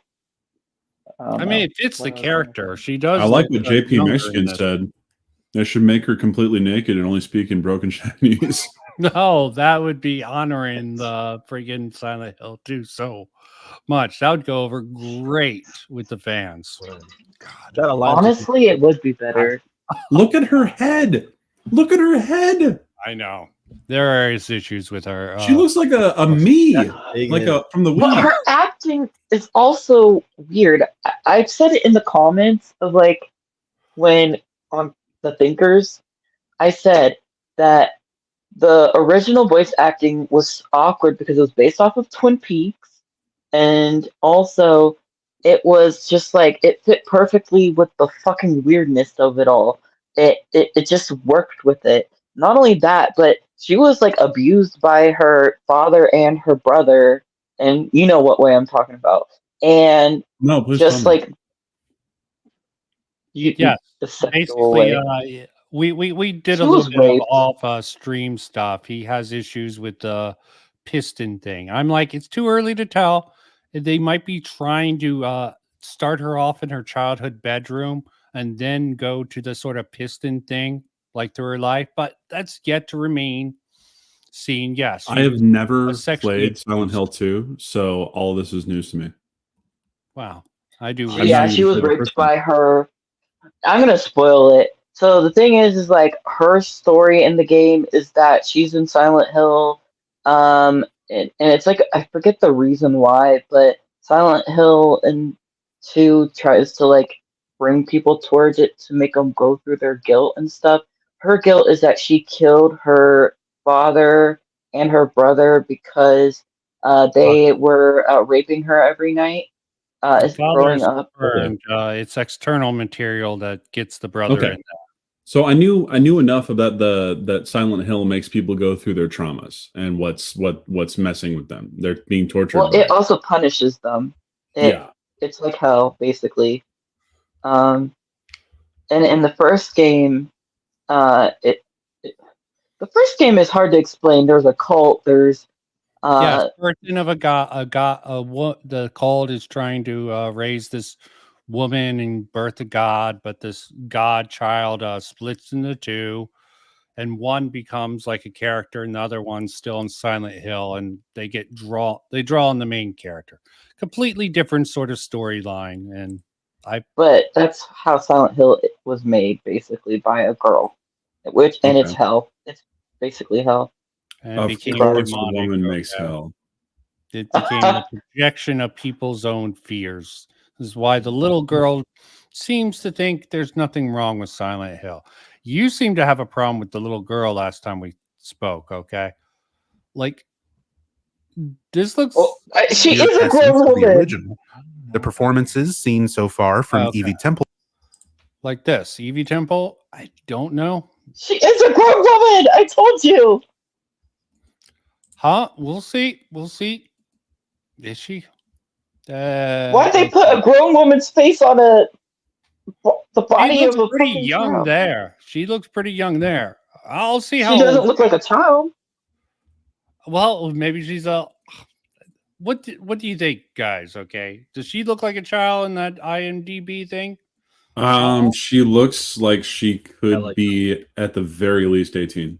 I mean, it fits the character. She does. I like look, what JP younger in Mexican this. said. They should make her completely naked and only speak in broken Chinese. No, that would be honoring the friggin' Silent Hill 2 so much. That would go over great with the fans. Honestly, it would be better. Look at her head. Look at her head. I know. There are issues with her. She looks like a me, like a from the But Wii. her acting is also weird. I've said it in the comments of like when on the Thinkers, I said that the original voice acting was awkward because it was based off of Twin Peaks, and also it was just like it fit perfectly with the fucking weirdness of it all. It just worked with it. Not only that, but she was like abused by her father and her brother, and you know what way I'm talking about. And No, please just tell me. like you, Yes, the sexual basically, way. we did She a little was bit of raped. off stream stuff. He has issues with the piston thing. I'm like, it's too early to tell. They might be trying to start her off in her childhood bedroom and then go to the sort of piston thing like through her life, but that's yet to remain seen. Yes, I have never sexually played Silent Hill 2, so all this is news to me. Wow, I do. I've Yeah, not she even was played the raped first one. by her. I'm gonna spoil it. So the thing is like her story in the game is that she's in Silent Hill, and it's like I forget the reason why, but Silent Hill and 2 tries to like bring people towards it to make them go through their guilt and stuff. Her guilt is that she killed her father and her brother because they were raping her every night. The Is father growing is up. confirmed. It's external material that gets the brother Okay. in there. So I knew enough about that Silent Hill makes people go through their traumas and what's messing with them. They're being tortured. Well, by it also punishes them. Yeah. It's like hell, basically. And in the first game, the first game is hard to explain. There's a cult. There's Yes, person of the cult is trying to raise this woman and birth a god, but this god child splits into two, and one becomes like a character, and the other one's still in Silent Hill, and they draw on the main character. Completely different sort of storyline, and but that's how Silent Hill was made, basically by a girl, and it's Okay. hell. It's basically hell. and it Of became course, a demonic. woman makes hell. It became a projection of people's own fears. This is why the little girl seems to think there's nothing wrong with Silent Hill. You seem to have a problem with the little girl last time we spoke, okay? Like, this looks... she Pure is a essence grown of the woman. original. The performances seen so far from Okay. Evie Temple. Like this. Evie Temple? I don't know. She is a grown woman. I told you. Huh? We'll see. We'll see. Is she? Why'd they put a grown woman's face on the body She of a looks pretty fucking young child? there. She looks pretty young there. I'll see how She doesn't old. look like a child. Well, maybe she's a... What do you think, guys? Okay, does she look like a child in that IMDb thing? She looks like she could like be at the very least 18.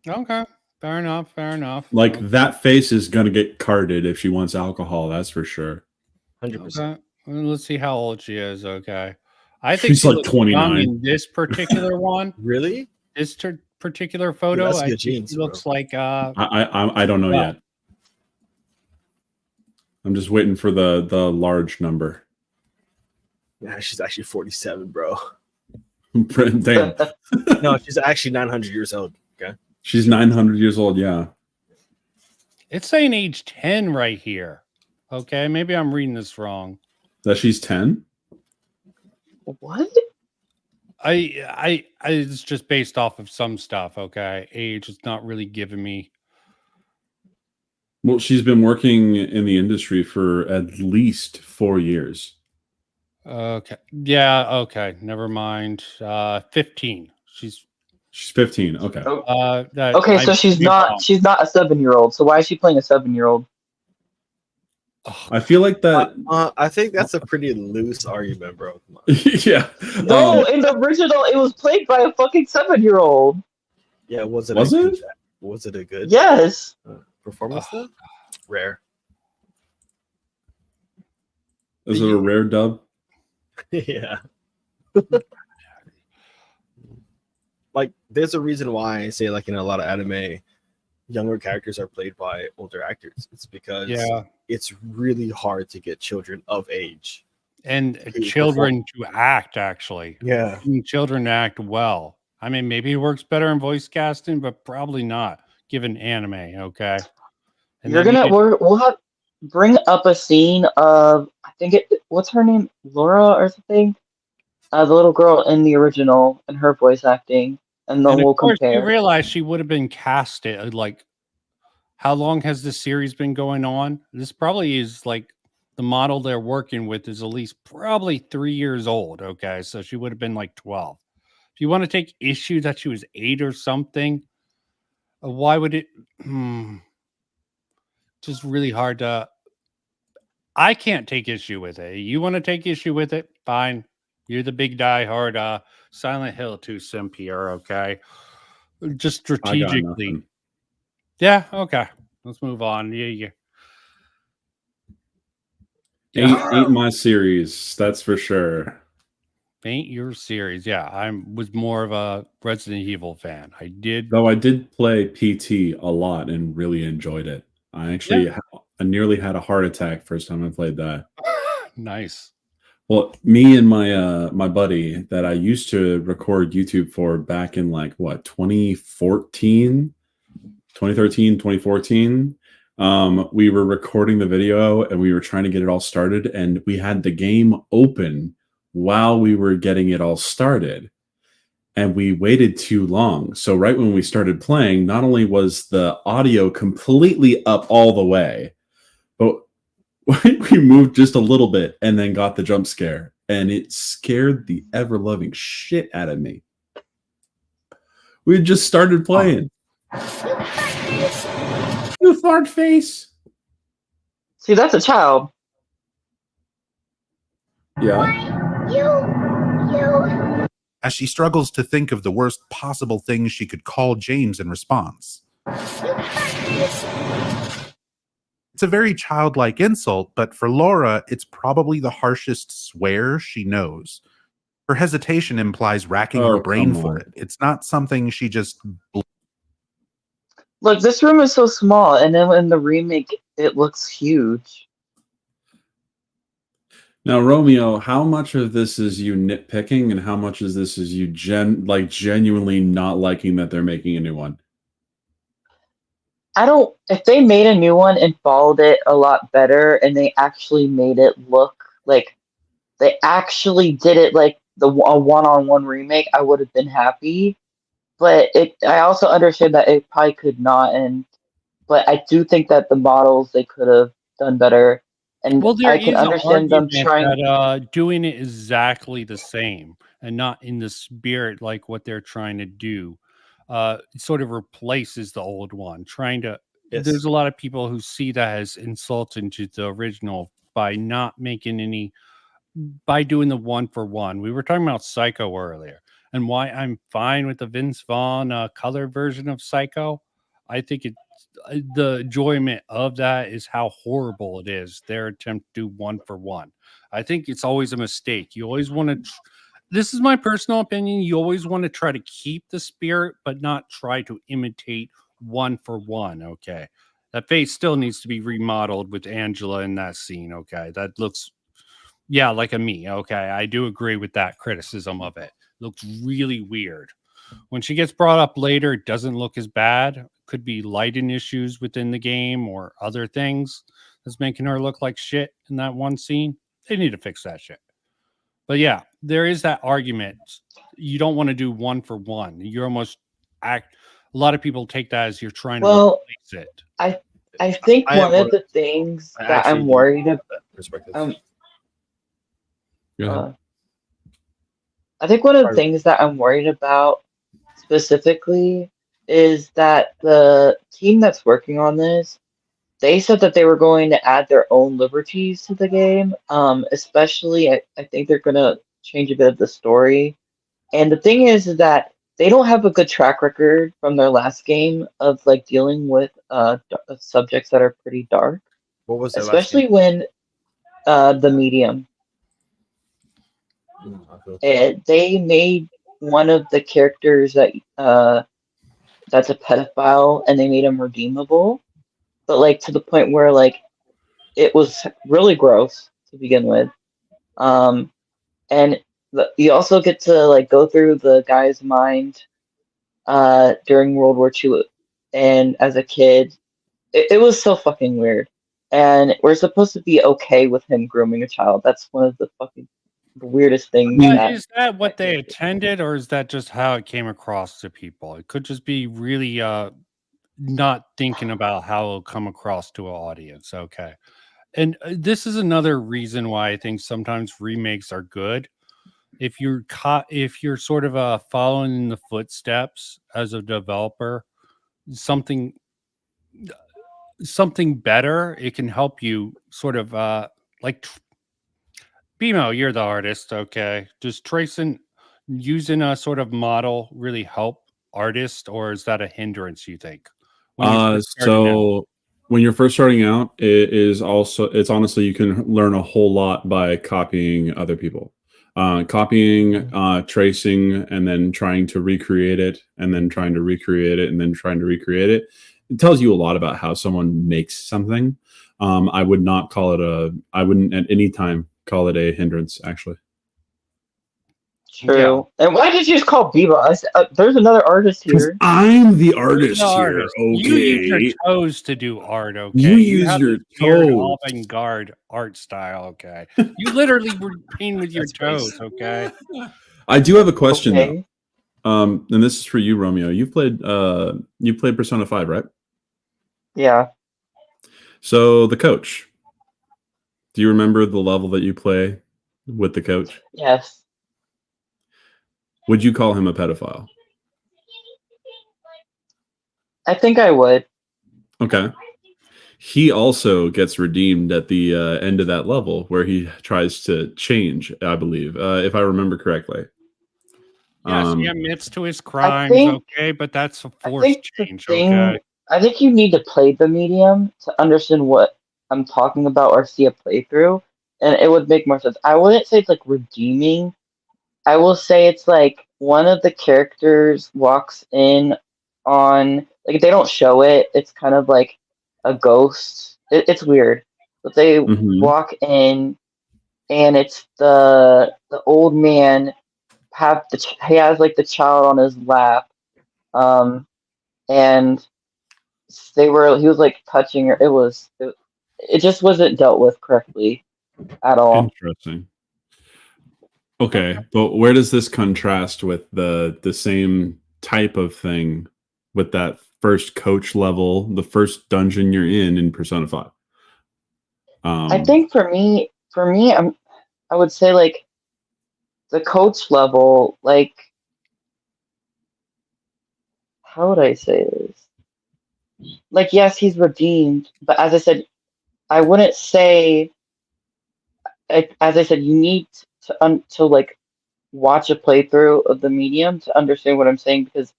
Okay, fair enough. Fair enough. Like that face is gonna get carded if she wants alcohol. That's for sure. 100%. Okay, well, let's see how old she is. Okay, I think She's she like looks 29. young in this particular one. Really? This particular photo, that's I good think genes, she looks bro. like. I don't know Well. yet. I'm just waiting for the large number. Yeah, she's actually 47, bro. Damn. No, she's actually 900 years old. Okay. She's 900 years old. Yeah. It's saying age 10 right here. Okay, maybe I'm reading this wrong. That she's 10. What? It's just based off of some stuff. Okay, age is not really giving me. Well, she's been working in the industry for at least 4 years. Okay. Yeah. Okay. Never mind. 15. She's 15. Okay. Okay, so she's not a 7-year-old. So why is she playing a 7-year-old? I feel like that. I think that's a pretty loose argument, bro. Yeah. No, in the original, it was played by a fucking 7-year-old. Yeah, was it? Was it a good? Yes. Performance though? Rare. Is it a rare dub? Yeah. Like, there's a reason why I say, like, in a lot of anime, younger characters are played by older actors. It's because it's really hard to get children of age and children to act, actually. Yeah. Children to act well. I mean, maybe it works better in voice casting, but probably not given anime. Okay. And You're gonna we'll have bring up a scene of what's her name, Laura or something, the little girl in the original and her voice acting, and then we'll compare. You realize she would have been casted. Like, how long has this series been going on? This probably is like the model they're working with is at least probably 3 years old. Okay, so she would have been like 12. If you want to take issue that she was 8 or something, why would it? Just really hard to. I can't take issue with it. You want to take issue with it? Fine. You're the big diehard Silent Hill 2 simp here, okay? Just I got strategically. nothing. Yeah, okay. Let's move on. Yeah. Ain't my series, that's for sure. Ain't your series. Yeah, I was more of a Resident Evil fan. I did. Though I did play PT a lot and really enjoyed it. I actually I nearly had a heart attack first time I played that. Nice. Well, me and my buddy that I used to record YouTube for back in like what 2014, 2013, 2014. We were recording the video and we were trying to get it all started, and we had the game open while we were getting it all started. And we waited too long. So right when we started playing, not only was the audio completely up all the way, but we moved just a little bit and then got the jump scare, and it scared the ever-loving shit out of me. We had just started playing. You fart face. See, that's a child. Yeah. You. As she struggles to think of the worst possible things she could call James in response. It's a very childlike insult, but for Laura, it's probably the harshest swear she knows. Her hesitation implies racking her brain for it. It's not something she just... Look, this room is so small, and then in the remake, it looks huge. Now, Romeo, how much of this is you nitpicking, and how much is this is you genuinely not liking that they're making a new one? If they made a new one and followed it a lot better, and they actually made it look like they actually did it like a one-on-one remake, I would have been happy. But I also understand that it probably could not, but I do think that the models they could have done better. And Well, there I can is an understand them argument trying that doing it exactly the same and not in the spirit like what they're trying to do sort of replaces the old one. There's a lot of people who see that as insulting to the original by not making by doing the one for one. We were talking about Psycho earlier, and why I'm fine with the Vince Vaughn color version of Psycho. I think the enjoyment of that is how horrible it is, their attempt to do one for one. I think it's always a mistake. You always want to this is my personal opinion, you always want to try to keep the spirit but not try to imitate one for one. Okay, that face still needs to be remodeled with Angela in that scene. Okay, that looks like a me. Okay, I do agree with that criticism of it. Looks really weird. When she gets brought up later, it doesn't look as bad. Could be lighting issues within the game or other things that's making her look like shit in that one scene. They need to fix that shit. But yeah, there is that argument. You don't want to do one for one. You're almost a lot of people take that as you're trying to replace it. I think one of the things that I'm worried about. I think one of the things that I'm worried about specifically is that the team that's working on this, they said that they were going to add their own liberties to the game. Especially, I think they're going to change a bit of the story. And the thing is that they don't have a good track record from their last game of like dealing with subjects that are pretty dark. What was that? Especially when the Medium. They made one of the characters that that's a pedophile, and they made him redeemable, but like to the point where like it was really gross to begin with. And you also get to like go through the guy's mind during World War II, and as a kid, it was so fucking weird. And we're supposed to be okay with him grooming a child. That's one of the fucking weirdest things. Is that what they intended, or is that just how it came across to people? It could just be really not thinking about how it'll come across to an audience. Okay. And this is another reason why I think sometimes remakes are good. If you're sort of following in the footsteps as a developer, something better, it can help you sort of like BMO, you're the artist, okay? Does tracing using a sort of model really help artists, or is that a hindrance, you think? When you're first starting out? So when you're first starting out, it's honestly, you can learn a whole lot by copying other people. Copying, tracing, and then trying to recreate it, and then trying to recreate it, and then trying to recreate it. It tells you a lot about how someone makes something. I would not call it I wouldn't at any time call it a hindrance, actually. True. And why did you just call Bebo? There's another artist Because here. I'm the You're artist the here, artist. You use your okay? toes to do art, okay? You use have your this weird toes. avant-garde art style, okay? You literally were painting with your toes, okay? I do have a question Okay. though. And this is for you, Romeo. You played Persona 5, right? Yeah. So the coach. Do you remember the level that you play with the coach? Yes. Would you call him a pedophile? I think I would. Okay. He also gets redeemed at the end of that level where he tries to change, I believe, if I remember correctly. Yes, he Um, admits to his crimes, think- okay? But that's a I forced think the change, thing. okay? I think you need to play the medium to understand what I'm talking about or see a playthrough, and it would make more sense. I wouldn't say it's like redeeming. I will say it's like one of the characters walks in on, like, they don't show it. It's kind of like a ghost. It's weird, but they Mhm. walk in, and it's the old man he has like the child on his lap, and he was like touching her. It just wasn't dealt with correctly at all. Interesting. Okay, but where does this contrast with the same type of thing with that first coach level, the first dungeon you're in Persona 5? I think for me, I would say like the coach level, like, how would I say this? Like, yes, he's redeemed, but as I said, I wouldn't say. As I said, you need to like watch a playthrough of the medium to understand what I'm saying, because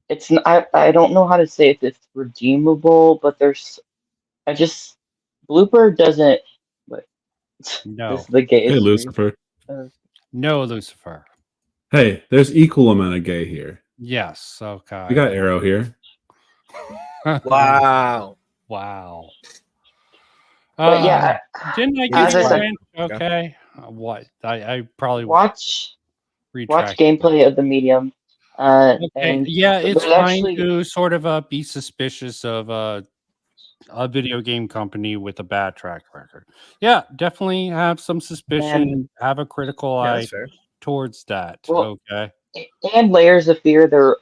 I don't know how to say if it's redeemable, but Blooper doesn't. What? No. This is the Hey, gayest. Lucifer. No, Lucifer. Hey, there's equal amount of gay here. Yes, okay. We got Arrow here. Wow. Wow. But yeah, didn't I as give you I a said, hint? Okay. What? I probably watch retract. gameplay of the medium. Okay. And Yeah, it's there's fine actually to sort of be suspicious of a video game company with a bad track record. Yeah, definitely have some suspicion, have a critical Yeah, eye that's fair. towards that. Well, Okay. and Layers of Fear, their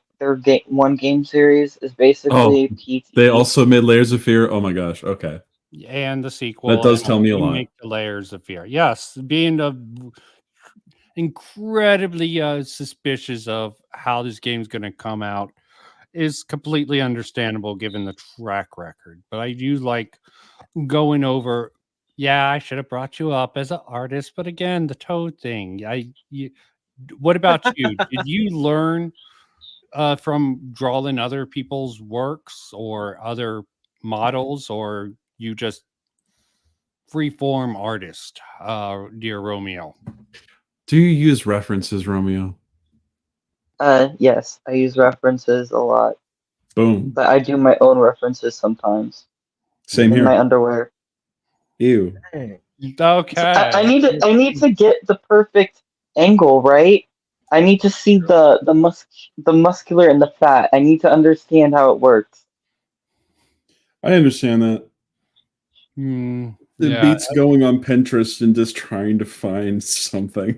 one game series is basically PT. They also made Layers of Fear. Oh my gosh. Okay. And the sequel. That does and tell me a we lot. Make the Layers of Fear. Yes, being incredibly suspicious of how this game's going to come out is completely understandable given the track record. But I do like going over. Yeah, I should have brought you up as an artist, but again, the Toad thing. What about you? Did you learn from drawing other people's works or other models, or you just freeform artist, dear Romeo? Do you use references, Romeo? Yes, I use references a lot. Boom. But I do my own references sometimes. Same in here. my underwear. Ew. Okay. So I need to get the perfect angle, right? I need to see the muscular and the fat. I need to understand how it works. I understand that. It It beats going on Pinterest and just trying to find something.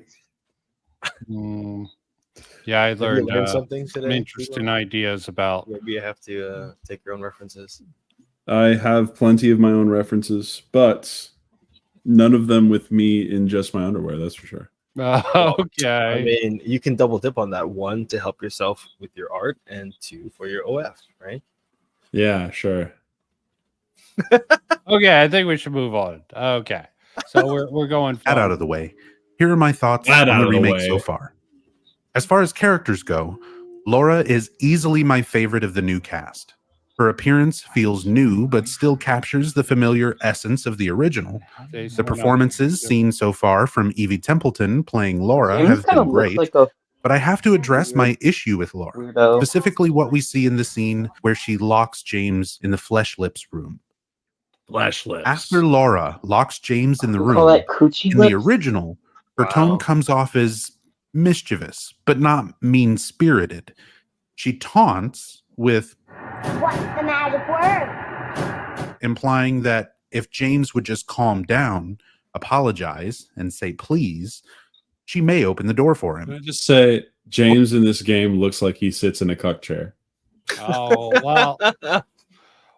Yeah, I Have you learned learned something some today, interesting Bebo? ideas about. Maybe you have to take your own references. I have plenty of my own references, but none of them with me in just my underwear, that's for sure. Okay. I mean, you can double dip on that. One, to help yourself with your art, and two, for your OF, right? Yeah, sure. Okay, I think we should move on. Okay. So we're going That out fun. of the way. Here are my thoughts That on out the of the remake way. so far. As far as characters go, Laura is easily my favorite of the new cast. Her appearance feels new, but still captures the familiar essence of the original. The performances seen so far from Evie Templeton playing Laura James have kind been of looks great, like a but I have to address my issue with Laura, weirdo. specifically what we see in the scene where she locks James in the Flesh Lips room. Flesh Lips. After Laura locks James in the We call room, that coochie in the lips? original, her tone comes off as mischievous, but not mean-spirited. She taunts with, What's the magic word? implying that if James would just calm down, apologize, and say please, she may open the door for Can I him. just say, James in this game looks like he sits in a cuck chair. Oh well.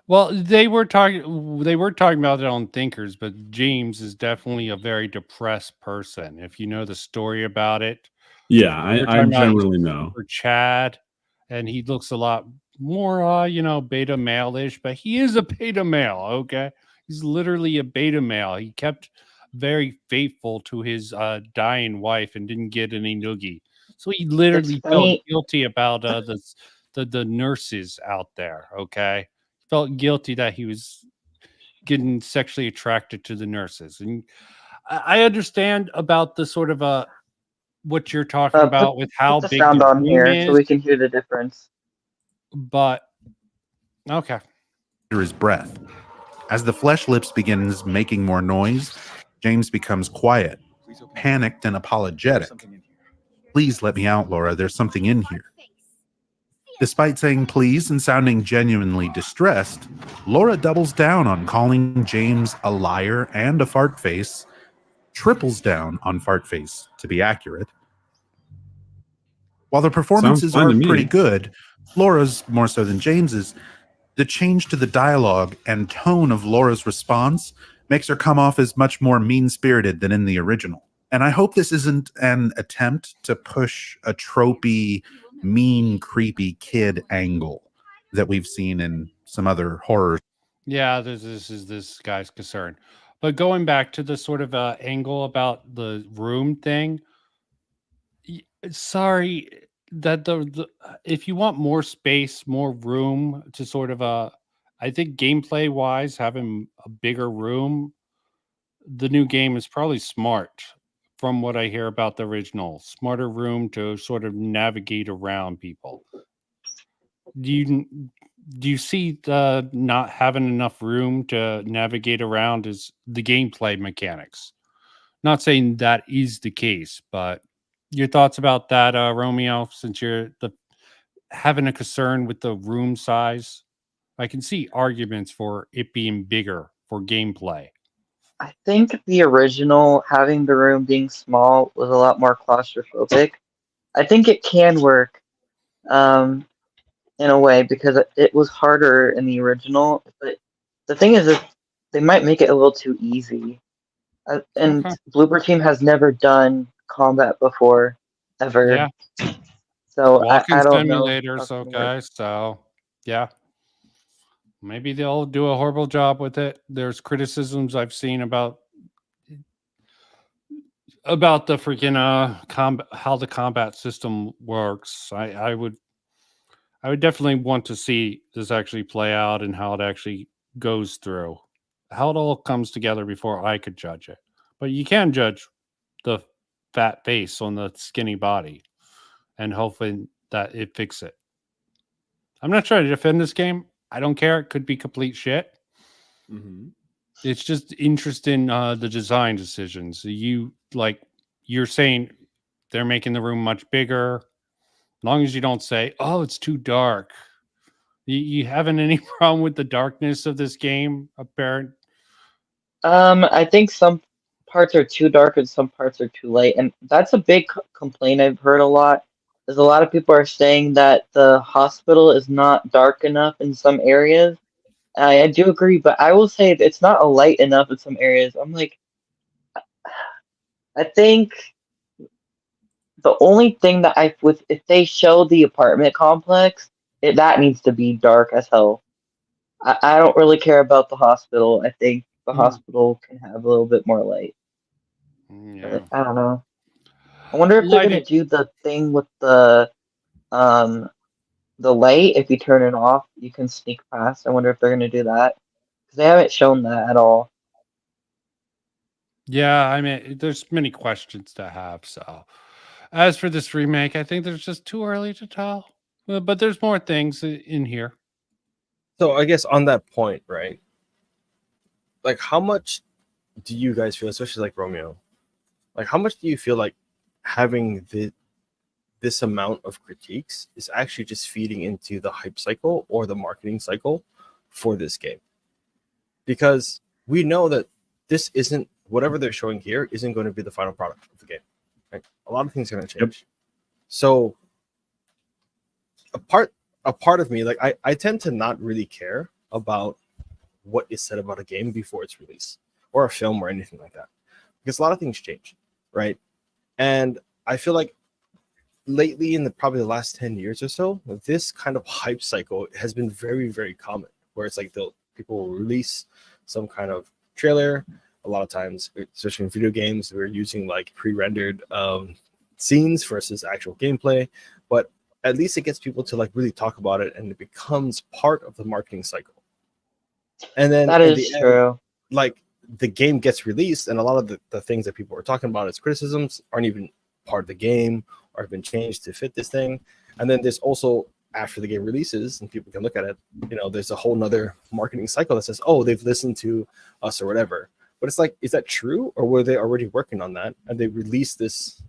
Well, they were talking about it on Thinkers, but James is definitely a very depressed person. If you know the story about it. Yeah, We're I talking about generally know. for Chad, and he looks a lot more beta male-ish, but he is a beta male, okay? He's literally a beta male. He kept very faithful to his dying wife and didn't get any noogie. So he literally felt funny. guilty about the nurses out there, okay? Felt guilty that he was getting sexually attracted to the nurses. And I understand about the sort of what you're talking about with how Put the big sound the on room here is, so we can hear the difference. but okay. Under his breath. As the Flesh Lips begins making more noise, James becomes quiet, panicked, and apologetic. Please let me out, Laura. There's something in here. Despite saying please and sounding genuinely distressed, Laura doubles down on calling James a liar and a fart face, triples down on fart face, to be accurate. While the performances fine are to me. pretty good, Laura's more so than James's, the change to the dialogue and tone of Laura's response makes her come off as much more mean-spirited than in the original. And I hope this isn't an attempt to push a tropey, mean, creepy kid angle that we've seen in some other horror. Yeah, this is this guy's concern. But going back to the sort of angle about the room thing, sorry that the if you want more space, more room to sort of I think gameplay wise, having a bigger room, the new game is probably smart from what I hear about the original. Smarter room to sort of navigate around people. Do you see the not having enough room to navigate around is the gameplay mechanics? Not saying that is the case, but your thoughts about that, Romeo, since you're having a concern with the room size. I can see arguments for it being bigger for gameplay. I think the original, having the room being small, was a lot more claustrophobic. I think it can work in a way because it was harder in the original. But the thing is, they might make it a little too easy. And Okay. Blooper Team has never done combat before, ever. Yeah. So Walking I don't know. simulators, okay. So yeah. Maybe they'll do a horrible job with it. There's criticisms I've seen about the freaking how the combat system works. I would definitely want to see this actually play out and how it actually goes through, how it all comes together before I could judge it. But you can judge the fat face on the skinny body and hoping that it fixes it. I'm not trying to defend this game. I don't care. It could be complete shit. Mm-hmm. It's just interesting the design decisions. You're saying they're making the room much bigger. As long as you don't say, "Oh, it's too dark." You having any problem with the darkness of this game? Apparent. I think some parts are too dark and some parts are too light, and that's a big complaint I've heard a lot. Is a lot of people are saying that the hospital is not dark enough in some areas. I do agree, but I will say it's not light enough in some areas. I'm like, I think the only thing that if they show the apartment complex, that needs to be dark as hell. I don't really care about the hospital. I think the hospital can have a little bit more light. Yeah. But I don't know. I wonder if they're gonna Lighting. do the thing with the light. If you turn it off, you can sneak past. I wonder if they're gonna do that because they haven't shown that at all. Yeah, I mean, there's many questions to have. So, as for this remake, I think there's just too early to tell. But there's more things in here. So I guess on that point, right? Like, how much do you guys feel, especially like Romeo? Like, how much do you feel like having this amount of critiques is actually just feeding into the hype cycle or the marketing cycle for this game? Because we know that this isn't, whatever they're showing here isn't going to be the final product of the game. Right? A lot of things are going to change. Yep. So a part of me, like I tend to not really care about what is said about a game before its release or a film or anything like that, because a lot of things change, right? And I feel like lately, in probably the last 10 years or so, this kind of hype cycle has been very, very common, where it's like people will release some kind of trailer. A lot of times, especially in video games, we're using like pre-rendered scenes versus actual gameplay, but at least it gets people to like really talk about it, and it becomes part of the marketing cycle. And then that is true. Like the game gets released, and a lot of the things that people are talking about as criticisms aren't even part of the game or have been changed to fit this thing. And then there's also, after the game releases and people can look at it, there's a whole nother marketing cycle that says, oh, they've listened to us or whatever. But it's like, is that true, or were they already working on that and they released this?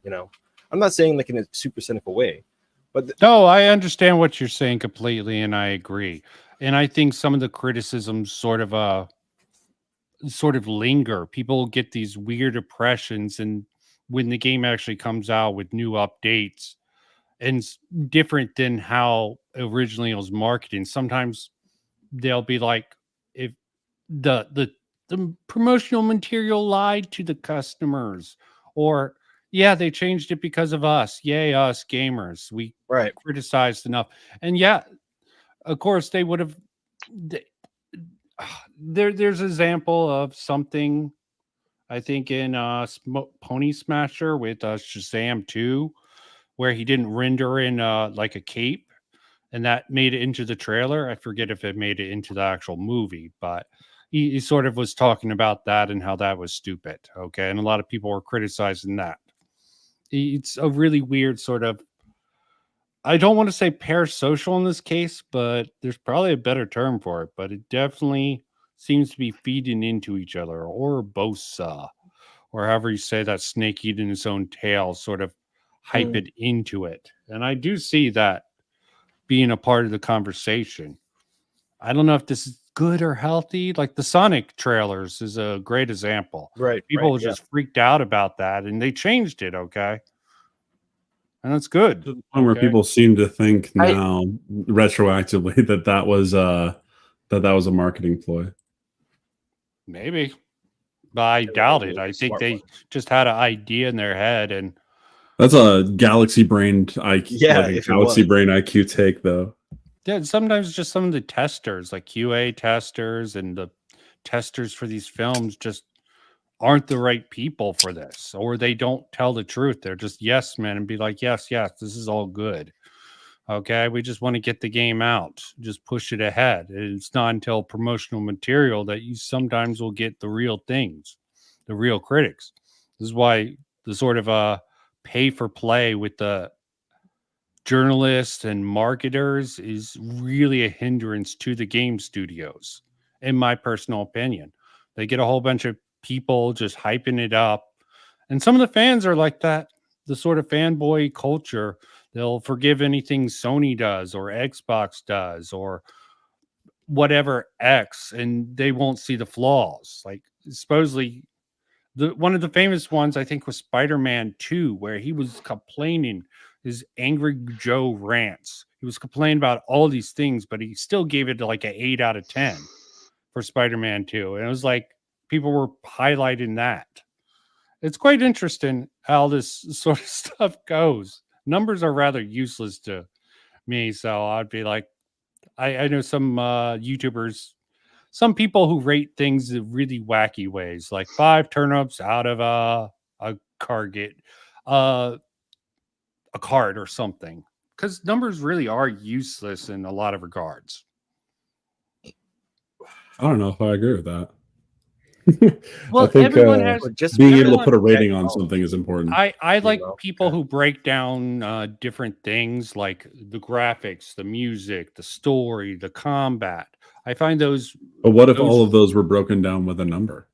I'm not saying like in a super cynical way, but no, I understand what you're saying completely, and I agree. And I think some of the criticisms sort of linger. People get these weird impressions, and when the game actually comes out with new updates and different than how originally it was marketed, sometimes they'll be like, if the promotional material lied to the customers, or yeah, they changed it because of us. Yay, us gamers. We criticized enough. And yeah, of course they would have. There's an example of something, I think, in Pony Smasher with Shazam 2, where he didn't render in like a cape, and that made it into the trailer. I forget if it made it into the actual movie, but he sort of was talking about that and how that was stupid. Okay. And a lot of people were criticizing that. It's a really weird sort of, I don't want to say parasocial in this case, but there's probably a better term for it, but it definitely seems to be feeding into each other, or bosa, or however you say that, snake eating its own tail, sort of hype it into it. And I do see that being a part of the conversation. I don't know if this is good or healthy. Like the Sonic trailers is a great example. Right. People were just freaked out about that, and they changed it. Okay. And that's good. To the point where people seem to think now retroactively that was a marketing ploy. Maybe. But I doubt it. I think they just had an idea in their head, and that's a galaxy brain IQ. Yeah, like a galaxy brain IQ take, though. Yeah, sometimes just some of the testers, like QA testers and the testers for these films, just aren't the right people for this, or they don't tell the truth. They're just yes men and be like, yes, this is all good. Okay, we just want to get the game out, just push it ahead. It's not until promotional material that you sometimes will get the real things, the real critics. This is why the sort of pay for play with the journalists and marketers is really a hindrance to the game studios, in my personal opinion. They get a whole bunch of people just hyping it up, and some of the fans are like that, the sort of fanboy culture. They'll forgive anything Sony does or Xbox does or whatever X, and they won't see the flaws. Like supposedly one of the famous ones, I think, was Spider-Man 2, where he was complaining, his Angry Joe rants. He was complaining about all these things, but he still gave it like an 8 out of 10 for Spider-Man 2. And it was like people were highlighting that. It's quite interesting how this sort of stuff goes. Numbers are rather useless to me, so I'd be like, I know some YouTubers some people who rate things in really wacky ways, like 5 turnips out of a target, a card or something, because numbers really are useless in a lot of regards. I don't know if I agree with that. Well, I think everyone has being able to everyone- put a rating on something is important. I like people who break down different things like the graphics, the music, the story, the combat. I find those. But what if all of those were broken down with a number?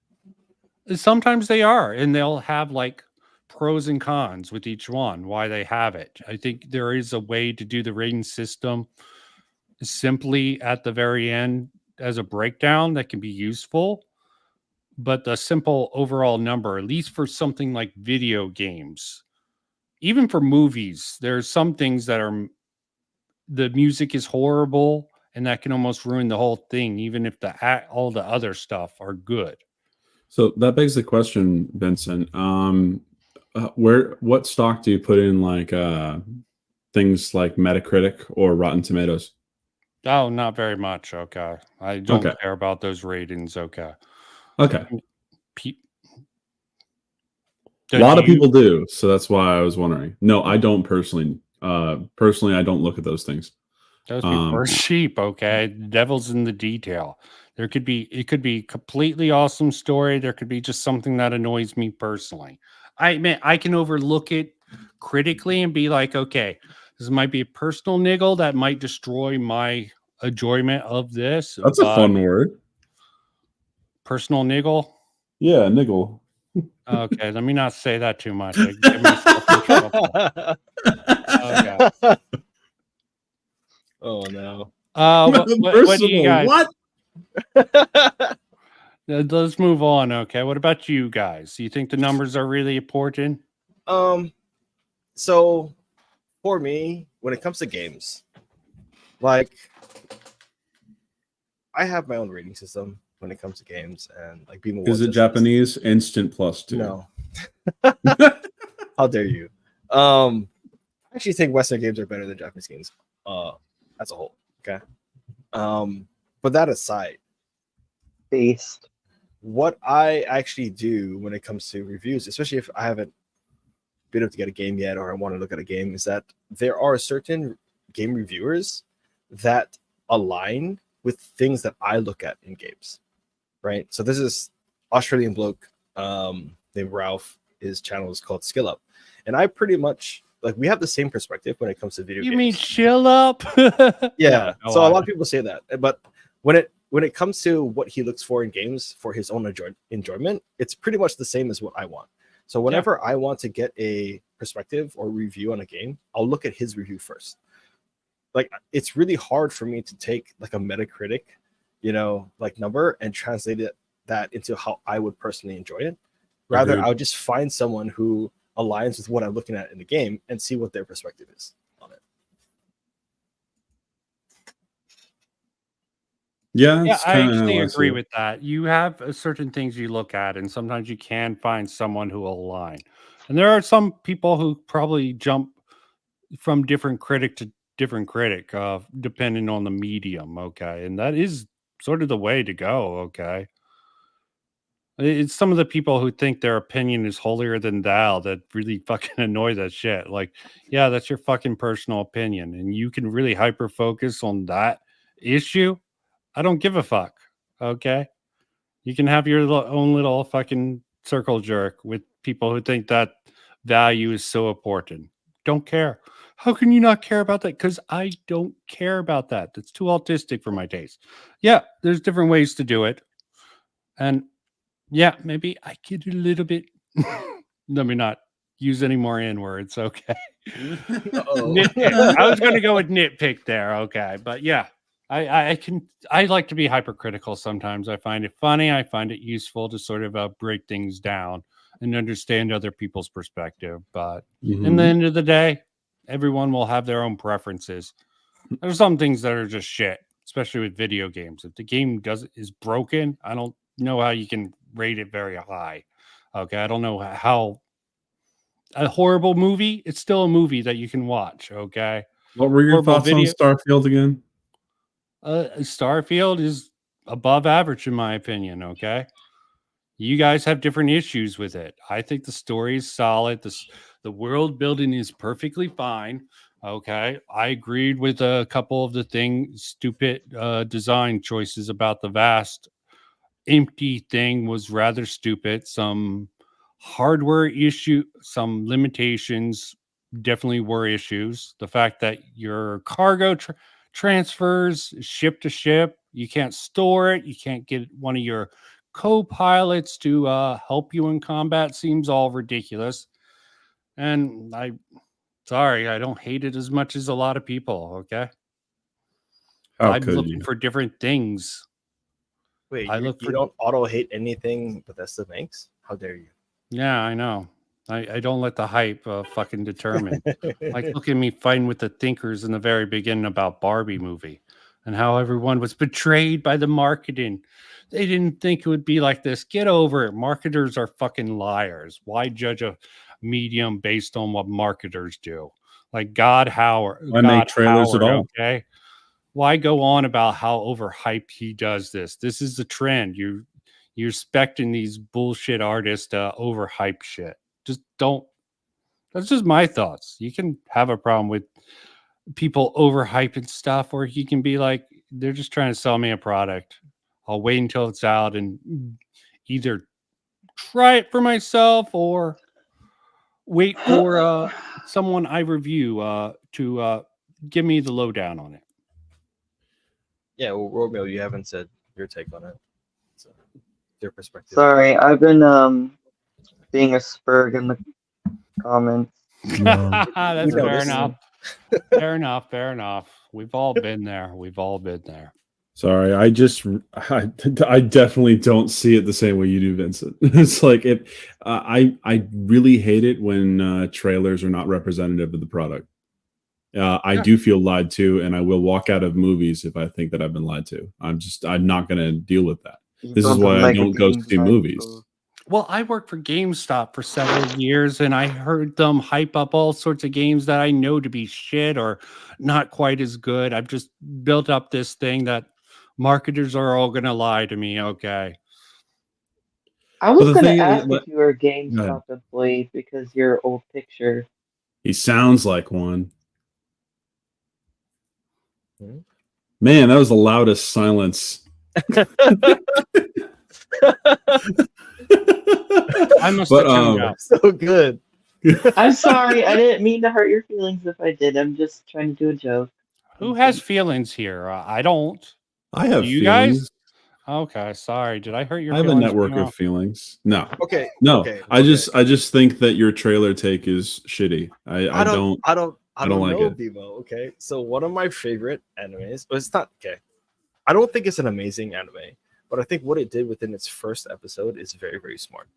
Sometimes they are, and they'll have like pros and cons with each one, why they have it. I think there is a way to do the rating system simply at the very end as a breakdown that can be useful. But the simple overall number, at least for something like video games, even for movies, there's some things that are the music is horrible and that can almost ruin the whole thing, even if all the other stuff are good. So that begs the question, Vincent. What stock do you put in like things like Metacritic or Rotten Tomatoes? Oh, not very much. Okay, I don't Okay. care about those ratings. Okay. Okay. A Do lot of you- people do, so that's why I was wondering. No, I don't personally. Personally, I don't look at those things. Those people are sheep. Okay, the devil's in the detail. It could be completely awesome story. There could be just something that annoys me personally. I can overlook it critically and be like, okay, this might be a personal niggle that might destroy my enjoyment of this. That's a but fun word. Personal niggle. Yeah, niggle. Okay, let me not say that too much. I get myself in trouble. Okay. Oh no. What do you guys? What? Let's move on. Okay, what about you guys? Do you think the numbers are really important? So for me, when it comes to games, like I have my own rating system when it comes to games, and like being Is it Japanese? Instant +2. No. How dare you? I actually think Western games are better than Japanese games, as a whole. Okay. But that aside, what I actually do when it comes to reviews, especially if I haven't been able to get a game yet or I want to look at a game, is that there are certain game reviewers that align with things that I look at in games. Right. So this is Australian bloke named Ralph. His channel is called Skill Up. And I pretty much like we have the same perspective when it comes to video games. You mean chill up? Yeah. No, So a lot of people say that. But when it comes to what he looks for in games for his own enjoyment, it's pretty much the same as what I want. So whenever I want to get a perspective or review on a game, I'll look at his review first. Like it's really hard for me to take like a Metacritic, like number and translate that into how I would personally enjoy it. Rather, Agreed. I would just find someone who aligns with what I'm looking at in the game and see what their perspective is on it. Yeah, Yeah, it's I kinda actually how I agree see it. with that. You have certain things you look at, and sometimes you can find someone who will align. And there are some people who probably jump from different critic to different critic, depending on the medium. Okay, and that is sort of the way to go. Okay, it's some of the people who think their opinion is holier than thou that really fucking annoy that shit. Like, yeah, that's your fucking personal opinion, and you can really hyper focus on that issue. I don't give a fuck. Okay. You can have your own little fucking circle jerk with people who think that value is so important. Don't care. How can you not care about that? Because I don't care about that. That's too autistic for my taste. Yeah, there's different ways to do it. And yeah, maybe I get a little bit. Let me not use any more N words. Okay. Nitpick. I was going to go with nitpick there. Okay. But yeah. I like to be hypercritical sometimes. I find it funny. I find it useful to sort of break things down and understand other people's perspective. But in the end of the day, everyone will have their own preferences. There's some things that are just shit, especially with video games. If the game is broken, I don't know how you can rate it very high. Okay, I don't know how a horrible movie. It's still a movie that you can watch. Okay, What were your Horrible thoughts on Starfield again? Starfield is above average in my opinion. Okay, you guys have different issues with it. I think the story is solid. The world building is perfectly fine. Okay, I agreed with a couple of the stupid design choices about the vast empty thing was rather stupid. Some hardware issue, some limitations definitely were issues. The fact that your cargo transfers ship to ship, you can't store it, you can't get one of your co-pilots to help you in combat seems all ridiculous. And sorry, I don't hate it as much as a lot of people. Okay, How I'm could looking you? for different things. Wait, I you, look you for don't auto hate anything Bethesda makes? How dare you? Yeah, I know. I don't let the hype fucking determine. Like, look at me fighting with the thinkers in the very beginning about Barbie movie and how everyone was betrayed by the marketing. They didn't think it would be like this. Get over it. Marketers are fucking liars. Why judge a medium based on what marketers do? Like Why make trailers at Howard, all? okay? Why go on about how overhyped he does this? This is the trend. You're expecting these bullshit artists to overhype shit. Just don't. That's just my thoughts. You can have a problem with people overhyping stuff, or you can be like, they're just trying to sell me a product. I'll wait until it's out and either try it for myself or wait for someone I review to give me the lowdown on it. Yeah, well, Romeo, you haven't said your take on it. So, your perspective. Sorry, I've been being a spurg in the comments. That's fair noticed. enough. Fair enough. Fair enough. We've all been there. We've all been there. Sorry, I definitely don't see it the same way you do, Vincent. It's like I really hate it when trailers are not representative of the product. I do feel lied to, and I will walk out of movies if I think that I've been lied to. I'm not going to deal with that. This is why I don't go see movies. Well, I worked for GameStop for several years, and I heard them hype up all sorts of games that I know to be shit or not quite as good. I've just built up this thing that marketers are all going to lie to me. Okay. I was going to ask if you were a GameStop employee because your old picture. He sounds like one. Man, that was the loudest silence. I must have tuned out. So good. I'm sorry. I didn't mean to hurt your feelings if I did. I'm just trying to do a joke. Who has feelings here? I don't. I have Do you feelings. guys? Okay, sorry. Did I hurt your I have a feelings? network No. of feelings. No. Okay. No. Okay. I just think that your trailer take is shitty. I don't like know, it. Bimo, okay. So one of my favorite animes, but it's not okay. I don't think it's an amazing anime, but I think what it did within its first episode is very, very smart.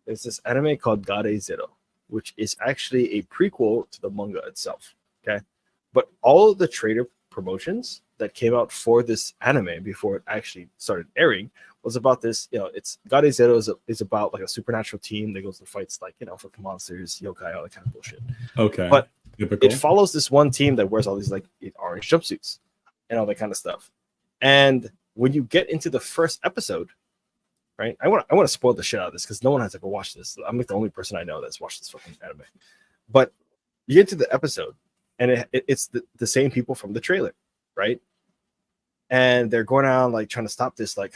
There's this anime called Gare Zero, which is actually a prequel to the manga itself. Okay. But all of the trailer promotions that came out for this anime before it actually started airing was about this, it's Gare Zero is about like a supernatural team that goes and fights like, fucking monsters, yokai, all that kind of bullshit. Okay. But typical. it follows this one team that wears all these like orange jumpsuits and all that kind of stuff. And when you get into the first episode, right? I want to spoil the shit out of this because no one has ever watched this. I'm like the only person I know that's watched this fucking anime. But you get to the episode, and it's the same people from the trailer, right? And they're going around like trying to stop this. Like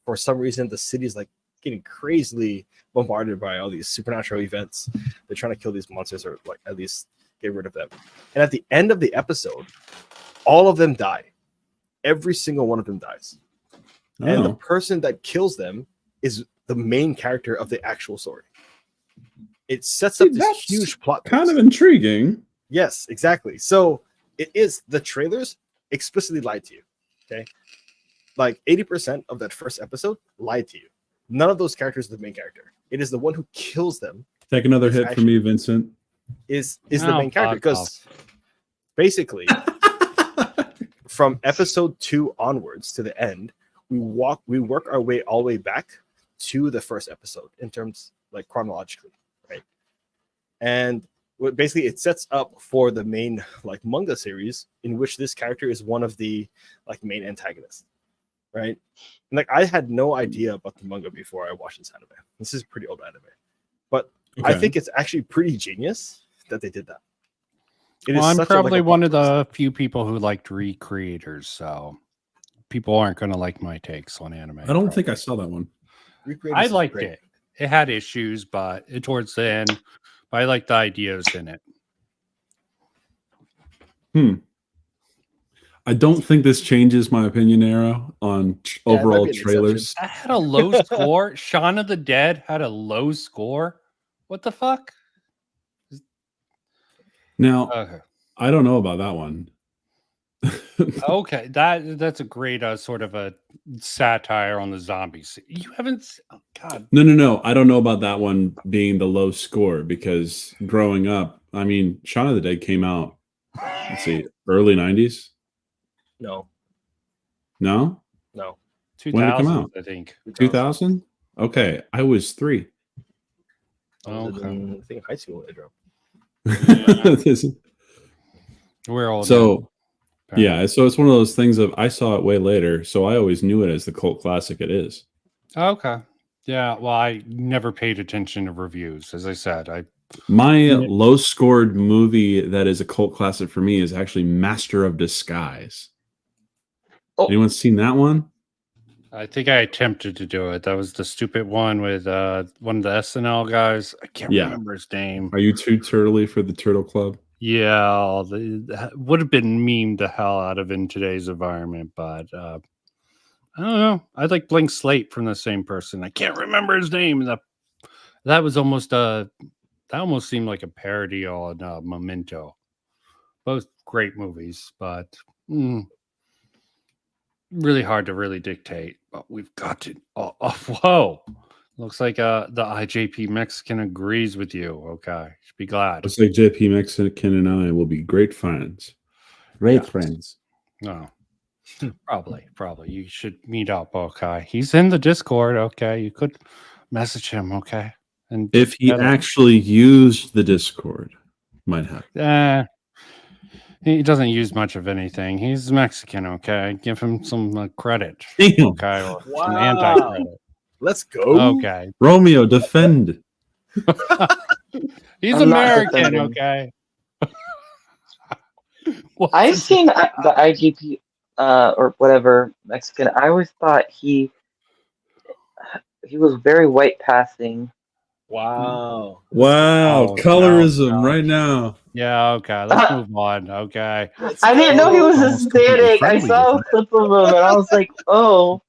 for some reason, the city's like getting crazily bombarded by all these supernatural events. They're trying to kill these monsters or like at least get rid of them. And at the end of the episode, all of them die. Every single one of them dies. And the person that kills them is the main character of the actual story. It sets up this huge plot twist. Kind of intriguing. Yes, exactly. So it is, the trailers explicitly lied to you. Okay. Like 80% of that first episode lied to you. None of those characters is the main character. It is the one who kills them. Take another hit from me, Vincent. Is the main character. Because basically from episode 2 onwards to the end, we work our way all the way back to the first episode in terms like chronologically, right? And basically it sets up for the main like manga series in which this character is one of the like main antagonists. right? And like I had no idea about the manga before I watched this anime. This is pretty old anime, but I Okay. think it's actually pretty genius that they did that. It Well, is I'm such a, like, probably a one of the few people who liked recreators, so people aren't going to like my takes on anime. I don't think I saw that one. I liked it. It had issues, but towards the end, I liked the ideas in it. I don't think this changes my opinion, Arrow, on overall be an trailers. I had a low score. Shaun of the Dead had a low score. What the fuck? Now, Okay. I don't know about that one. Okay, that's a great sort of a satire on the zombies. You haven't, oh God. No. I don't know about that one being the low score because growing up, I mean, Shaun of the Dead came out, let's see, early 90s? No. No? No. When did it come 2000, out? I think. 2000? Okay, I was 3. I was in, I think high school when it dropped. We're old. So, yeah, so it's one of those things of I saw it way later, so I always knew it as the cult classic it is. Okay. Yeah. Well, I never paid attention to reviews. As I said, My low scored movie that is a cult classic for me is actually Master of Disguise. Anyone seen that one? I think I attempted to do it. That was the stupid one with one of the SNL guys. I can't remember his name. Are you too turtly for the Turtle Club? Yeah, would have been memed the hell out of in today's environment, but I don't know. I like Blank Slate from the same person. I can't remember his name. That was almost that almost seemed like a parody on Memento. Both great movies, but really hard to really dictate. But we've got to. Oh, whoa! Looks like the IJP Mexican agrees with you. Okay, should be glad. Looks like JP Mexican and I will be great friends. Great friends. No. Probably. You should meet up. Okay. He's in the Discord. Okay. You could message him. Okay. And If he actually used the Discord, might have. He doesn't use much of anything. He's Mexican. Okay. Give him some credit. Damn. Okay. Or some Wow. anti-credit. Let's go. Okay. Romeo, defend. He's I'm not American. defending. Okay. I've seen the IGP or whatever Mexican. I always thought he was very white passing. Wow. Wow. Oh, Colorism no. right now. Yeah. Okay. Let's move on. Okay. I didn't know he was Almost completely Hispanic. I friendly saw with a clip of him and I was like, oh,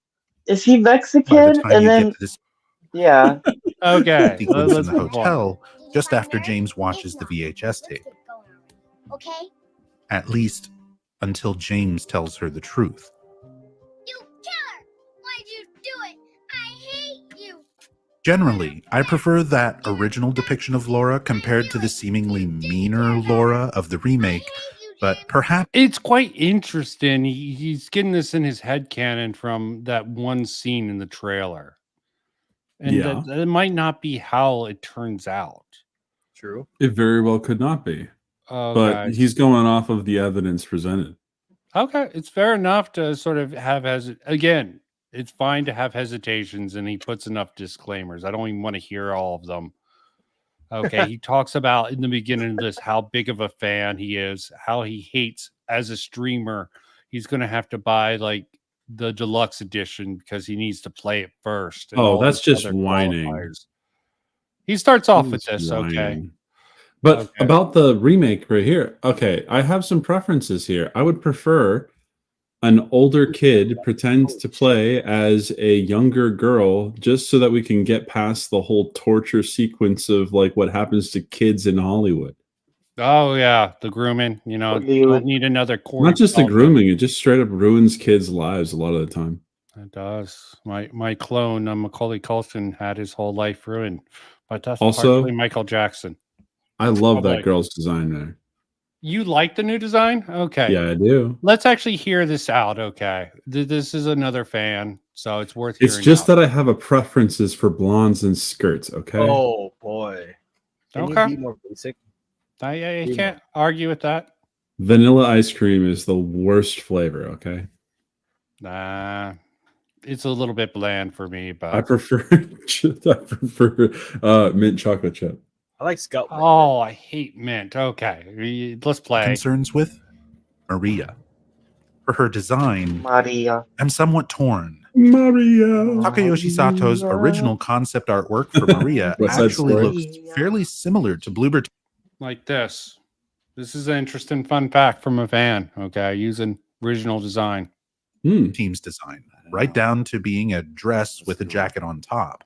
is he By the Mexican? time And you then, get to this yeah. Okay. sequence in Let's the move on. hotel, just after James watches the VHS tape. Okay? At least until James tells her the truth. You killer! Why'd you do it? I hate you! Generally, I prefer that original depiction of Laura compared to the seemingly meaner Laura of the remake, but perhaps It's quite interesting. He's getting this in his head canon from that one scene in the trailer. And Yeah. that might not be how it turns out. True. It very well could not be. Oh, But guys. he's going off of the evidence presented. Okay, it's fair enough to sort of have again, it's fine to have hesitations and he puts enough disclaimers. I don't even want to hear all of them. Okay, he talks about in the beginning of this how big of a fan he is, how he hates as a streamer. He's going to have to buy like the deluxe edition because he needs to play it first. and Oh, all that's these just other whining. qualifiers. He starts off with He's this, okay. whining. But Okay. about the remake right here, okay, I have some preferences here. I would prefer an older kid pretend to play as a younger girl just so that we can get past the whole torture sequence of like what happens to kids in Hollywood. Oh yeah, the grooming. You know, don't need another Corey Not just the Feldman. grooming, it just straight up ruins kids' lives a lot of the time. It does. My clone, Macaulay Culkin, had his whole life ruined, but that's Also- partially Michael Jackson. I love Oh, that boy. girl's design there. You like the new design? Okay. Yeah, I do. Let's actually hear this out. Okay. This is another fan, so it's worth It's hearing just out. that I have a preferences for blondes and skirts, okay? Oh boy. Can Okay. you be more basic? I can't argue with that. Vanilla ice cream is the worst flavor, okay? Nah. it's a little bit bland for me, but I prefer mint chocolate chip. I like Scout. Oh, I hate mint. Okay, let's play. Concerns with Maria. For her design, Maria. I'm somewhat torn. Maria. Takayoshi Sato's original concept artwork for Maria West Side actually Story. looks fairly similar to Bluebird Like this. This is an interesting fun fact from a fan. Okay, using original design. Team's design, right down to being a dress with a jacket on top.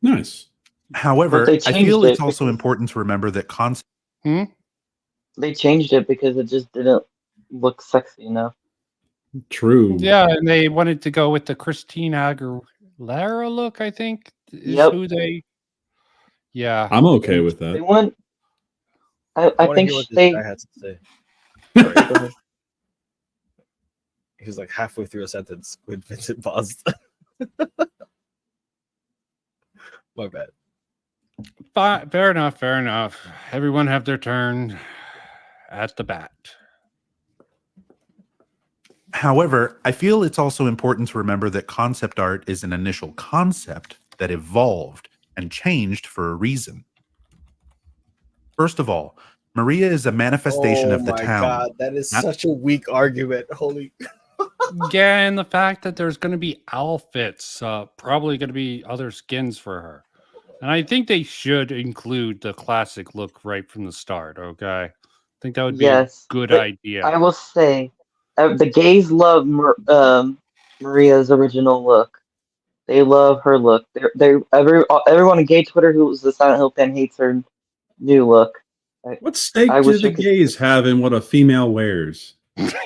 Nice. However, But they I feel changed it's it also because- important to remember that concept. They changed it because it just didn't look sexy enough. True. Yeah, and they wanted to go with the Christina Aguilera look, I think, is Yep. who they. Yeah, I'm okay with They that. want. I wanna think hear what this they. guy had to say. He was like halfway through a sentence when Vincent paused. My bad. Fair enough. Fair enough. Everyone have their turn at the bat. However, I feel it's also important to remember that concept art is an initial concept that evolved and changed for a reason. First of all, Maria is a manifestation of the town. God, that is Not- such a weak argument. Holy. Yeah, and the fact that there's going to be outfits, probably going to be other skins for her. And I think they should include the classic look right from the start, okay? I think that would be Yes, a good but idea. I will say, the gays love Maria's original look. They love her look. Everyone on gay Twitter who was a Silent Hill fan hates her new look. What stake I do wish the I could- gays have in what a female wears?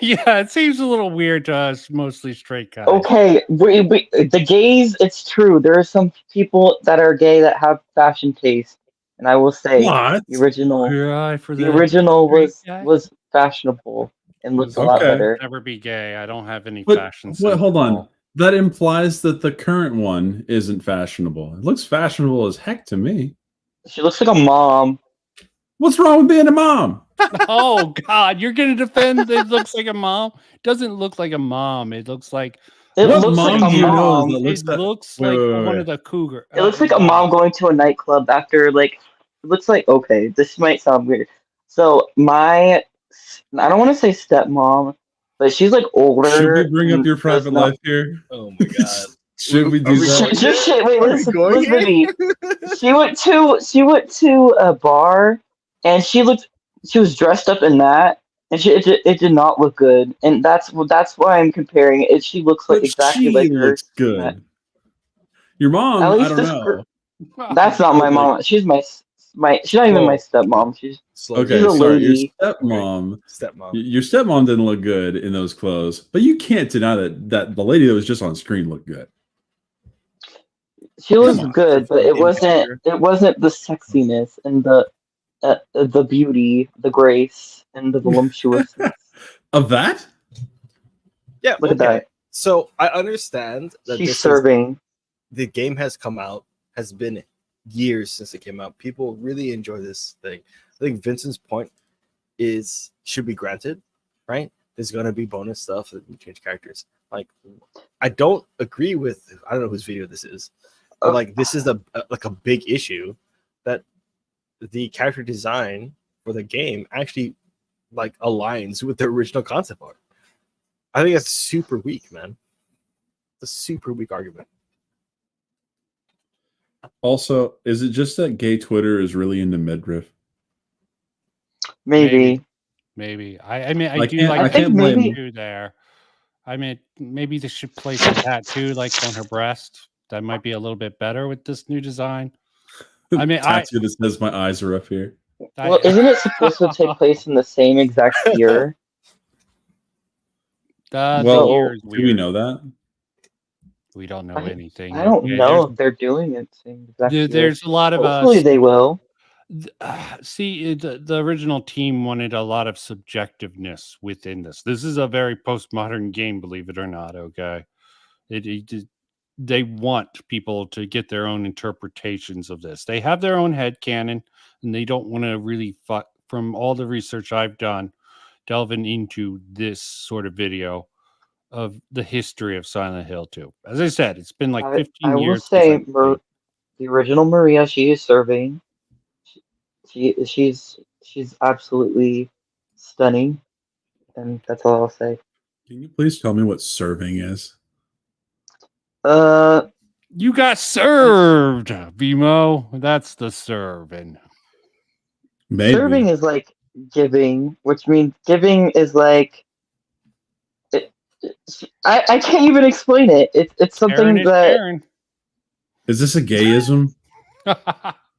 Yeah, it seems a little weird to us, mostly straight guys. Okay, the gays. It's true. There are some people that are gay that have fashion taste, and I will say What? the original. Your eye for The original guy? was fashionable and looked a lot Okay. better. Never be gay. I don't have any But fashion wait, sense hold at on. all. That implies that the current one isn't fashionable. It looks fashionable as heck to me. She looks like a mom. What's wrong with being a mom? Oh God, you're gonna defend it looks like a mom? It doesn't look like a mom. It looks like It What looks mom like do a you know mom. that looks it that- looks Wait, like wait, one wait. of the cougar. It looks like a mom going to a nightclub after like. It looks like okay. This might sound weird. So I don't want to say stepmom, but she's like older. Should we bring up and your does private not- life here? Oh my god. Should we do Are we that? going Just here? shit. Wait, Are we listen, going listen to here? me. She went to a bar, and she was dressed up in that, and it did not look good, and that's why I'm comparing it. She looks like But exactly she like her. looks good. Your mom, At I least don't this know. That's not my Like- mom. She's my. She's not even my Whoa. stepmom. She's Okay, she's a sorry. lady. Your stepmom. Stepmom. Your stepmom didn't look good in those clothes, but you can't deny that the lady that was just on screen looked good. She was Come on. good, but it Immature. wasn't the sexiness and the beauty, the grace, and the voluptuousness. Of that? Yeah, Look at okay. that. So I understand that She's this is- serving. the game has come out, has been years since it came out. People really enjoy this thing. I think Vincent's point is should be granted, right? There's gonna be bonus stuff that you change characters. Like, I don't agree with. I don't know whose video this is, but like this is a big issue that the character design for the game actually like aligns with the original concept art. I think that's super weak, man. It's a super weak argument. Also, is it just that gay Twitter is really into midriff? Maybe. Maybe. I mean, I I do can't- like I can't the blame- tattoo there. I mean, maybe they should place a tattoo like on her breast. That might be a little bit better with this new design. I mean, Tattoo that says my eyes are up here. Well, isn't it supposed to take place in the same exact year? The Well, year is do we weird. know that? We don't know anything. I don't Okay, know if they're doing it same exact year. there's a lot of Hopefully they will. See, the original team wanted a lot of subjectiveness within this. This is a very postmodern game, believe it or not. Okay, they want people to get their own interpretations of this. They have their own headcanon, and they don't want to really, from all the research I've done, delving into this sort of video. of the history of Silent Hill 2. As I said, it's been like I 15 will years. say the original Maria, she is serving. She's absolutely stunning, and that's all I'll say. Can you please tell me what serving is? You got served, Vimo. That's the serving. Maybe. Serving is like giving, which means giving is like I can't even explain it. It's something Sharon that Sharon. Is this a gayism?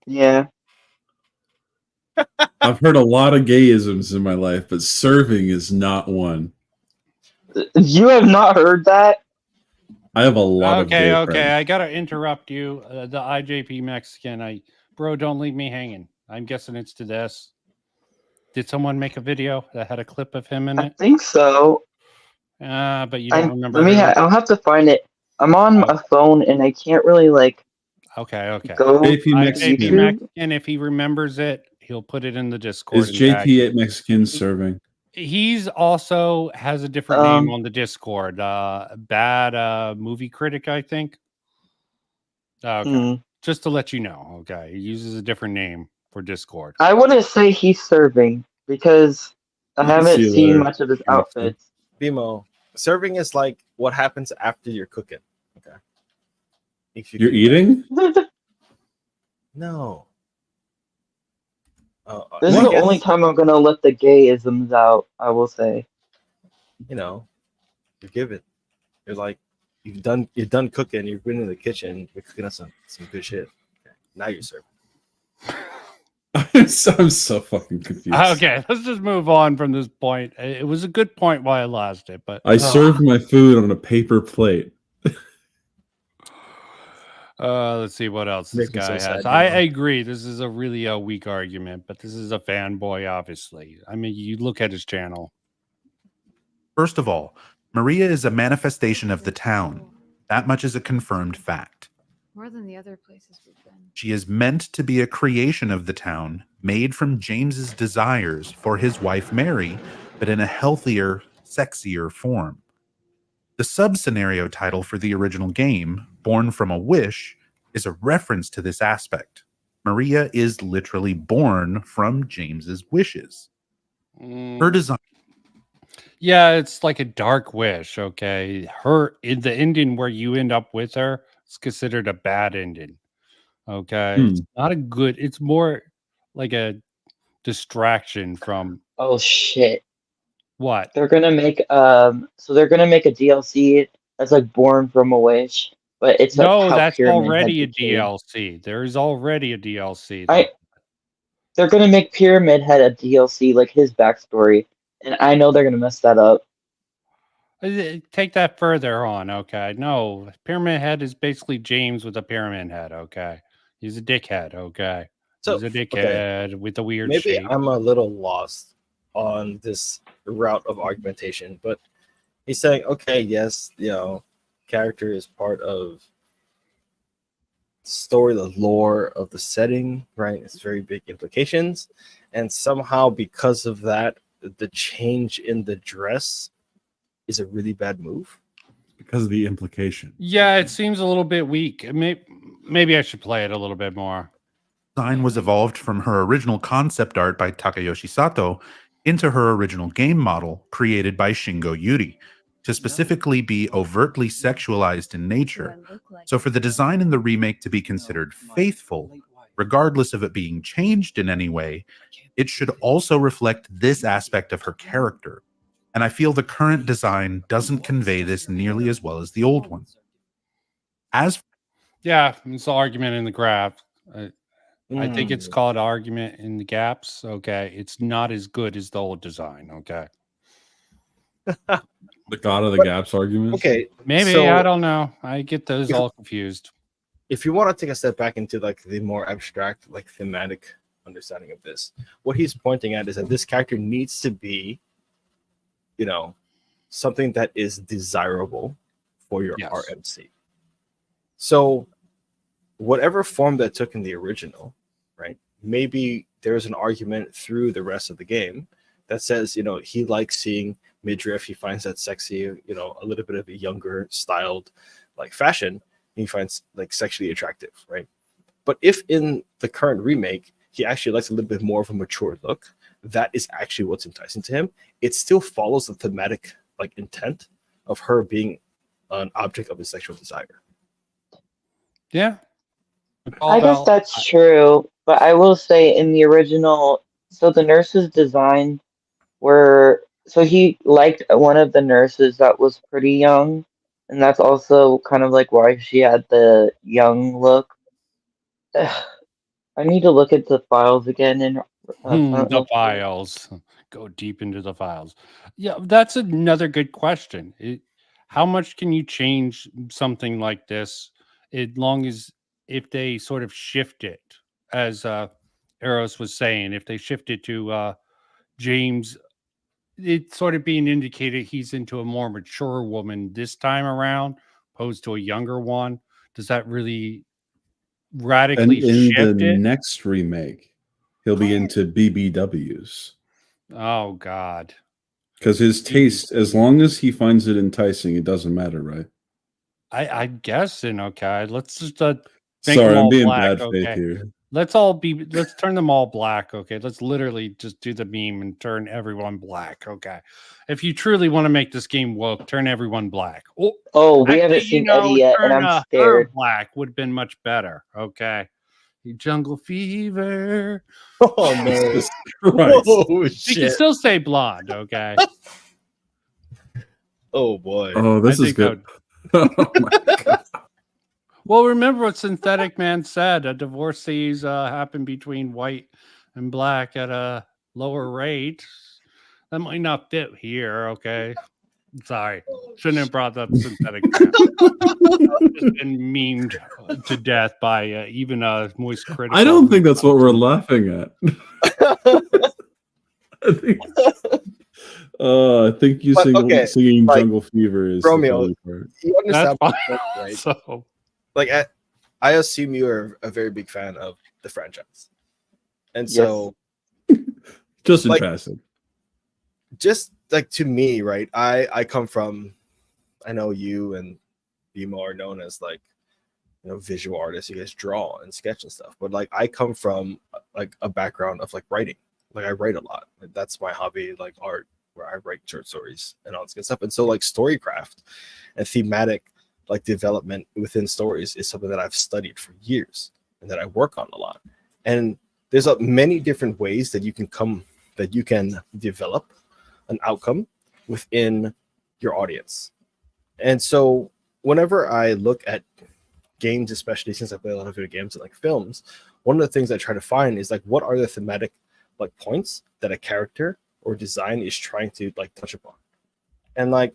yeah. I've heard a lot of gayisms in my life, but serving is not one. You have not heard that? I have a lot of gay Okay. friends. I gotta interrupt you. The IJP Mexican. Bro, don't leave me hanging. I'm guessing it's to this. Did someone make a video that had a clip of him in I it? think so. But you don't remember. I'll have to find it. I'm on a phone and I can't really like. Okay. Go JP Mexican. YouTube. Mexican, if he remembers it, he'll put it in the Discord. Is JP Mexican serving? He's also has a different name on the Discord. Bad movie critic, I think. Okay. Just to let you know. Okay. He uses a different name for Discord. I wouldn't say he's serving because I haven't seen much of his outfits. Bimo, serving is like what happens after you're cooking. Okay. If You're eating? No. This is the only time I'm gonna let the gayisms out. I will say. You know, you give it. You're like, you're done cooking. You've been in the kitchen. You're cooking up some good shit. Okay. Now you're serving. I'm so fucking confused. Okay, let's just move on from this point. It was a good point while I lost it, but I serve my food on a paper plate. Let's see what else this guy has. I agree. This is a really weak argument, but this is a fanboy, obviously. I mean, you look at his channel. First of all, Maria is a manifestation of the town. That much is a confirmed fact. More than the other places we've been. She is meant to be a creation of the town, made from James's desires for his wife Mary, but in a healthier, sexier form. The sub-scenario title for the original game, Born from a Wish, is a reference to this aspect. Maria is literally born from James's wishes. Her design. Yeah, it's like a dark wish. Okay, the ending where you end up with her is considered a bad ending. Okay, it's not a good. It's more like a distraction from. Oh shit! What? They're gonna make they're gonna make a DLC that's like Born from a Wish, but it's No, how that's Pyramid already Head a became. DLC. There is already a DLC. They're gonna make Pyramid Head a DLC, like his backstory, and I know they're gonna mess that up. Take that further on. Okay, no, Pyramid Head is basically James with a pyramid head. Okay, he's a dickhead. Okay, So, he's a dickhead with a weird Maybe shape. I'm a little lost on this route of argumentation, but he's saying, okay, yes, character is part of the story, the lore of the setting, right? It's very big implications, and somehow because of that, the change in the dress is a really bad move because of the implication. Yeah, it seems a little bit weak. Maybe I should play it a little bit more. Design was evolved from her original concept art by Takayoshi Sato into her original game model created by Shingo Yuri to specifically be overtly sexualized in nature. So for the design in the remake to be considered faithful, regardless of it being changed in any way, it should also reflect this aspect of her character. And I feel the current design doesn't convey this nearly as well as the old one. Yeah, it's the argument in the graph. I think it's called argument in the gaps. Okay, it's not as good as the old design. Okay. The God of the Gaps argument. Okay, maybe so I don't know. I get those all confused. If you want to take a step back into like the more abstract, like thematic understanding of this, what he's pointing at is that this character needs to be, something that is desirable for your RMC. So, whatever form that took in the original, right? Maybe there's an argument through the rest of the game that says, you know, he likes seeing midriff. He finds that sexy, you know, a little bit of a younger styled like fashion. He finds like sexually attractive, right? But if in the current remake, he actually likes a little bit more of a mature look, that is actually what's enticing to him. It still follows the thematic like intent of her being an object of his sexual desire. Yeah. I guess that's true, but I will say in the original, so the nurses' design were, so he liked one of the nurses that was pretty young, and that's also kind of like why she had the young look. Ugh, I need to look at the files again and The files. Go deep into the files. Yeah, that's another good question. How much can you change something like this as long as if they sort of shift it, as Eros was saying, if they shift it to James, it's sort of being indicated he's into a more mature woman this time around, opposed to a younger one. Does that really And radically in the shift it? next remake, he'll be into BBWs. Oh God. Because his taste, as long as he finds it enticing, it doesn't matter, right? I'm guessing. Okay, let's just make Sorry, them I'm all being black. bad faith Okay, here. let's turn them all black. Okay, let's literally just do the meme and turn everyone black. Okay, if you truly want to make this game woke, turn everyone black. Oh, we haven't actually, seen Eddie yet, and turn I'm her scared. black would have been much better. Okay, Jungle Fever. Oh no! Jesus Christ. Whoa, You shit! can still say blonde. Okay. Oh boy! Oh, this I is think good. Oh my God. Well, remember what Synthetic Man said: a divorcees happen between white and black at a lower rate. That might not fit here. Okay, sorry, shouldn't have brought up Synthetic Man. I've just been memed to death by even Moist Critical. I don't think that's what we're laughing at. I think you But, okay, singing like, Jungle Fever is Romeo, the funny part. you understand, That's my point, right? So Like, I assume you are a very big fan of the franchise, and so Just in like, passing. just like to me, right? I come from, I know you and Bimo are known as like, you know, visual artists. You guys draw and sketch and stuff, but like I come from like a background of like writing. Like I write a lot. Like, that's my hobby, like art, where I write short stories and all this good stuff. And so like storycraft and thematic like development within stories is something that I've studied for years and that I work on a lot. And there's many different ways that you can develop an outcome within your audience. And so whenever I look at games, especially since I play a lot of video games and like films, one of the things I try to find is like what are the thematic like points that a character or design is trying to like touch upon. And like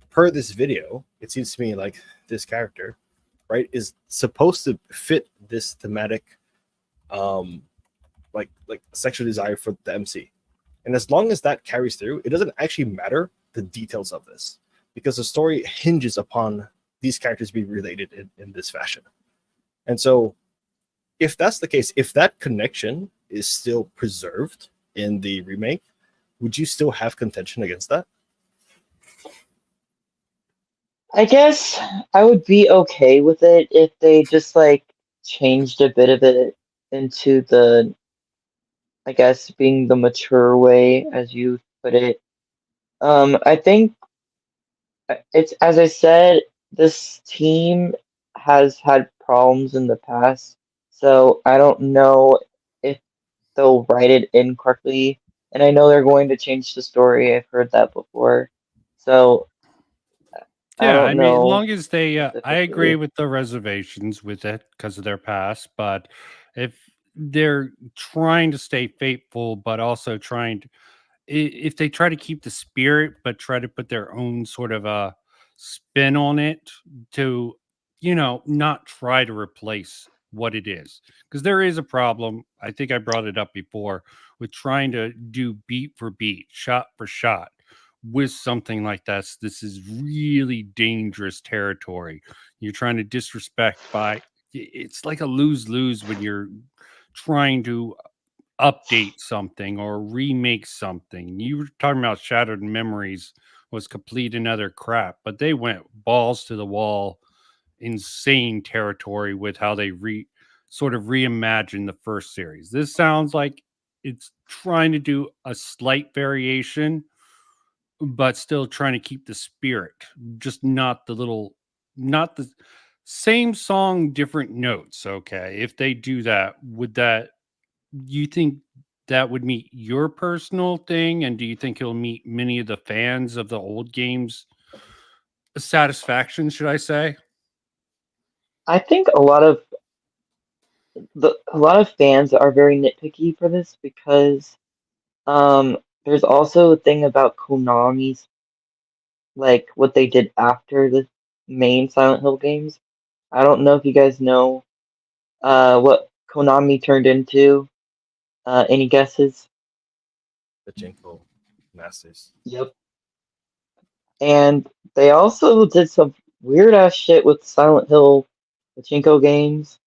per this video, it seems to me like this character, right, is supposed to fit this thematic like sexual desire for the MC. And as long as that carries through, it doesn't actually matter the details of this, because the story hinges upon these characters being related in this fashion. And so if that's the case, if that connection is still preserved in the remake, would you still have contention against that? I guess I would be okay with it if they just like changed a bit of it into the, I guess, being the mature way, as you put it. I think it's, as I said, this team has had problems in the past, so I don't know if they'll write it in correctly. And I know they're going to change the story. I've heard that before. So I yeah, don't I mean, as know long as they, I agree specifically. with the reservations with it because of their past. But if they're trying to stay faithful, but also trying to, if they try to keep the spirit, but try to put their own sort of a spin on it to, not try to replace what it is. Because there is a problem. I think I brought it up before with trying to do beat for beat, shot for shot with something like this. This is really dangerous territory. You're trying to disrespect by, it's like a lose-lose when you're trying to update something or remake something. You were talking about Shattered Memories was complete and utter crap, but they went balls to the wall, insane territory with how they sort of reimagined the first series. This sounds like it's trying to do a slight variation, but still trying to keep the spirit, just not the same song, different notes. Okay. If they do that, you think that would meet your personal thing? And do you think it'll meet many of the fans of the old games satisfaction, should I say? I think a lot of fans are very nitpicky for this because there's also a thing about Konami's, like what they did after the main Silent Hill games. I don't know if you guys know what Konami turned into. Any guesses? The Jinko Masters. Yep. And they also did some weird ass shit with Silent Hill pachinko games.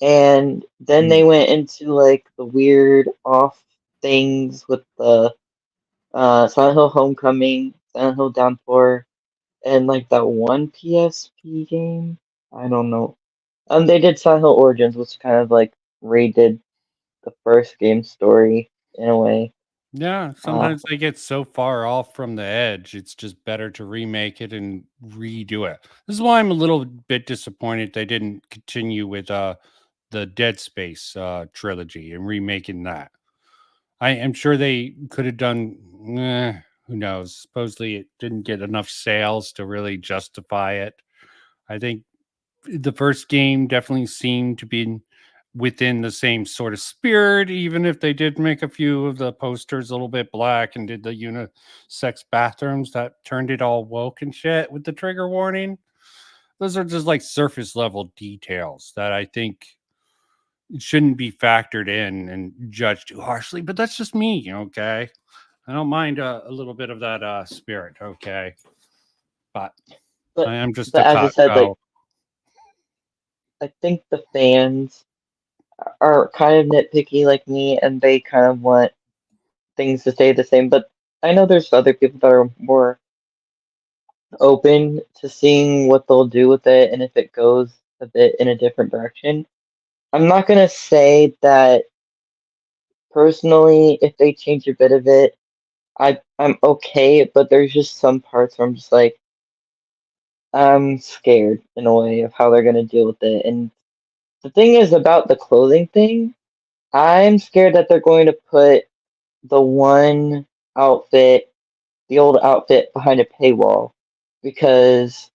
And then they went into like the weird off things with the Silent Hill Homecoming, Silent Hill Downpour, and like that one PSP game. I don't know. They did Silent Hill Origins, which kind of like redid the first game story in a way. Yeah, sometimes they get so far off from the edge, it's just better to remake it and redo it. This is why I'm a little bit disappointed they didn't continue with the Dead Space trilogy and remaking that. I am sure they could have done, who knows? Supposedly it didn't get enough sales to really justify it. I think the first game definitely seemed to be within the same sort of spirit, even if they did make a few of the posters a little bit black and did the unisex bathrooms that turned it all woke and shit with the trigger warning. Those are just like surface level details that I think shouldn't be factored in and judged too harshly, but that's just me. Okay. I don't mind a little bit of that spirit. Okay. But I am just a as I said, like, cow. I think the fans are kind of nitpicky like me, and they kind of want things to stay the same. But I know there's other people that are more open to seeing what they'll do with it and if it goes a bit in a different direction. I'm not gonna say that personally, if they change a bit of it, I'm okay, but there's just some parts where I'm just like, I'm scared in a way of how they're gonna deal with it. And the thing is about the clothing thing, I'm scared that they're going to put the one outfit, the old outfit, behind a paywall because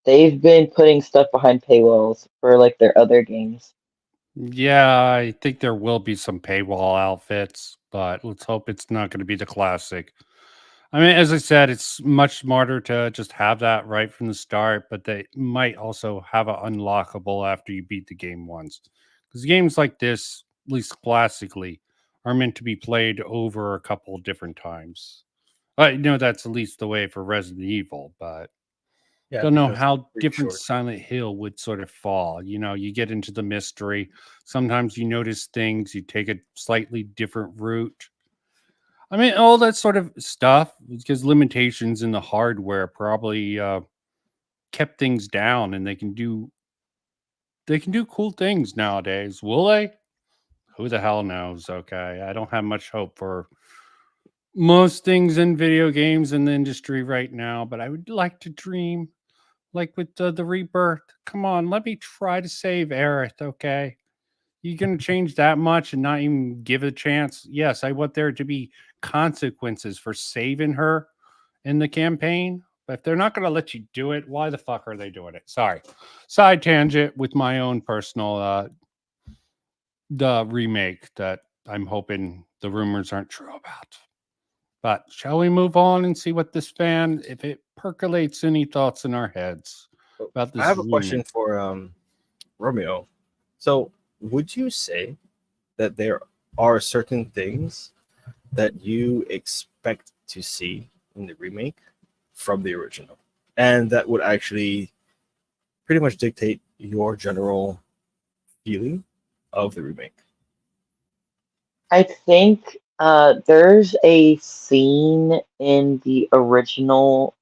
they've been putting stuff behind paywalls for like their other games. Yeah, I think there will be some paywall outfits, but let's hope it's not going to be the classic. I mean, as I said, it's much smarter to just have that right from the start, but they might also have it unlockable after you beat the game once. Because games like this, at least classically, are meant to be played over a couple of different times. I know that's at least the way for Resident Evil, but Yeah, don't know because how it's pretty different short. Silent Hill would sort of fall. You know, you get into the mystery. Sometimes you notice things, you take a slightly different route. I mean, all that sort of stuff, because limitations in the hardware probably kept things down, and they can do cool things nowadays. Will they? Who the hell knows? Okay, I don't have much hope for most things in video games in the industry right now, but I would like to dream, like with the rebirth. Come on, let me try to save Aerith. Okay, you gonna change that much and not even give it a chance? Yes, I want there to be consequences for saving her in the campaign. But if they're not going to let you do it, why the fuck are they doing it? Sorry. Side tangent with my own personal the remake that I'm hoping the rumors aren't true about. But shall we move on and see what this fan, if it percolates any thoughts in our heads about this I have a remake? question for Romeo. So, would you say that there are certain things that you expect to see in the remake from the original, and that would actually pretty much dictate your general feeling of the remake? I think there's a scene in the original.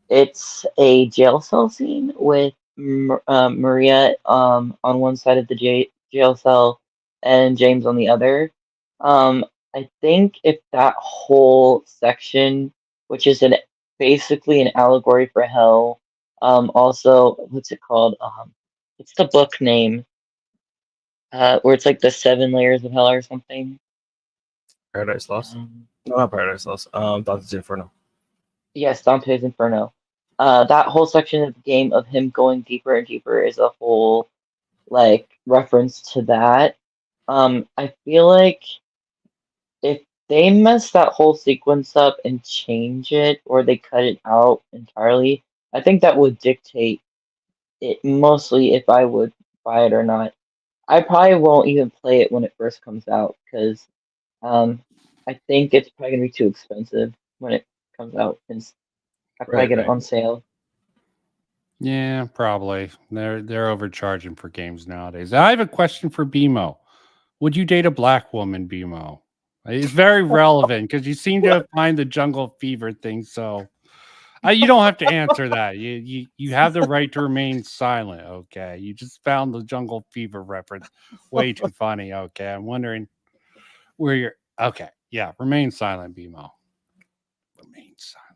It's a jail cell scene with Maria on one side of the jail cell and James on the other. I think if that whole section, which is basically an allegory for hell, also what's it called? What's the book name? Where it's like the 7 layers of hell or something. Paradise Lost. No, not Paradise Lost. Dante's Inferno. Yes, Dante's Inferno. That whole section of the game of him going deeper and deeper is a whole like reference to that. I feel like if they mess that whole sequence up and change it or they cut it out entirely, I think that would dictate it mostly if I would buy it or not. I probably won't even play it when it first comes out because I think it's probably gonna be too expensive when it comes out and I probably get it on sale. Yeah, probably. They're overcharging for games nowadays. I have a question for BMO. Would you date a black woman, BMO? It's very relevant because you seem to find the jungle fever thing. So you don't have to answer that. You have the right to remain silent. Okay, you just found the jungle fever reference way too funny. Okay, I'm wondering where you're. Okay, yeah, remain silent, BMO. Remain silent.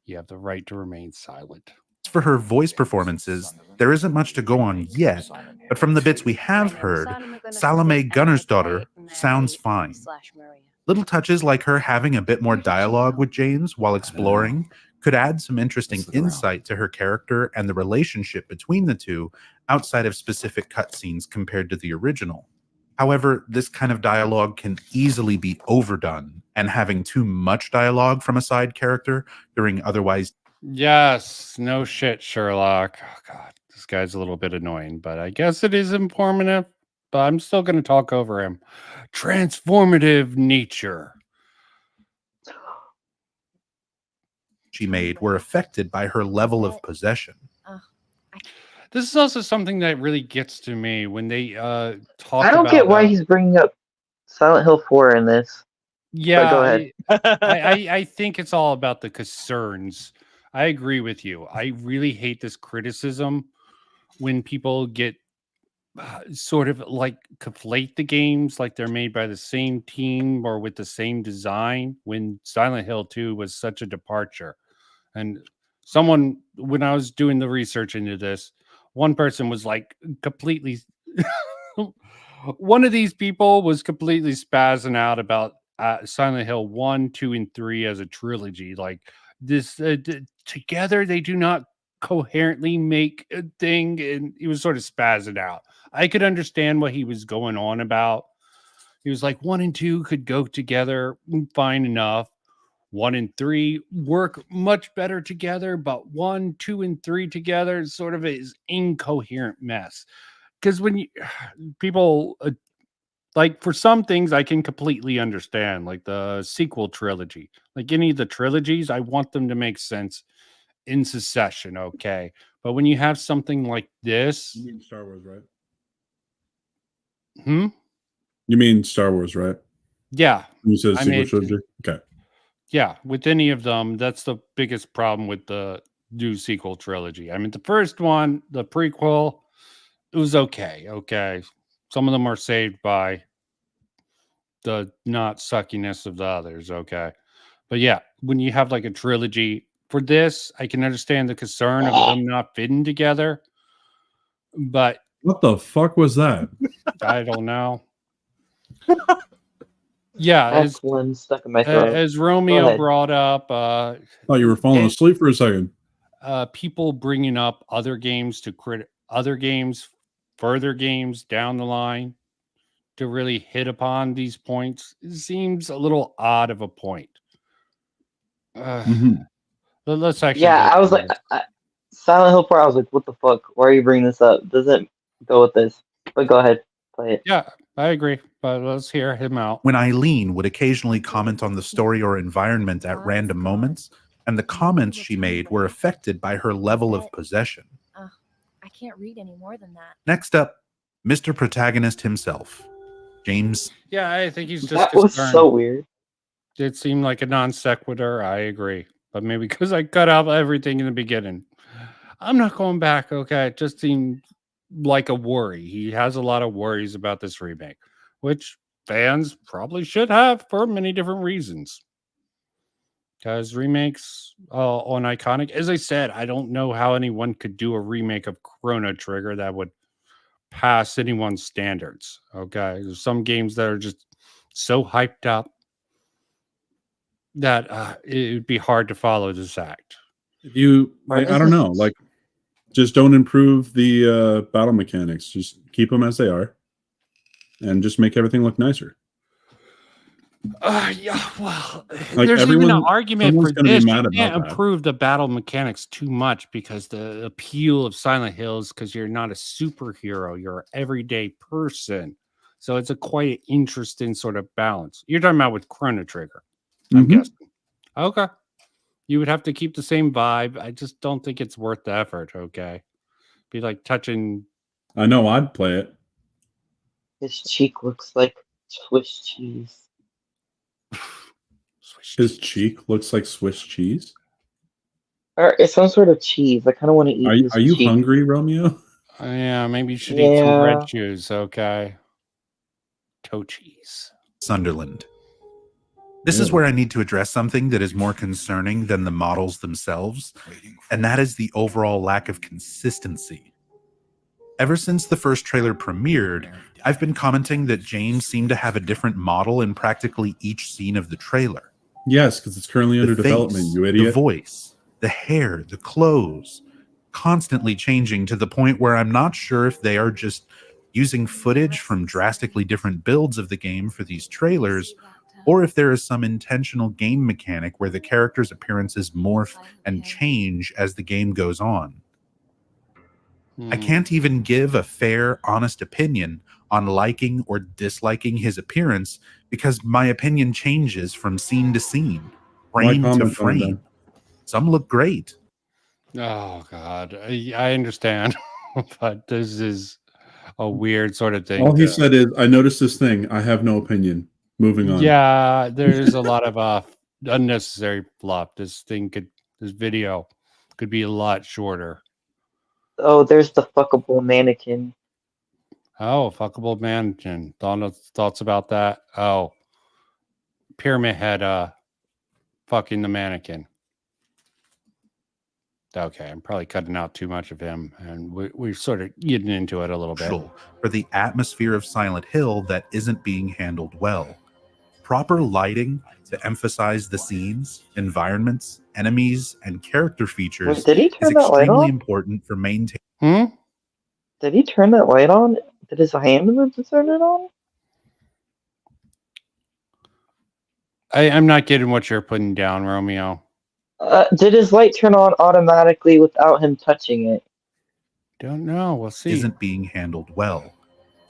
You have the right to remain silent. For her voice performances, there isn't much to go on yet, but from the bits we have heard, Salome Gunnersdottir sounds fine. Little touches like her having a bit more dialogue with James while exploring could add some interesting insight to her character and the relationship between the two outside of specific cutscenes compared to the original. However, this kind of dialogue can easily be overdone, and having too much dialogue from a side character during otherwise... Yes, no shit, Sherlock. Oh, God, this guy's a little bit annoying, but I guess it is informative, but I'm still going to talk over him. Transformative nature. She made were affected by her level of possession. This is also something that really gets to me when they talk I don't about get why he's bringing up Silent Hill 4 in this. Yeah, But go ahead. I think it's all about the concerns. I agree with you. I really hate this criticism when people get sort of like conflate the games like they're made by the same team or with the same design when Silent Hill 2 was such a departure. And someone, when I was doing the research into this, one person was like completely one of these people was completely spazzing out about Silent Hill 1, 2, and 3 as a trilogy. Like this together, they do not coherently make a thing, and he was sort of spazzing out. I could understand what he was going on about. He was like 1 and 2 could go together fine enough. 1 and 3 work much better together, but 1, 2, and 3 together sort of is incoherent mess. Because when people like for some things I can completely understand, like the sequel trilogy, like any of the trilogies, I want them to make sense in succession. Okay. But when you have something like this, You mean Star Wars, right? You mean Star Wars, right? Yeah. You said I sequel mean, trilogy? Okay. Yeah, with any of them, that's the biggest problem with the new sequel trilogy. I mean, the first one, the prequel, it was okay. Okay. Some of them are saved by the not suckiness of the others. Okay. But yeah, when you have like a trilogy for this, I can understand the concern of them not fitting together. But what the fuck was that? I don't know. Yeah, That's one stuck in my throat. as Go Romeo ahead. brought up, Thought you were falling asleep for a second. People bringing up other games to other games, further games down the line to really hit upon these points, it seems a little odd of a point. Let's actually. Yeah, go I was through like, this. Silent Hill 4, I was like, what the fuck? Why are you bringing this up? Doesn't go with this. But go ahead, play it. Yeah, I agree. But let's hear him out. When Eileen would occasionally comment on the story or environment at random moments, and the comments she made were affected by her level of possession. I can't read any more than that. Next up, Mr. Protagonist himself. James? Yeah, I think he's just That was concerned. so weird. It seemed like a non sequitur. I agree, but maybe because I cut out everything in the beginning. I'm not going back. Okay, it just seemed like a worry. He has a lot of worries about this remake, which fans probably should have for many different reasons. Because remakes on Iconic, as I said, I don't know how anyone could do a remake of Chrono Trigger that would pass anyone's standards. Okay, there's some games that are just so hyped up that it would be hard to follow this act. You, like, I don't know, like, just don't improve the battle mechanics. Just keep them as they are, and just make everything look nicer. Yeah, well, Like, there's even an everyone- argument someone's for gonna be this. mad You about can't that. improve the battle mechanics too much because the appeal of Silent Hills, because you're not a superhero, you're an everyday person. So it's a quite interesting sort of balance. You're talking about with Chrono Trigger, I'm guessing. Okay. You would have to keep the same vibe. I just don't think it's worth the effort, okay? Be like touching. I know I'd play it. His cheek looks like Swiss cheese. His cheek looks like Swiss cheese. Or it's some sort of cheese. I kind of want to eat his Are you cheek. hungry, Romeo? Yeah, maybe you should eat some Yeah. bread shoes, okay? Toe cheese. Sunderland. This is where I need to address something that is more concerning than the models themselves, and that is the overall lack of consistency. Ever since the first trailer premiered, I've been commenting that James seemed to have a different model in practically each scene of the trailer. Yes, because it's currently under The development, face, you idiot. The voice, the hair, the clothes, constantly changing to the point where I'm not sure if they are just using footage from drastically different builds of the game for these trailers, or if there is some intentional game mechanic where the character's appearances morph and change as the game goes on. I can't even give a fair, honest opinion on liking or disliking his appearance because my opinion changes from scene to scene, frame to comment on it, frame. then? Some look great. Oh, God. I understand, but this is a weird sort of thing. All he said is, "I noticed this thing. I have no opinion." Moving on. Yeah, there's a lot of unnecessary fluff. This video could be a lot shorter. Oh, there's the fuckable mannequin. Oh, fuckable mannequin. Thoughts about that? Oh, Pyramid Head fucking the mannequin. Okay, I'm probably cutting out too much of him, and we're sort of getting into it a little bit. For the atmosphere of Silent Hill that isn't being handled well. Proper lighting to emphasize the scenes, environments, enemies, and character features Wait, did he is turn that light extremely on? important for maintaining. Did he turn that light on? Did his hand move to turn it on? I'm not getting what you're putting down, Romeo. Did his light turn on automatically without him touching it? Don't know. We'll see. Isn't being handled well.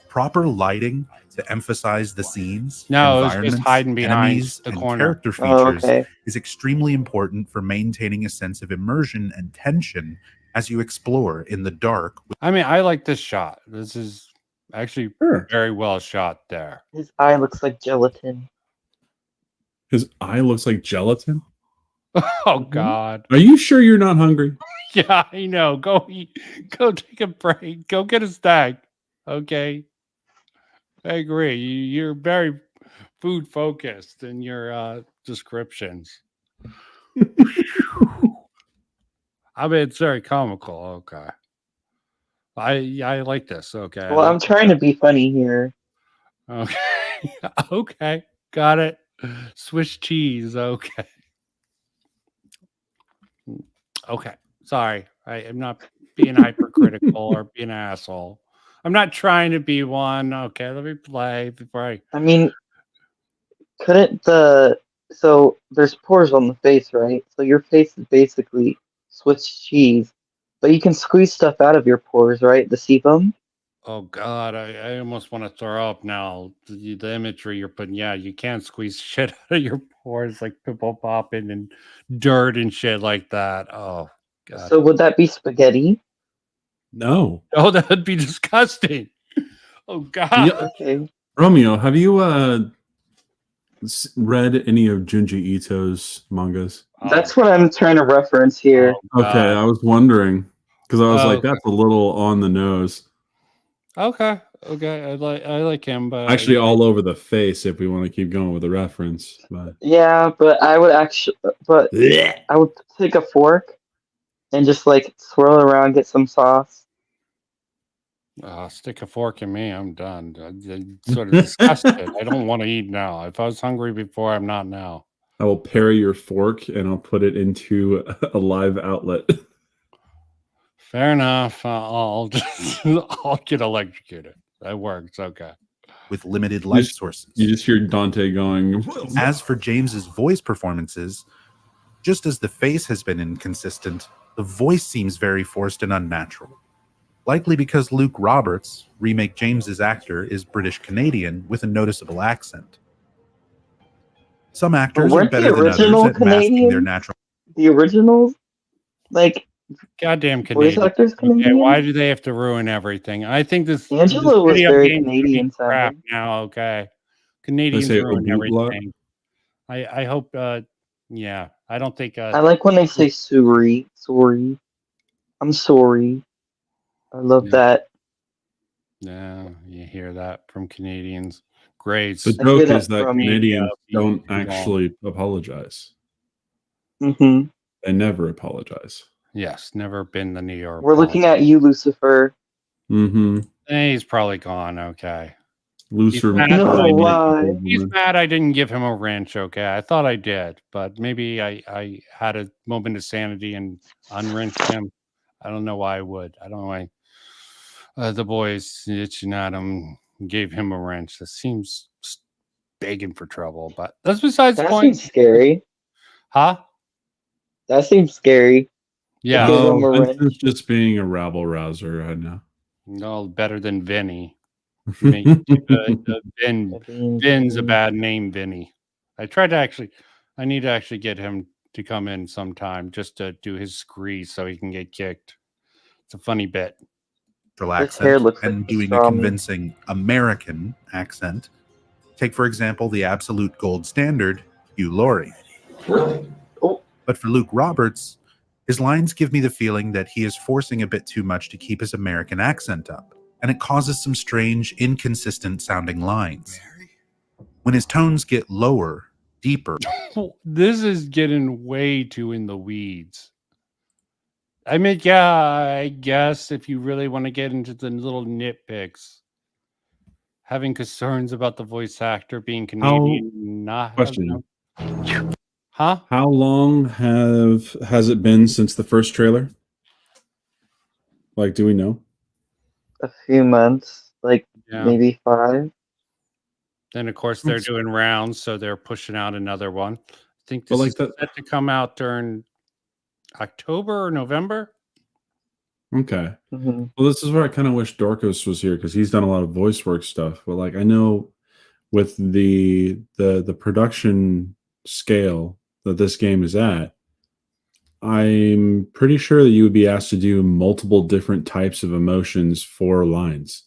Proper lighting to emphasize the scenes, No, it was just environments, hiding behind enemies, the and corner. character Oh, features okay. is extremely important for maintaining a sense of immersion and tension as you explore in the dark. I mean, I like this shot. This is actually very well shot there. His eye looks like gelatin. His eye looks like gelatin. Oh God! Are you sure you're not hungry? Yeah, I know. Go eat. Go take a break. Go get a snack. Okay. I agree. You're very food focused in your descriptions. I mean, it's very comical. Okay. I like this. Okay. Well, I'm trying to be funny here. Okay. Okay. Got it. Swiss cheese. Okay. Okay. Sorry. I am not being hypercritical or being an asshole. I'm not trying to be one. Okay, let me play before I mean, couldn't so there's pores on the face, right? So your face is basically Swiss cheese, but you can squeeze stuff out of your pores, right? The sebum. Oh God, I almost want to throw up now. The imagery you're putting, yeah, you can't squeeze shit out of your pores like pimple popping and dirt and shit like that. Oh God. So would that be spaghetti? No. Oh, that would be disgusting. Oh God. Okay. Romeo, have you read any of Junji Ito's mangas? That's what I'm trying to reference here. Okay, I was wondering because I was like, Okay. that's a little on the nose. Okay. I like him, but Actually, all over the face. If we want to keep going with the reference, but Yeah, but I would I would take a fork and just like swirl it around, get some sauce. stick a fork in me. I'm done. I'm sort of disgusted. I don't want to eat now. If I was hungry before, I'm not now. I will parry your fork and I'll put it into a live outlet. Fair enough. I'll just I'll get electrocuted. That works. Okay. With limited light sources. You just hear Dante going. As for James's voice performances, just as the face has been inconsistent, the voice seems very forced and unnatural. Likely because Luke Roberts, remake James's actor, is British Canadian with a noticeable accent. Some actors are Weren't the better than others original at masking their Canadian? natural. The originals, like Goddamn voice Canadian. actors Okay, Canadian. why do they have to ruin everything? I think this Angela was video very game's gonna be Canadian crap sounding. now. Okay, Canadians say ruin oboot lot? everything. I hope. Yeah, I don't think. I like when they say sorry. I'm sorry. I love that. Yeah, you hear that from Canadians. Great. The I hear joke that is that from- Canadians Yeah, don't people. actually apologize. Mm-hmm. They never apologize. Yes, never been the New York. We're looking at you, Lucifer. Mm-hmm. He's probably gone. Okay. Looser. He's mad, No, why? he's mad I didn't give him a wrench. Okay, I thought I did, but maybe I had a moment of sanity and unwrenched him. I don't know why I would. I don't know why the boys itching at him gave him a wrench. That seems begging for trouble, but that's besides the That point. seems scary. Huh? That seems scary. Yeah. Give him a wrench. Vincent's just being a rabble rouser right now. No, better than Vinny. Vin's a bad name, Vinny. I need to actually get him to come in sometime just to do his scree so he can get kicked. It's a funny bit. Accent looks and like doing a pastrami. convincing American accent. Take, for example, the absolute gold standard, Hugh Laurie. But for Luke Roberts, his lines give me the feeling that he is forcing a bit too much to keep his American accent up, and it causes some strange, inconsistent sounding lines. When his tones get lower, deeper. This is getting way too in the weeds. I mean, yeah, I guess if you really want to get into the little nitpicks, having concerns about the voice actor being Canadian, not Question. Huh? How long has it been since the first trailer? Like, do we know? A few months, like Yeah. maybe 5. Then of course they're doing rounds, so they're pushing out another one. I think But this like is that- set to come out during October or November. Okay. Mm-hmm. Well, this is where I kind of wish Dorcas was here because he's done a lot of voice work stuff. But like, I know with the production scale that this game is at, I'm pretty sure that you would be asked to do multiple different types of emotions for lines.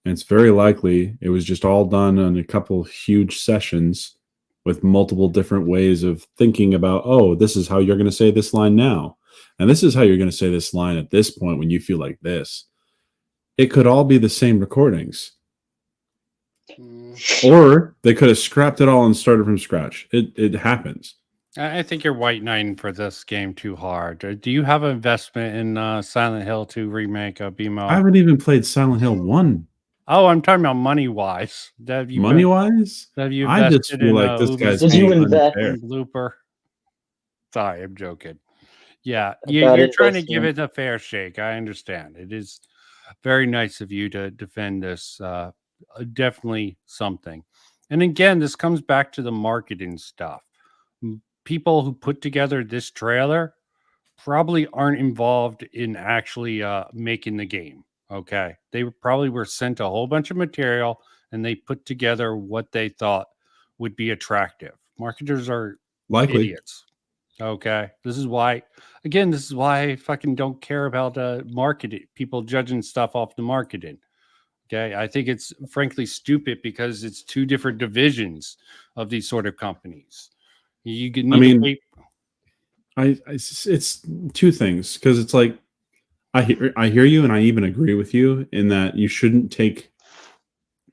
And it's very likely it was just all done on a couple huge sessions with multiple different ways of thinking about, oh, this is how you're going to say this line now. And this is how you're going to say this line at this point when you feel like this. It could all be the same recordings. Or they could have scrapped it all and started from scratch. It happens. I think you're white knighting for this game too hard. Do you have an investment in Silent Hill 2 remake of BMO? I haven't even played Silent Hill 1. Oh, I'm talking about money-wise. Money-wise? Have you I just invested feel in like this Ubi's guy's Did you being invest? unfair. blooper? Sorry, I'm joking. Yeah, A you're bad trying to give investment. it a fair shake. I understand. It is very nice of you to defend this. Definitely something. And again, this comes back to the marketing stuff. People who put together this trailer probably aren't involved in actually making the game. Okay. They probably were sent a whole bunch of material and they put together what they thought would be attractive. Marketers are Likely. idiots. Okay. This is why I fucking don't care about marketing, people judging stuff off the marketing. Okay, I think it's frankly stupid because it's two different divisions of these sort of companies. You could need to wait. It's two things, because it's like I hear you, and I even agree with you in that you shouldn't take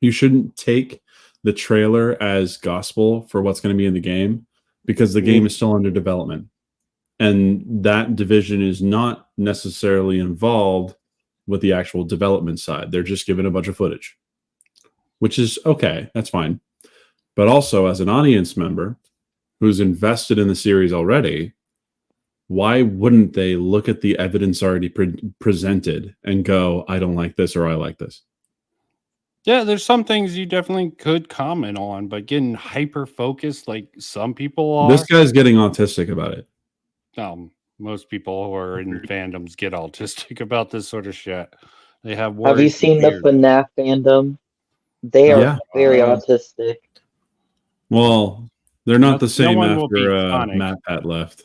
the trailer as gospel for what's going to be in the game, because the game is still under development, and that division is not necessarily involved with the actual development side. They're just given a bunch of footage, which is okay. That's fine. But also, as an audience member who's invested in the series already, why wouldn't they look at the evidence already presented and go, I don't like this, or I like this? Yeah, there's some things you definitely could comment on, but getting hyper focused like some people are. This guy's getting autistic about it. Most people who are in fandoms get autistic about this sort of shit. They have Have you worries. seen the FNAF fandom? They are very autistic. Well, they're not the same one will be after Sonic. Matt Pat left.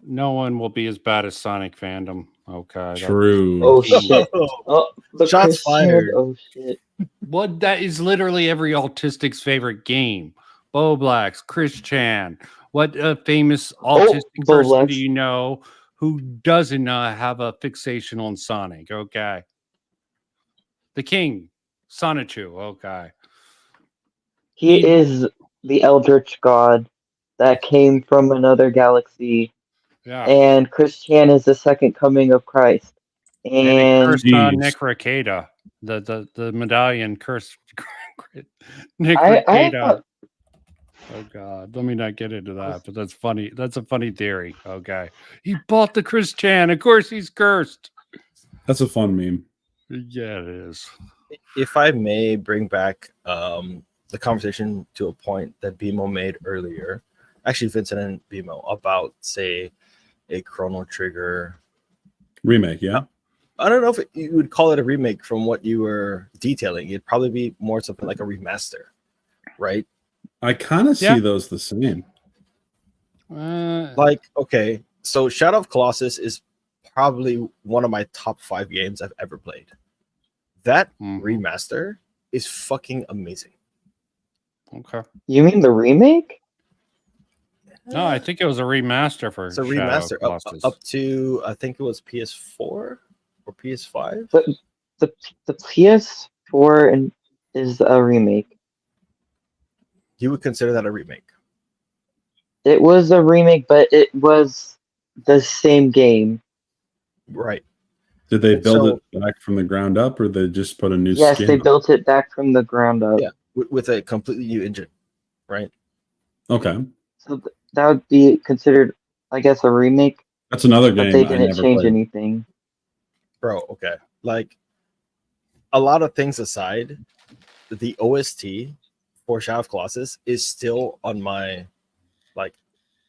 No one will be as bad as Sonic fandom. Okay. True. Oh shit! Oh, the Shots Christian- fired. Oh shit! What? That is literally every autistic's favorite game. Bo Blacks, Chris Chan. What famous autistic Bo person Blacks. do you know who doesn't have a fixation on Sonic? Okay. The King, Sonichu. Okay. He is the Eldritch God that came from another galaxy. Yeah. And Chris Chan is the second coming of Christ. And Cursed Nick Rekieta. The medallion cursed Nick I Rekieta. thought- Oh God, let me not get into that. But that's funny. That's a funny theory. Okay, he bought the Chris Chan. Of course, he's cursed. That's a fun meme. Yeah, it is. If I may bring back the conversation to a point that BMO made earlier, actually Vincent and BMO, about say a Chrono Trigger remake. Yeah, I don't know if you would call it a remake from what you were detailing. It'd probably be more something like a remaster, right? I kind of see those the same. Like, okay, so Shadow of Colossus is probably one of my top 5 games I've ever played. That remaster is fucking amazing. Okay. You mean the remake? No, I think it was a remaster for It's a Shadow of remaster Colossus. up to, I think it was PS4 or PS5. But the PS4 is a remake. You would consider that a remake? It was a remake, but it was the same game. Right. Did they And build it back from the ground up, or they just put a new Yes, skin they on? built it back from the ground up. Yeah, with a completely new engine, right? Okay. So that would be considered, I guess, a remake. That's another But game they I didn't never change played. anything. Bro, okay. Like, a lot of things aside, the OST for Shadow of Colossus is still on my, like,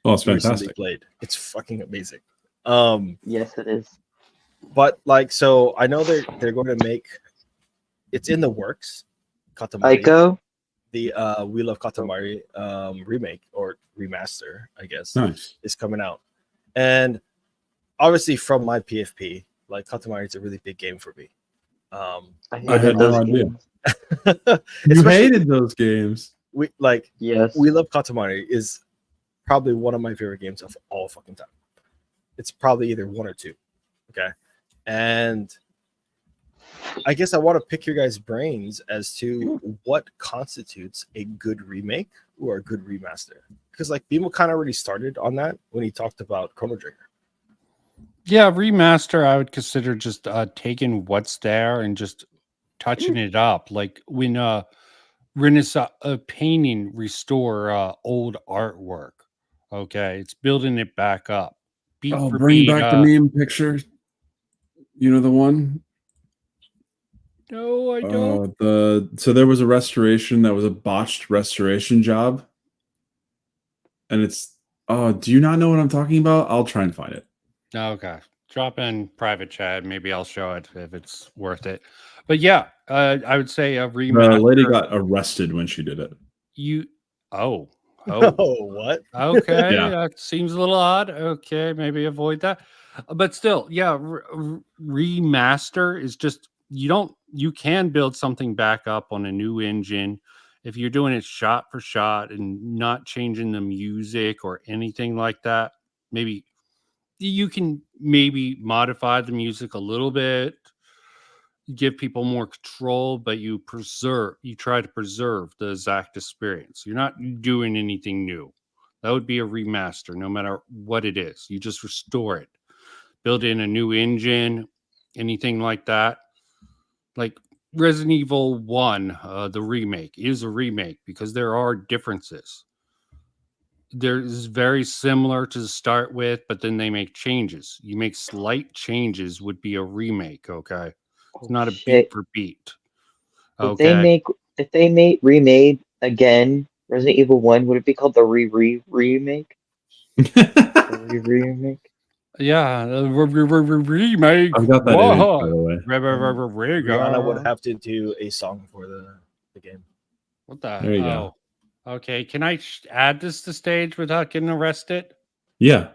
Oh, it's recently fantastic. played. It's fucking amazing. Yes, it is. But like, so I know they're going to make, it's in the works. Katamari, Ico? the We Love Katamari remake or remaster, I guess, Nice. is coming out. And obviously, from my PFP, like, Katamari is a really big game for me. I had no idea. You Especially- hated those games. We like, yes, We Love Katamari is probably one of my favorite games of all fucking time. It's probably either 1 or 2. Okay. And I guess I want to pick your guys' brains as to what constitutes a good remake or a good remaster. Because like Bimo kind of already started on that when he talked about Chrono Trigger. Yeah, remaster, I would consider just taking what's there and just touching it up. Like when Renaissance painting restore old artwork. Okay, it's building it back up. Beat Oh, for bring beat, back the meme picture. You know the one? No, I don't. So there was a restoration that was a botched restoration job. And it's do you not know what I'm talking about? I'll try and find it. Okay. Drop in private chat. Maybe I'll show it if it's worth it. But yeah, I would say a The remaster. lady got arrested when she did it. Oh, what? Okay, Yeah. that seems a little odd. Okay, maybe avoid that. But still, yeah, remaster is just, you don't you can build something back up on a new engine if you're doing it shot for shot and not changing the music or anything like that. Maybe you can maybe modify the music a little bit, give people more control, but you try to preserve the exact experience. You're not doing anything new. That would be a remaster, no matter what it is. You just restore it, build in a new engine, anything like that. Like Resident Evil 1, the remake is a remake because there are differences. There's very similar to start with, but then they make changes. You make slight changes would be a remake, okay? It's not a beat Shit. for beat. If Okay. they remade again Resident Evil 1, would it be called the remake? The remake? Yeah, remake. I've got that image, Whoa. by the way. Rihanna would have to do a song for the game. What the? There you go. Okay. Can I add this to stage without getting arrested? Yeah.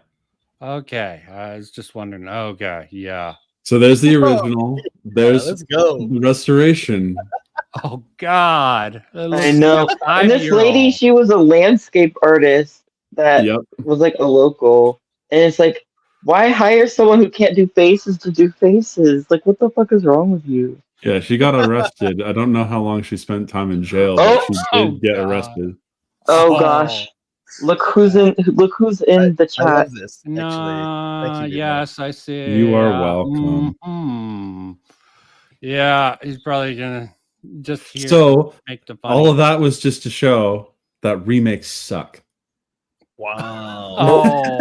Okay. I was just wondering. Okay. Yeah. So there's the original. There's let's go. the restoration. Oh God. I know. And this lady, she was a landscape artist that was like a local. And it's like, why hire someone who can't do faces to do faces? Like, what the fuck is wrong with you? Yeah, she got arrested. I don't know how long she spent time in jail, but she did get arrested. Oh gosh. Look who's in the chat. I love this. No, Thank you, yes, I see. You are welcome. Yeah, he's probably gonna just hear So make the fun. all of that was just to show that remakes suck. Wow. Oh,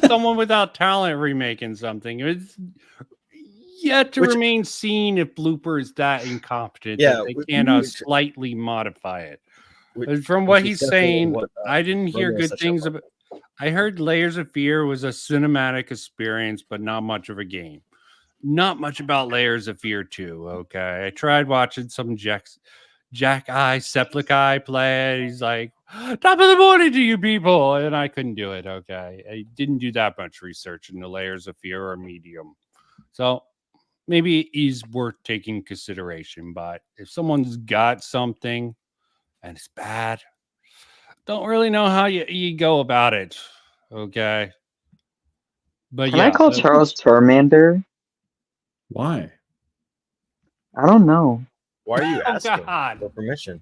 someone without talent remaking something. It's yet to remain seen if Blooper is that incompetent that they cannot slightly modify it. From what he's saying, I didn't hear good things about. I heard Layers of Fear was a cinematic experience, but not much of a game. Not much about Layers of Fear 2. Okay, I tried watching some Sepliceye play. He's like, top of the morning to you people, and I couldn't do it. Okay, I didn't do that much research into Layers of Fear or Medium, so maybe he's worth taking consideration. But if someone's got something and it's bad, don't really know how you go about it. Okay, but Can I call Charles Tormander? Why? I don't know. Why are you Oh, asking God. for permission?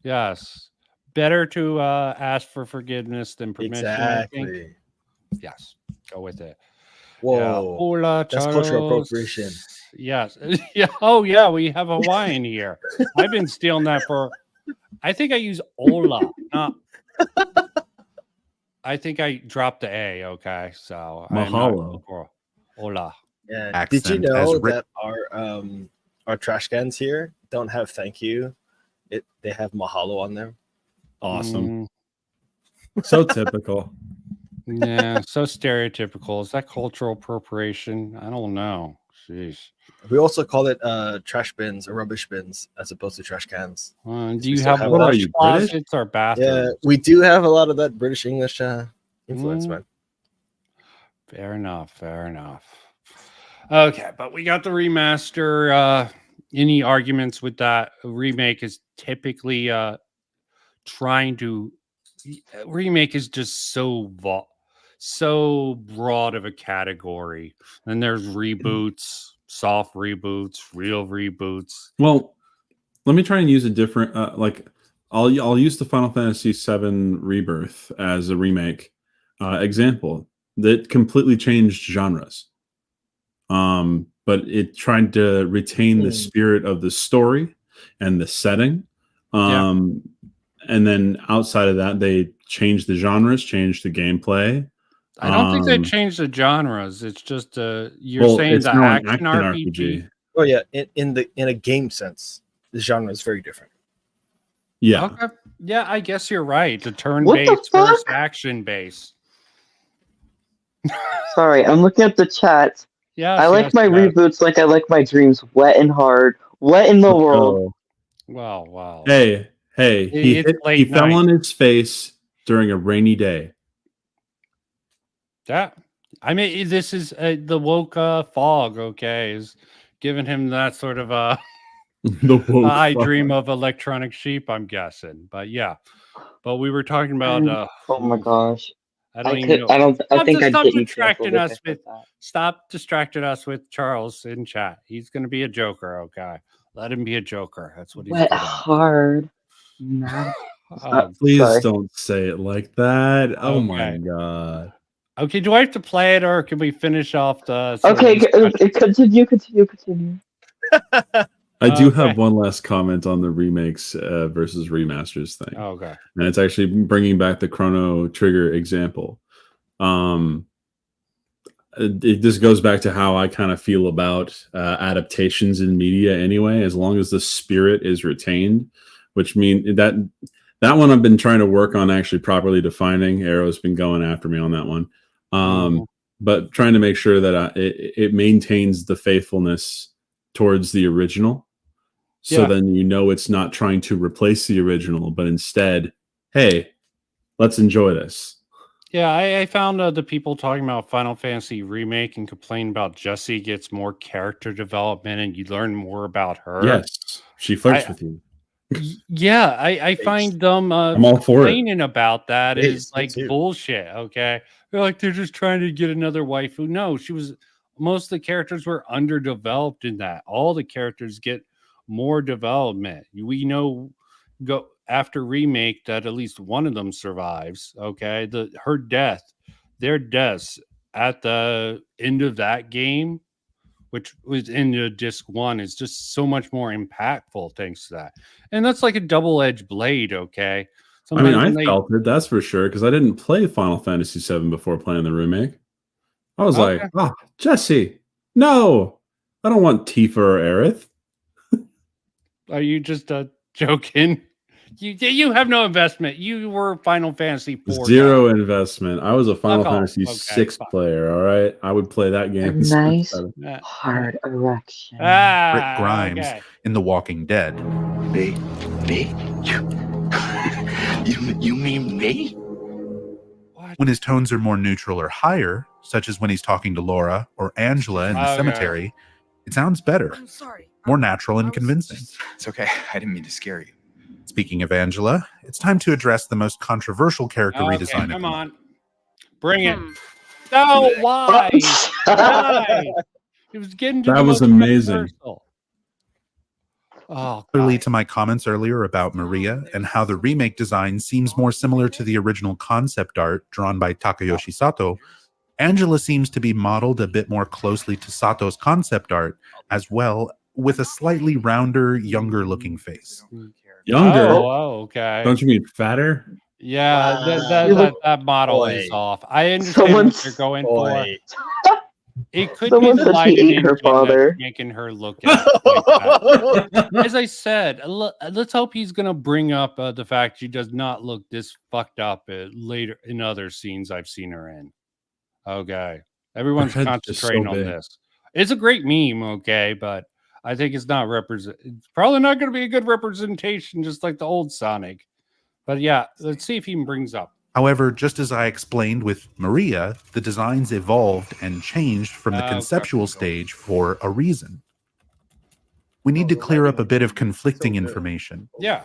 Yes, better to ask for forgiveness than permission. Exactly. I think. Yes, go with it. Whoa. Yeah. Hola, That's cultural Charles. appropriation. Yes. Yeah. Oh, yeah. We have Hawaiian here. I've been stealing that for. I think I use Ola. Not. I think I dropped the A. Okay, so Mahalo. Hola. Yeah. Accent Did you as know writ- that our trash cans here don't have thank you? They have mahalo on them. Awesome. So typical. Yeah, so stereotypical. Is that cultural appropriation? I don't know. Jeez. We also call it trash bins or rubbish bins as opposed to trash cans. Do We you still have What are wash you, British? closets or bathrooms? Yeah, we do have a lot of that British English influence, man. Fair enough. Fair enough. Okay, but we got the remaster. Any arguments with that? A remake is typically remake is just so broad of a category. Then there's reboots, soft reboots, real reboots. Well, let me try and use a different I'll use the Final Fantasy VII Rebirth as a remake example that completely changed genres. But it tried to retain the spirit of the story and the setting. And then outside of that, they changed the genres, changed the gameplay. I don't think they changed the genres. It's just you're saying it's the now an action RPG. Oh yeah, in a game sense, the genre is very different. Yeah. Okay. Yeah, I guess you're right. The turn-based versus action-based. Sorry, I'm looking at the chat. Yes, I like my reboots like I like my dreams, wet and hard. What in the world? Wow. Hey, he fell on his face during a rainy day. Yeah. I mean, this is the woke fog. Okay, is giving him that sort of The woke I fog. dream of electronic sheep. I'm guessing, but yeah. But we were talking about. Oh my gosh. I don't I even could. know. I don't. I think I'd Stop get you canceled distracting if I us said with. that. Stop distracting us with Charles in chat. He's going to be a joker. Okay, let him be a joker. That's what he's Wet good at. hard. Not. Please sorry. don't say it like that. Oh my Okay. god. Okay, do I have to play it or can we finish off the? Okay. Continue. I do Okay. have one last comment on the remakes versus remasters thing. Okay. And it's actually bringing back the Chrono Trigger example. This goes back to how I kind of feel about adaptations in media anyway, as long as the spirit is retained, which means that one I've been trying to work on actually properly defining. Arrow's been going after me on that one. But trying to make sure that it maintains the faithfulness towards the original. So then it's not trying to replace the original, but instead, hey, let's enjoy this. Yeah, I found the people talking about Final Fantasy Remake and complain about Jessie gets more character development and you learn more about her. Yes, she flirts with you. Yeah, I find them I'm all for it. complaining about that is Me like too. bullshit. Okay, they're just trying to get another waifu. No, most of the characters were underdeveloped in that. All the characters get more development. We know go after remake that at least one of them survives. Okay, their deaths at the end of that game, which was in the disc 1, is just so much more impactful thanks to that. And that's like a double-edged blade. Okay, I felt it, that's for sure, because I didn't play Final Fantasy VII before playing the remake. I was like, oh, Jesse, no, I don't want Tifa or Aerith. Are you just joking? You have no investment. You were Final Fantasy 4 Zero investment. I was a Final Fuck off. Fantasy Okay, 6 player. All right, I would play that A game. nice hard erection. Rick Grimes okay. in The Walking Dead. Me? You mean me? When his tones are more neutral or higher, such as when he's talking to Laura or Angela in the cemetery, it sounds better, more natural and convincing. It's okay. I didn't mean to scare you. Speaking of Angela, it's time to address the most controversial character redesign. Okay, come on. Bring it. No, why? Why? It was getting to That the was most amazing. controversial. Oh, Clearly to my comments earlier about Maria and how the remake design seems more similar to the original concept art drawn by Takayoshi Sato, Angela seems to be modeled a bit more closely to Sato's concept art as well, with a slightly rounder, younger looking face. Younger? Oh, okay. Don't you mean fatter? Yeah, that model is off. I understand what you're going for. It could Someone be the said she lighting ate her engine father. that's making her look at it like that. As I said, let's hope he's going to bring up the fact she does not look this fucked up later in other scenes I've seen her in. Okay. Everyone's Her head's just so concentrating on big. this. It's a great meme, okay, but I think it's not it's probably not going to be a good representation, just like the old Sonic. But yeah, let's see if he brings up. However, just as I explained with Maria, the designs evolved and changed from the conceptual stage for a reason. We need to clear up a bit of conflicting information. Yeah.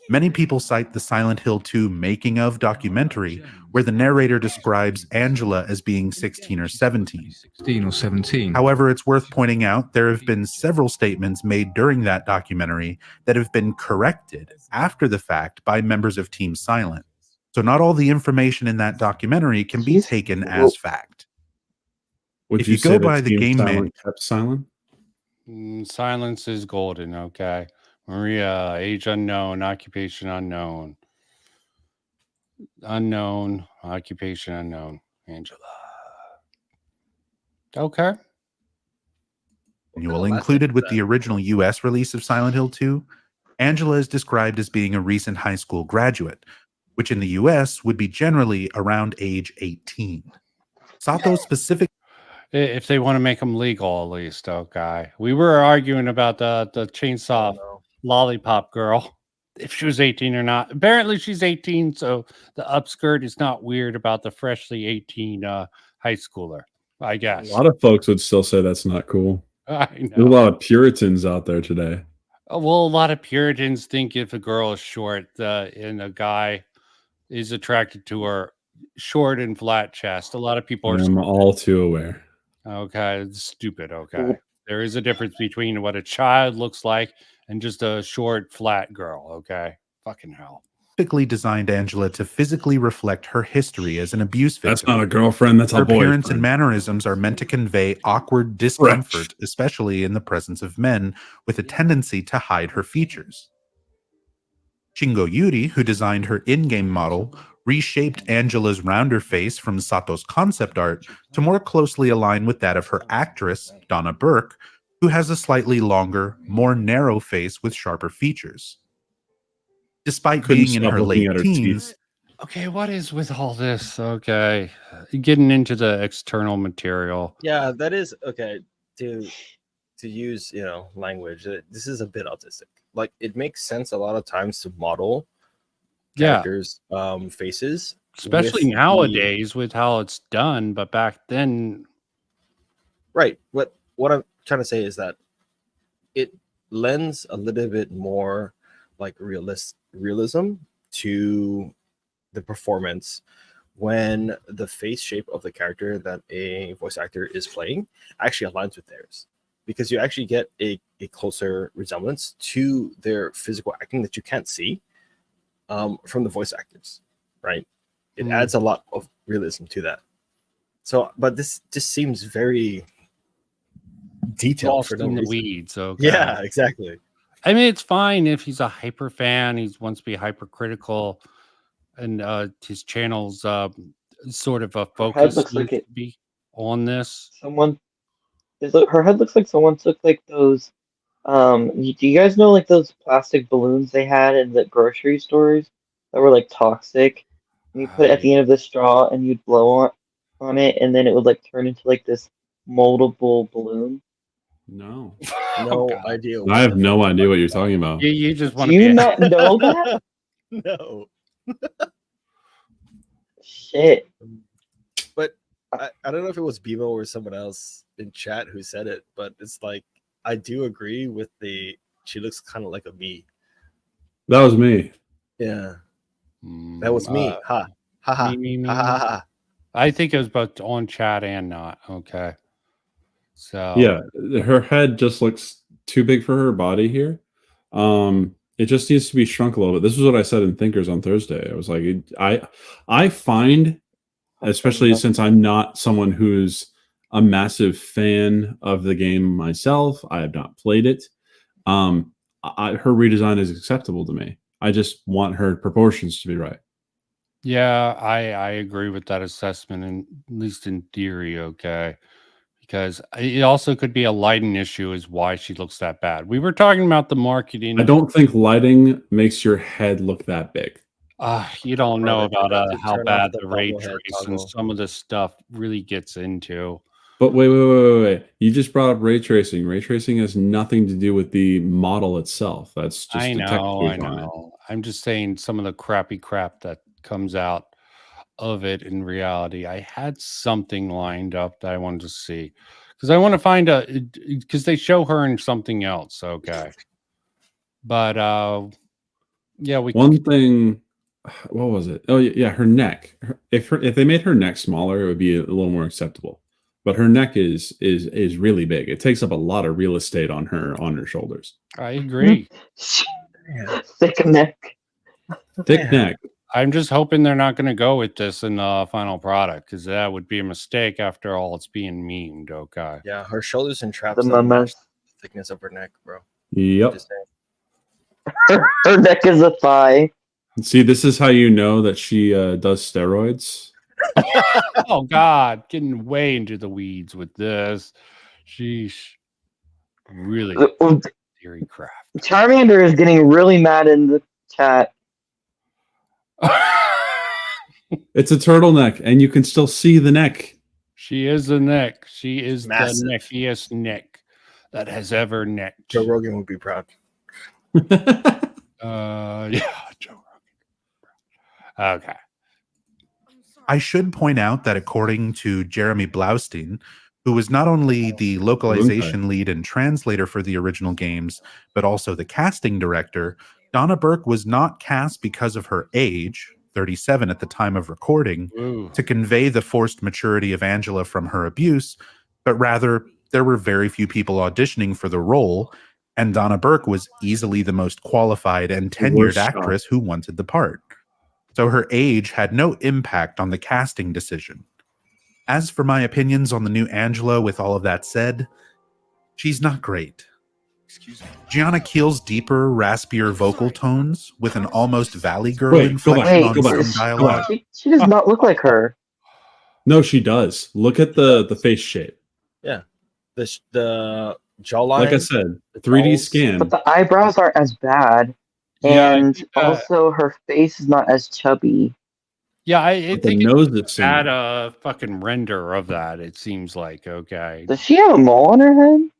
Many people cite the Silent Hill 2 making of documentary, where the narrator describes Angela as being 16 or 17. 16 or 17. However, it's worth pointing out there have been several statements made during that documentary that have been corrected after the fact by members of Team Silent. So not all the information in that documentary can be taken as fact. Would If you you say go that by the Team game Silent man, kept silent? Silence is golden, okay. Maria, age unknown, occupation unknown. Unknown, occupation unknown. Angela. Okay. annual included with the original US release of Silent Hill 2, Angela is described as being a recent high school graduate, which in the US would be generally around age 18. Sato's specific If they want to make them legal, at least, okay. We were arguing about the chainsaw lollipop girl. if she was 18 or not. Apparently she's 18, so the upskirt is not weird about the freshly 18 high schooler, I A guess. lot of folks would still say that's not cool. I There's a know. lot of Puritans out there today. Well, a lot of Puritans think if a girl is short and a guy is attracted to her short and flat chest, a lot of people are I'm all too aware. okay. It's stupid. Okay. There is a difference between what a child looks like and just a short, flat girl. Okay. Fucking hell. Typically designed Angela to physically reflect her history as an abuse victim. That's not a girlfriend, that's a Her appearance boyfriend. and mannerisms are meant to convey awkward discomfort, especially in the presence of men, with a tendency to hide her features. Shingo Yuri, who designed her in-game model, reshaped Angela's rounder face from Sato's concept art to more closely align with that of her actress, Donna Burke, who has a slightly longer, more narrow face with sharper features. Despite Couldn't being in stop her looking late at her teens, Okay. What is with all this? Okay. Getting into the external material. Yeah, that is okay. To use language, this is a bit autistic. Like it makes sense a lot of times to model Yeah. characters' faces, Especially with nowadays with how it's done. But back then, right. What I'm trying to say is that it lends a little bit more like realism to the performance when the face shape of the character that a voice actor is playing actually aligns with theirs, because you actually get a closer resemblance to their physical acting that you can't see from the voice actors, right? It adds a lot of realism to that. So, but this just seems very detailed lost for no in the reason. weeds. Okay. Yeah, exactly. I mean, it's fine if he's a hyper fan. He wants to be hypercritical, and his channel's sort of a Her head focus looks seems like it. to be on this. Her head looks like someone took like those. Do you guys know like those plastic balloons they had in the grocery stores that were like toxic? And you put it at the end of the straw and you'd blow on it, and then it would like turn into like this moldable balloon. No. No idea. I have no idea what you're talking about. You just want Do to you be not know that? No. Shit. But I don't know if it was Bimo or someone else in chat who said it, but it's like I do agree with she looks kind of like a me. That was me. Yeah. That was me. Ha. Ha ha. Me. Ha ha ha. I think it was both on chat and not. Okay. So Yeah, her head just looks too big for her body here. It just needs to be shrunk a little bit. This is what I said in Thinkers on Thursday. I was like, I find, especially since I'm not someone who's a massive fan of the game myself, I have not played it. Her redesign is acceptable to me. I just want her proportions to be right. yeah, I agree with that assessment, and at least in theory. Okay. Because it also could be a lighting issue is why she looks that bad. We were talking about the marketing. I don't think lighting makes your head look that big. You don't know about how turn bad off the the ray bobblehead trace and toggle. some of this stuff really gets into. But wait. You just brought up ray tracing. Ray tracing has nothing to do with the model itself. That's just I a tech know. tweak on it. I'm just saying some of the crappy crap that comes out of it in reality. I had something lined up that I wanted to see. Because I want to find because they show her in something else. Okay. But yeah, One thing, what was it? Oh yeah, her neck. If they made her neck smaller, it would be a little more acceptable. But her neck is really big. It takes up a lot of real estate on her shoulders. I agree. Thick neck. Thick neck. I'm just hoping they're not going to go with this in the final product, because that would be a mistake after all it's being memed. Okay. Yeah, her shoulders and traps The don't match mamas. the thickness of her neck, bro. Yep. Just saying. Her neck is a thigh. See, this is how you know that she does steroids. Oh God, getting way into the weeds with this. Sheesh. Really theory crap. Charmander is getting really mad in the chat. It's a turtleneck, and you can still see the neck. She is the neck. She is Massive. the neckiest neck that has ever necked. Joe Rogan would be proud. Yeah, Joe Rogan. Okay. I should point out that according to Jeremy Blaustein, who was not only the localization lead and translator for the original games, but also the casting director, Donna Burke was not cast because of her age, 37 at the time of recording, to convey the forced maturity of Angela from her abuse, but rather there were very few people auditioning for the role, and Donna Burke was easily the most qualified and tenured actress who wanted the part. So her age had no impact on the casting decision. As for my opinions on the new Angela, with all of that said, she's not great. Excuse me. Gianna Keel's deeper, raspier vocal tones with an almost Valley Girl Wait, go inflection back, on go back, some go dialogue. back. She does not look like her. No, she does. Look at the face shape. Yeah, the jawline. Like I said, 3D scan. But the eyebrows aren't as bad. Yeah, And also her face is not as chubby. Yeah, I But the think nose it's is had similar. a fucking render of that. It seems like okay. Does she have a mole on her head?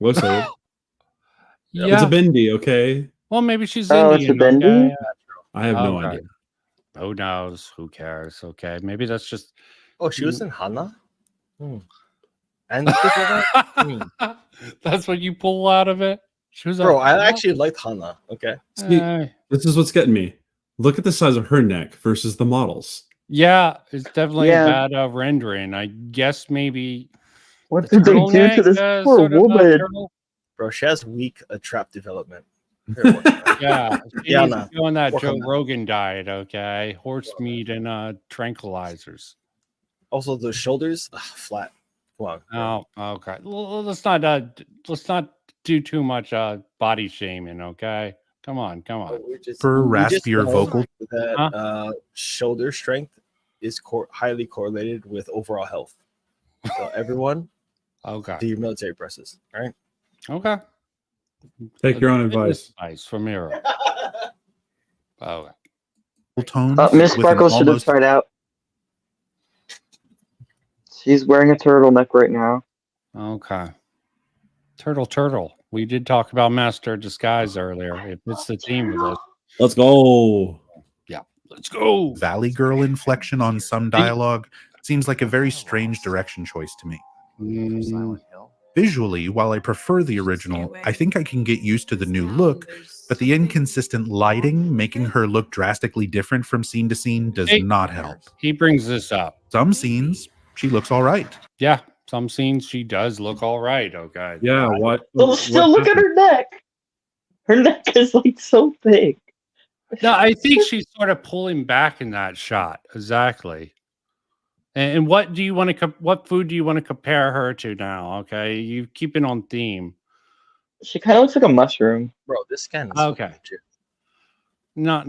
Looks like it. Yeah. It's a bendy, okay? Well, maybe she's Oh, Indian. it's a bendy? Okay? I have no Okay. idea. Who knows? Who cares? Okay, maybe that's just. Oh, she was in Hana. And the That's what you pull out of it. She was bro. a- I actually liked Hana. Okay. See, this is what's getting me. Look at the size of her neck versus the models. Yeah, it's definitely Yeah. a bad rendering. I guess maybe. What the did they do to turtleneck, this poor sort of, woman? turtle- Bro, she has weak trap development. Yeah, she Yeah, needs nah. to go on that Work Joe on that. Rogan diet. Okay, horse meat and tranquilizers. Also, the shoulders flat. Come on. Oh, okay. Let's not do too much body shaming. Okay, come on. For We just raspier know vocal. that shoulder strength is highly correlated with overall health. So everyone, Okay. do your military presses. All right. Okay. Take your own advice. Advice from Miro. Oh, tones. Miss with an Sparkle should have almost- tried out. She's wearing a turtleneck right now. okay. Turtle. We did talk about Master of Disguise earlier. If it's the theme of this, Let's go. yeah, let's go. Valley Girl inflection on some dialogue seems like a very strange direction choice to me. Visually, while I prefer the original, I think I can get used to the new look, but the inconsistent lighting making her look drastically different from scene to scene does not help. He brings this up. Some scenes, she looks all right. Yeah, some scenes she does look all right. Okay. Yeah, what? Still look at her neck. Her neck is like so big. No, I think she's sort of pulling back in that shot. Exactly. And what do you want to? What food do you want to compare her to now? Okay, you keep it on theme. She kind of looks like a mushroom. Bro, this scan is Okay. Not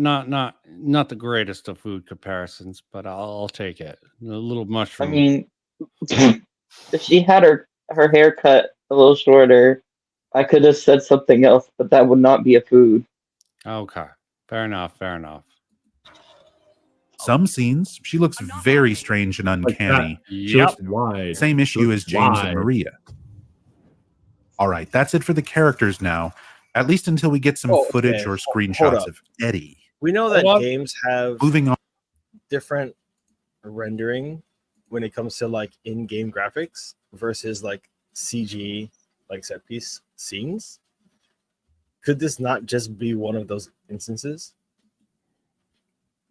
the greatest of food comparisons, but I'll take it. A little I mushroom. mean, if she had her hair cut a little shorter, I could have said something else, but that would not be a food. Okay, fair enough. Some scenes, she looks very strange and uncanny. She looks wide. Same issue as James wide. and Maria. All right, that's it for the characters now, at least until we get some footage or Hold screenshots up. of Eddie. We know that Hold on. games have Moving on. different rendering when it comes to like in-game graphics versus like CG, like set piece scenes. Could this not just be one of those instances?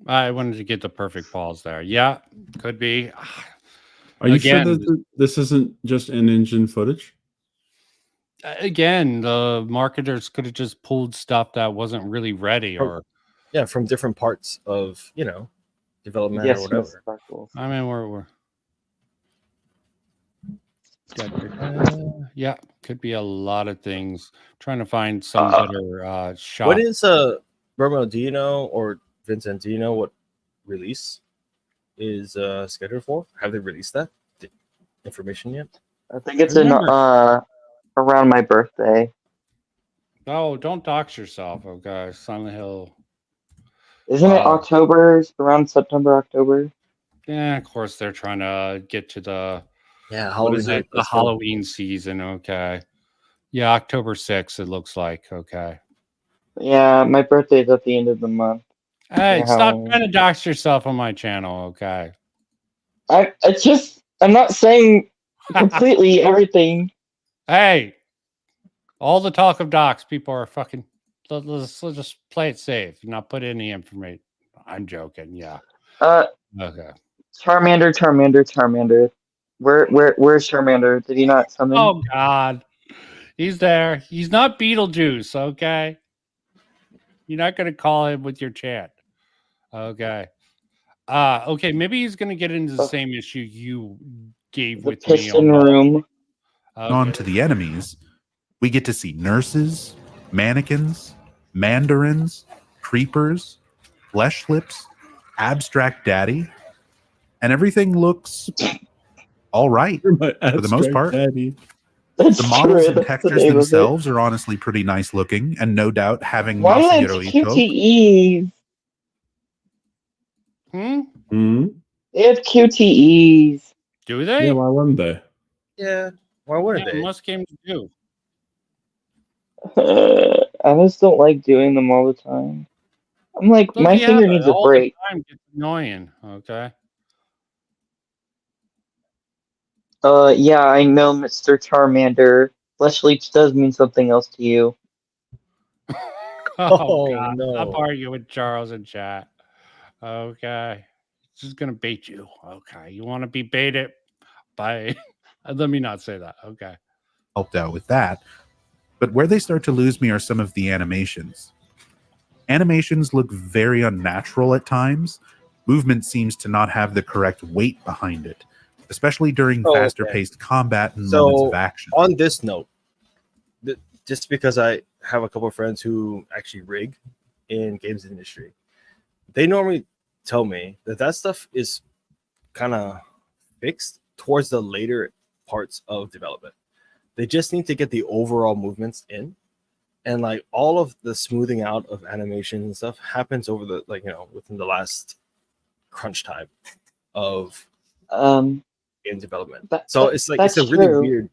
I wanted to get the perfect pause there. Yeah, could be. Are you Again, sure that this isn't just in-engine footage? Again, the marketers could have just pulled stuff that wasn't really ready, or Yeah, from different parts of development Yes, or Miss whatever. Sparkles. I mean, we're yeah, could be a lot of things. Trying to find some better shot. What is Romeo? Do you know, or Vincent? Do you know what release is scheduled for? Have they released that information yet? I think it's in around my birthday. Oh, don't dox yourself, okay? Silent Hill. Isn't it October? Around September, October? Yeah, of course they're trying to get to the Halloween. what is it? The Halloween season. Okay. Yeah, October 6th. It looks like okay. Yeah, my birthday's at the end of the month. Hey, Yeah, stop Halloween. trying to dox yourself on my channel, okay? I'm not saying completely everything. Hey, all the talk of docs, people are fucking. Let's just play it safe, not put any information. I'm joking. Yeah. Okay. Charmander. Where's Charmander? Did he not summon? Oh God, he's there. He's not Beetlejuice. Okay. You're not gonna call him with your chant. Okay. Okay. Maybe he's gonna get into the same issue you gave with me Piston on room. On to the enemies, we get to see nurses, mannequins, mandarins, creepers, flesh lips, abstract daddy, and everything looks all right for the most part. Daddy. That's The models true, and that's the textures name of it. themselves are honestly pretty nice looking, and no doubt having Why are Masahiro they Ito. QTEs? Hmm? They have QTEs. Do they? Yeah, why wouldn't they? Yeah. Why wouldn't Yeah, they? most games do. I just don't like doing them all the time. I'm like, Look, my yeah, finger needs a all break. the time gets annoying. Okay. Yeah, I know, Mr. Charmander. Flesh leech does mean something else to you. Oh, God. Stop arguing with Charles in chat. Okay. Just gonna bait you. Okay. You want to be baited by let me not say that. Okay. Helped out with that. But where they start to lose me are some of the animations. Animations look very unnatural at times. Movement seems to not have the correct weight behind it, especially during Oh, faster okay. paced combat and moments So of action. on this note, just because I have a couple of friends who actually rig in games industry, they normally tell me that stuff is kind of fixed towards the later parts of development. They just need to get the overall movements in, and like all of the smoothing out of animation and stuff happens over the within the last crunch time of game development. So it's like it's a really weird.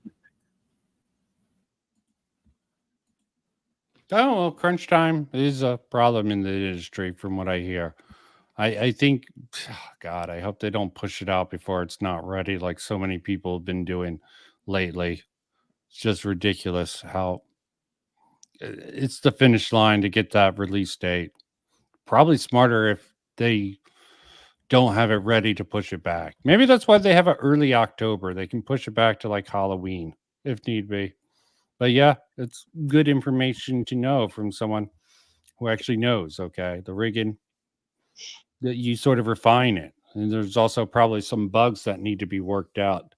Oh, well, crunch time is a problem in the industry from what I hear. I think, God, I hope they don't push it out before it's not ready like so many people have been doing lately. It's just ridiculous how it's the finish line to get that release date. Probably smarter if they don't have it ready to push it back. Maybe that's why they have an early October. They can push it back to like Halloween if need be. But yeah, it's good information to know from someone who actually knows, okay, the rigging, that you sort of refine it. And there's also probably some bugs that need to be worked out.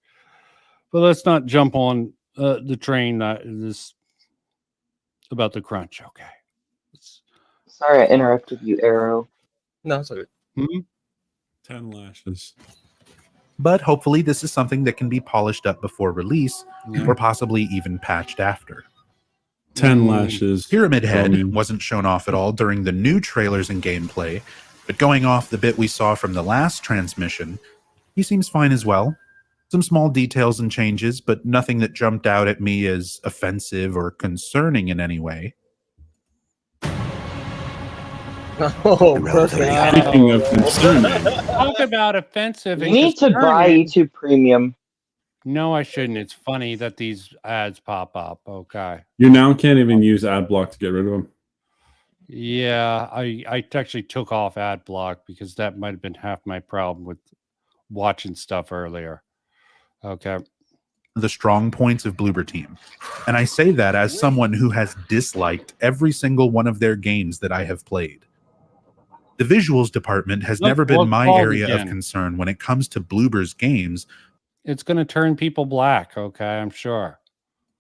But let's not jump on the train that is about the crunch, okay? Sorry I interrupted you, Arrow. No, it's all good. 10 lashes. But hopefully this is something that can be polished up before release, Yeah. or possibly even patched after. 10 lashes. Pyramid Head coming. wasn't shown off at all during the new trailers and gameplay, but going off the bit we saw from the last transmission, he seems fine as well. Some small details and changes, but nothing that jumped out at me as offensive or concerning in any way. Oh, perfect. Speaking of concerning, Talk about offensive. You and need to buy concerning. YouTube Premium. No, I shouldn't. It's funny that these ads pop up. Okay. you now can't even use ad block to get rid of them. Yeah, I actually took off ad block because that might have been half my problem with watching stuff earlier. Okay. The strong points of Bloober Team. And I say that as someone who has disliked every single one of their games that I have played. The visuals department has never been what's my called area of again? concern when it comes to Bloober's games. It's going to turn people black, okay, I'm sure.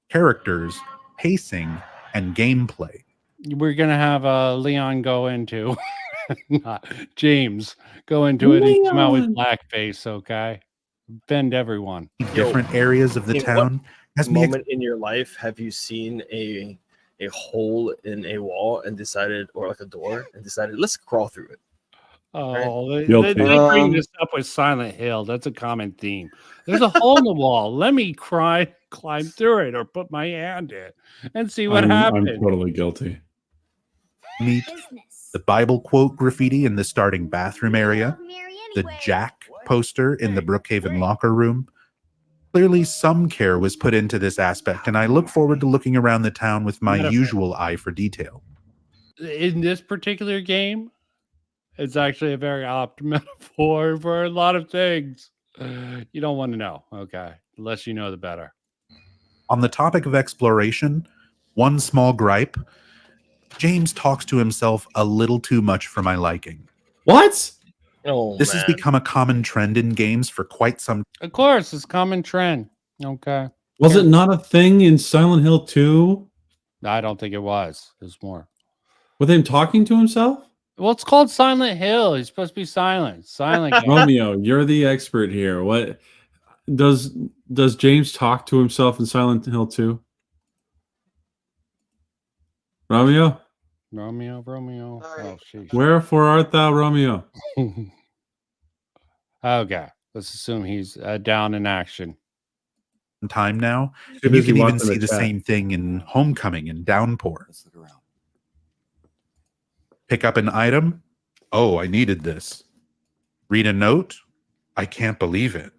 Characters, pacing, and gameplay. We're going to have Leon go into, not James, go into it and come out with blackface, okay? Bend everyone. Different areas of the In town what has me moment in your life have you seen a hole in a wall and decided, or like a door, and decided, let's crawl through it? Oh, they Guilty. bring this up with Silent Hill. That's a common theme. There's a hole in the wall. Let me climb through it or put my hand in and see what I'm happens. totally guilty. meet, the Bible quote graffiti in the starting bathroom area, the Jack poster in the Brookhaven locker room. Clearly, some care was put into this aspect, and I look forward to looking around the town with my usual eye for detail. In this particular game, it's actually a very apt metaphor for a lot of things. You don't want to know, okay? The less you know, the better. On the topic of exploration, one small gripe: James talks to himself a little too much for my liking. What? Oh, This has become a common trend in games for quite some. Of course, it's common trend. Okay. Was it not a thing in Silent Hill 2? I don't think it was. There's more. With him talking to himself? Well, it's called Silent Hill. He's supposed to be silent. Silent game. Romeo, you're the expert here. What does James talk to himself in Silent Hill 2? Romeo? Romeo. Oh, sheesh. Wherefore art thou, Romeo? Okay. Let's assume he's down in action. Time now. Too And you busy can even watching see the the chat. same thing in Homecoming and Downpour. Pick up an item. Oh, I needed this. Read a note. I can't believe it.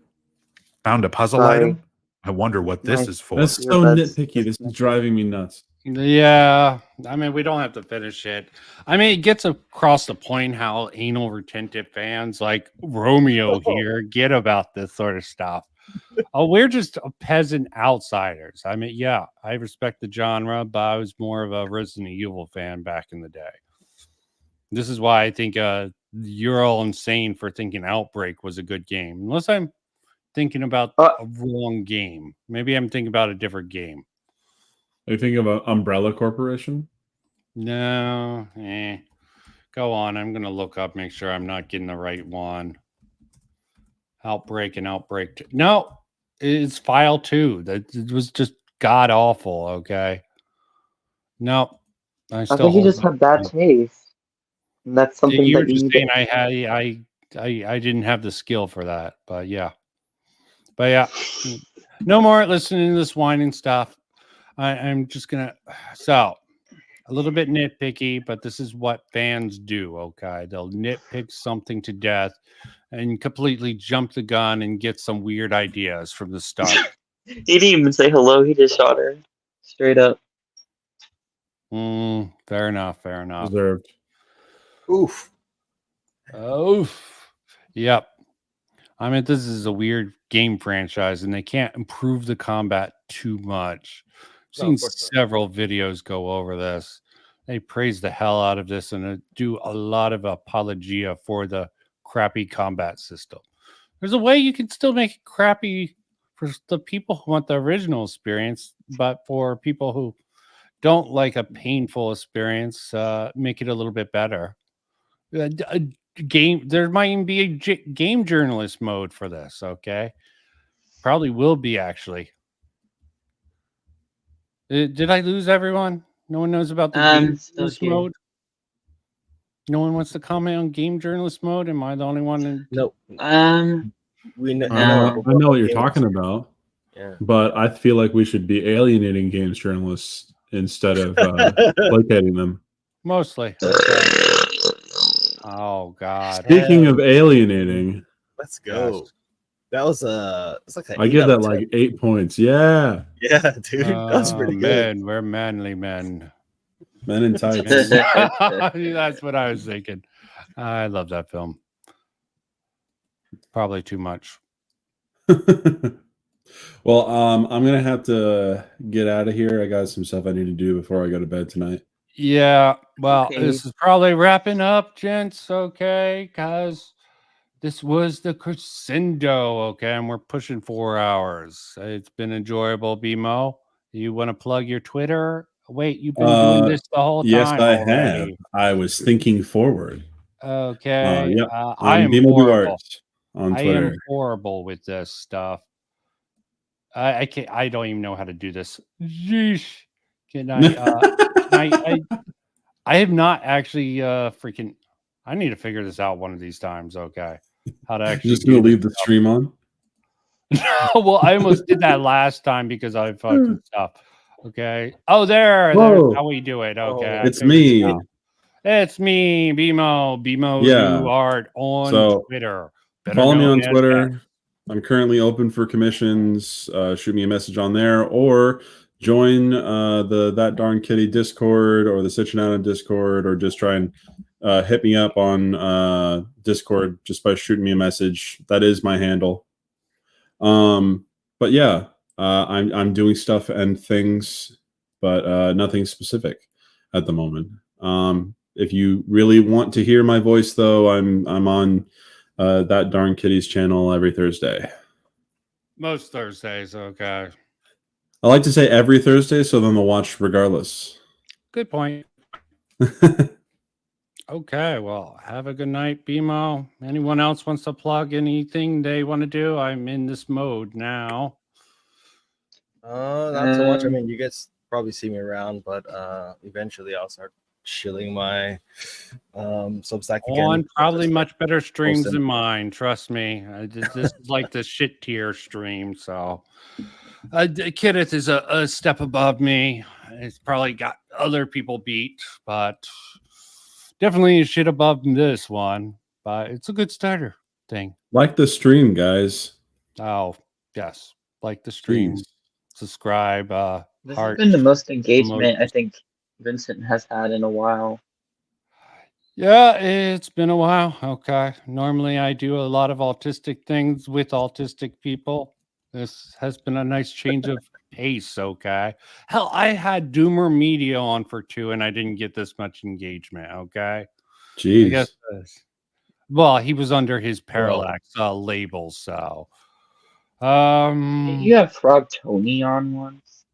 Found a puzzle Sorry. item. I wonder what this is for. That's so nitpicky. This is driving me nuts. Yeah, I mean, we don't have to finish it. I mean, it gets across the point how anal retentive fans like Romeo here get about this sort of stuff. Oh, we're just peasant outsiders. I mean, yeah, I respect the genre, but I was more of a Resident Evil fan back in the day. This is why I think you're all insane for thinking Outbreak was a good game. Unless I'm thinking about a wrong game. Maybe I'm thinking about a different game. Are you thinking about Umbrella Corporation? No. Go on. I'm going to look up, make sure I'm not getting the right one. Outbreak and Outbreak 2. No, it's File 2. That it was just god awful, okay? No. I think you just have bad taste. And that's something You were that just you saying I didn't have the skill for that, but yeah. But yeah. No more listening to this whining stuff. I'm just gonna a little bit nitpicky, but this is what fans do, okay? They'll nitpick something to death and completely jump the gun and get some weird ideas from the start. He didn't even say hello. He just shot her straight up. Fair enough. Deserved. Oof. Yep. I mean, this is a weird game franchise, and they can't improve the combat too much. I've seen several videos go over this. They praise the hell out of this and do a lot of apologia for the crappy combat system. There's a way you can still make it crappy for the people who want the original experience, but for people who don't like a painful experience, make it a little bit better. There might even be a game journalist mode for this, okay? Probably will be, actually. Did I lose everyone? No one knows about the game journalist mode? No one wants to comment on game journalist mode? Am I the only one? Nope. I know what you're talking about. Yeah. But I feel like we should be alienating games journalists instead of locating them. Mostly. Oh, God. Speaking of alienating. Let's go. That was it's like I give that like 8 points. Yeah. Yeah, dude. That's pretty good. Man, we're manly men. Men in tights. That's what I was thinking. I love that film. Probably too much. Well, I'm gonna have to get out of here. I got some stuff I need to do before I go to bed tonight. Yeah, well, this is probably wrapping up, gents, okay? Because this was the crescendo, okay? And we're pushing 4 hours. It's been enjoyable, BMO. You want to plug your Twitter? Wait, you've been doing this the whole time. Yes, I already. have. I was thinking forward. Okay. Yep. I am BMO horrible. Arts on I Twitter. am horrible with this stuff. I can't. I don't even know how to do this. Yeesh. Can I? I have not actually freaking. I need to figure this out one of these times. Okay, how to actually? You're just gonna leave the stream on? Well, I almost did that last time because I fucking stuff. Okay. Oh, there's Whoa. how we do it. Okay, It's me. It's me, BMO. BMO Yeah. do art on So Twitter. Better follow me known on as Twitter. I'm currently open for commissions. Shoot me a message on there, or join the That Darn Kitty Discord or the Cincinnati Discord, or just try and hit me up on Discord just by shooting me a message. That is my handle. But yeah, I'm doing stuff and things, but nothing specific at the moment. If you really want to hear my voice, though, I'm on That Darn Kitty's channel every Thursday. most Thursdays. Okay. I like to say every Thursday, so then they'll watch regardless. Good point. Okay. Well, have a good night, BMO. Anyone else wants to plug anything they want to do? I'm in this mode now. Not so much. I mean, you guys probably see me around, but eventually I'll start chilling my Substack again. On probably much better streams posting. than mine. Trust me. This is like the shit tier stream. So, Kenneth is a step above me. It's probably got other people beat, but definitely a shit above this one. But it's a good starter thing. Like the stream, guys. Oh, yes. Like the stream. Jeez. Subscribe. This has Heart. been the most engagement I emojis. think Vincent has had in a while. Yeah, it's been a while. Okay. Normally I do a lot of autistic things with autistic people. This has been a nice change of pace. Okay. Hell, I had Doomer Media on for 2 and I didn't get this much engagement. Okay. Jeez. I guess. Well, he was under his Parallax label. So, Didn't you have Frog Tony on once?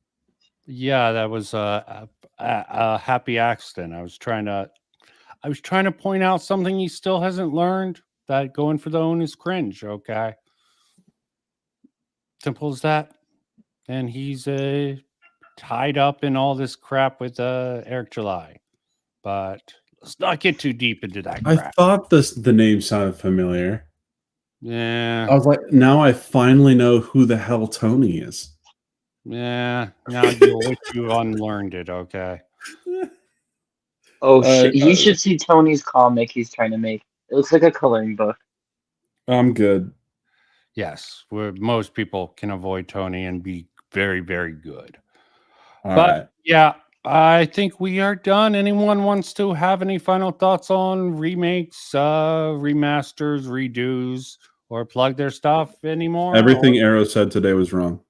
yeah, that was a happy accident. I was trying to point out something he still hasn't learned, that going for the own is cringe. Okay. Simple as that. And he's tied up in all this crap with Eric July. But let's not get too deep into that I crap. thought the name sounded familiar. Yeah. I was like, now I finally know who the hell Tony is. Yeah. Now you wish you unlearned it. Okay. Oh shit! You should see Tony's comic he's trying to make. It looks like a coloring book. I'm good. Yes. Where most people can avoid Tony and be very, very good. All But right. yeah, I think we are done. Anyone wants to have any final thoughts on remakes, remasters, redos, or plug their stuff anymore? Everything Arrow said today was wrong.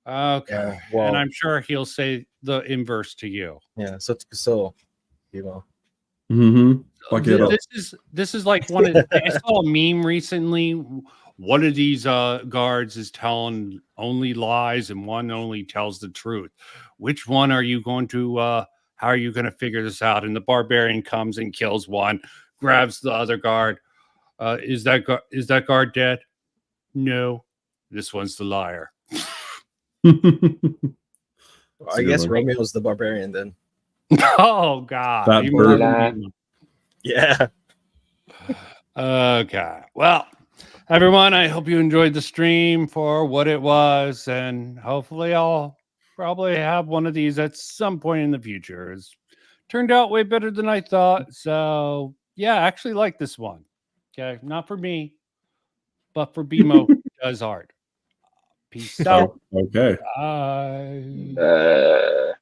Okay. Yeah, well- and I'm sure he'll say the inverse to you. Yeah, so you know. Mm-hmm. Fuck it up. This is like one of I saw a meme recently. One of these guards is telling only lies and one only tells the truth. Which one are you going to how are you going to figure this out? And the barbarian comes and kills one, grabs the other guard. Is that guard dead? No. This one's the liar. I guess Romeo's the barbarian then. Oh God. That Even bird. more than Yeah. Okay. Well, everyone, I hope you enjoyed the stream for what it was, and hopefully I'll probably have one of these at some point in the future. It's turned out way better than I thought. So yeah, I actually like this one. Okay. Not for me, but for BMO who does art. Peace out. Okay. Bye.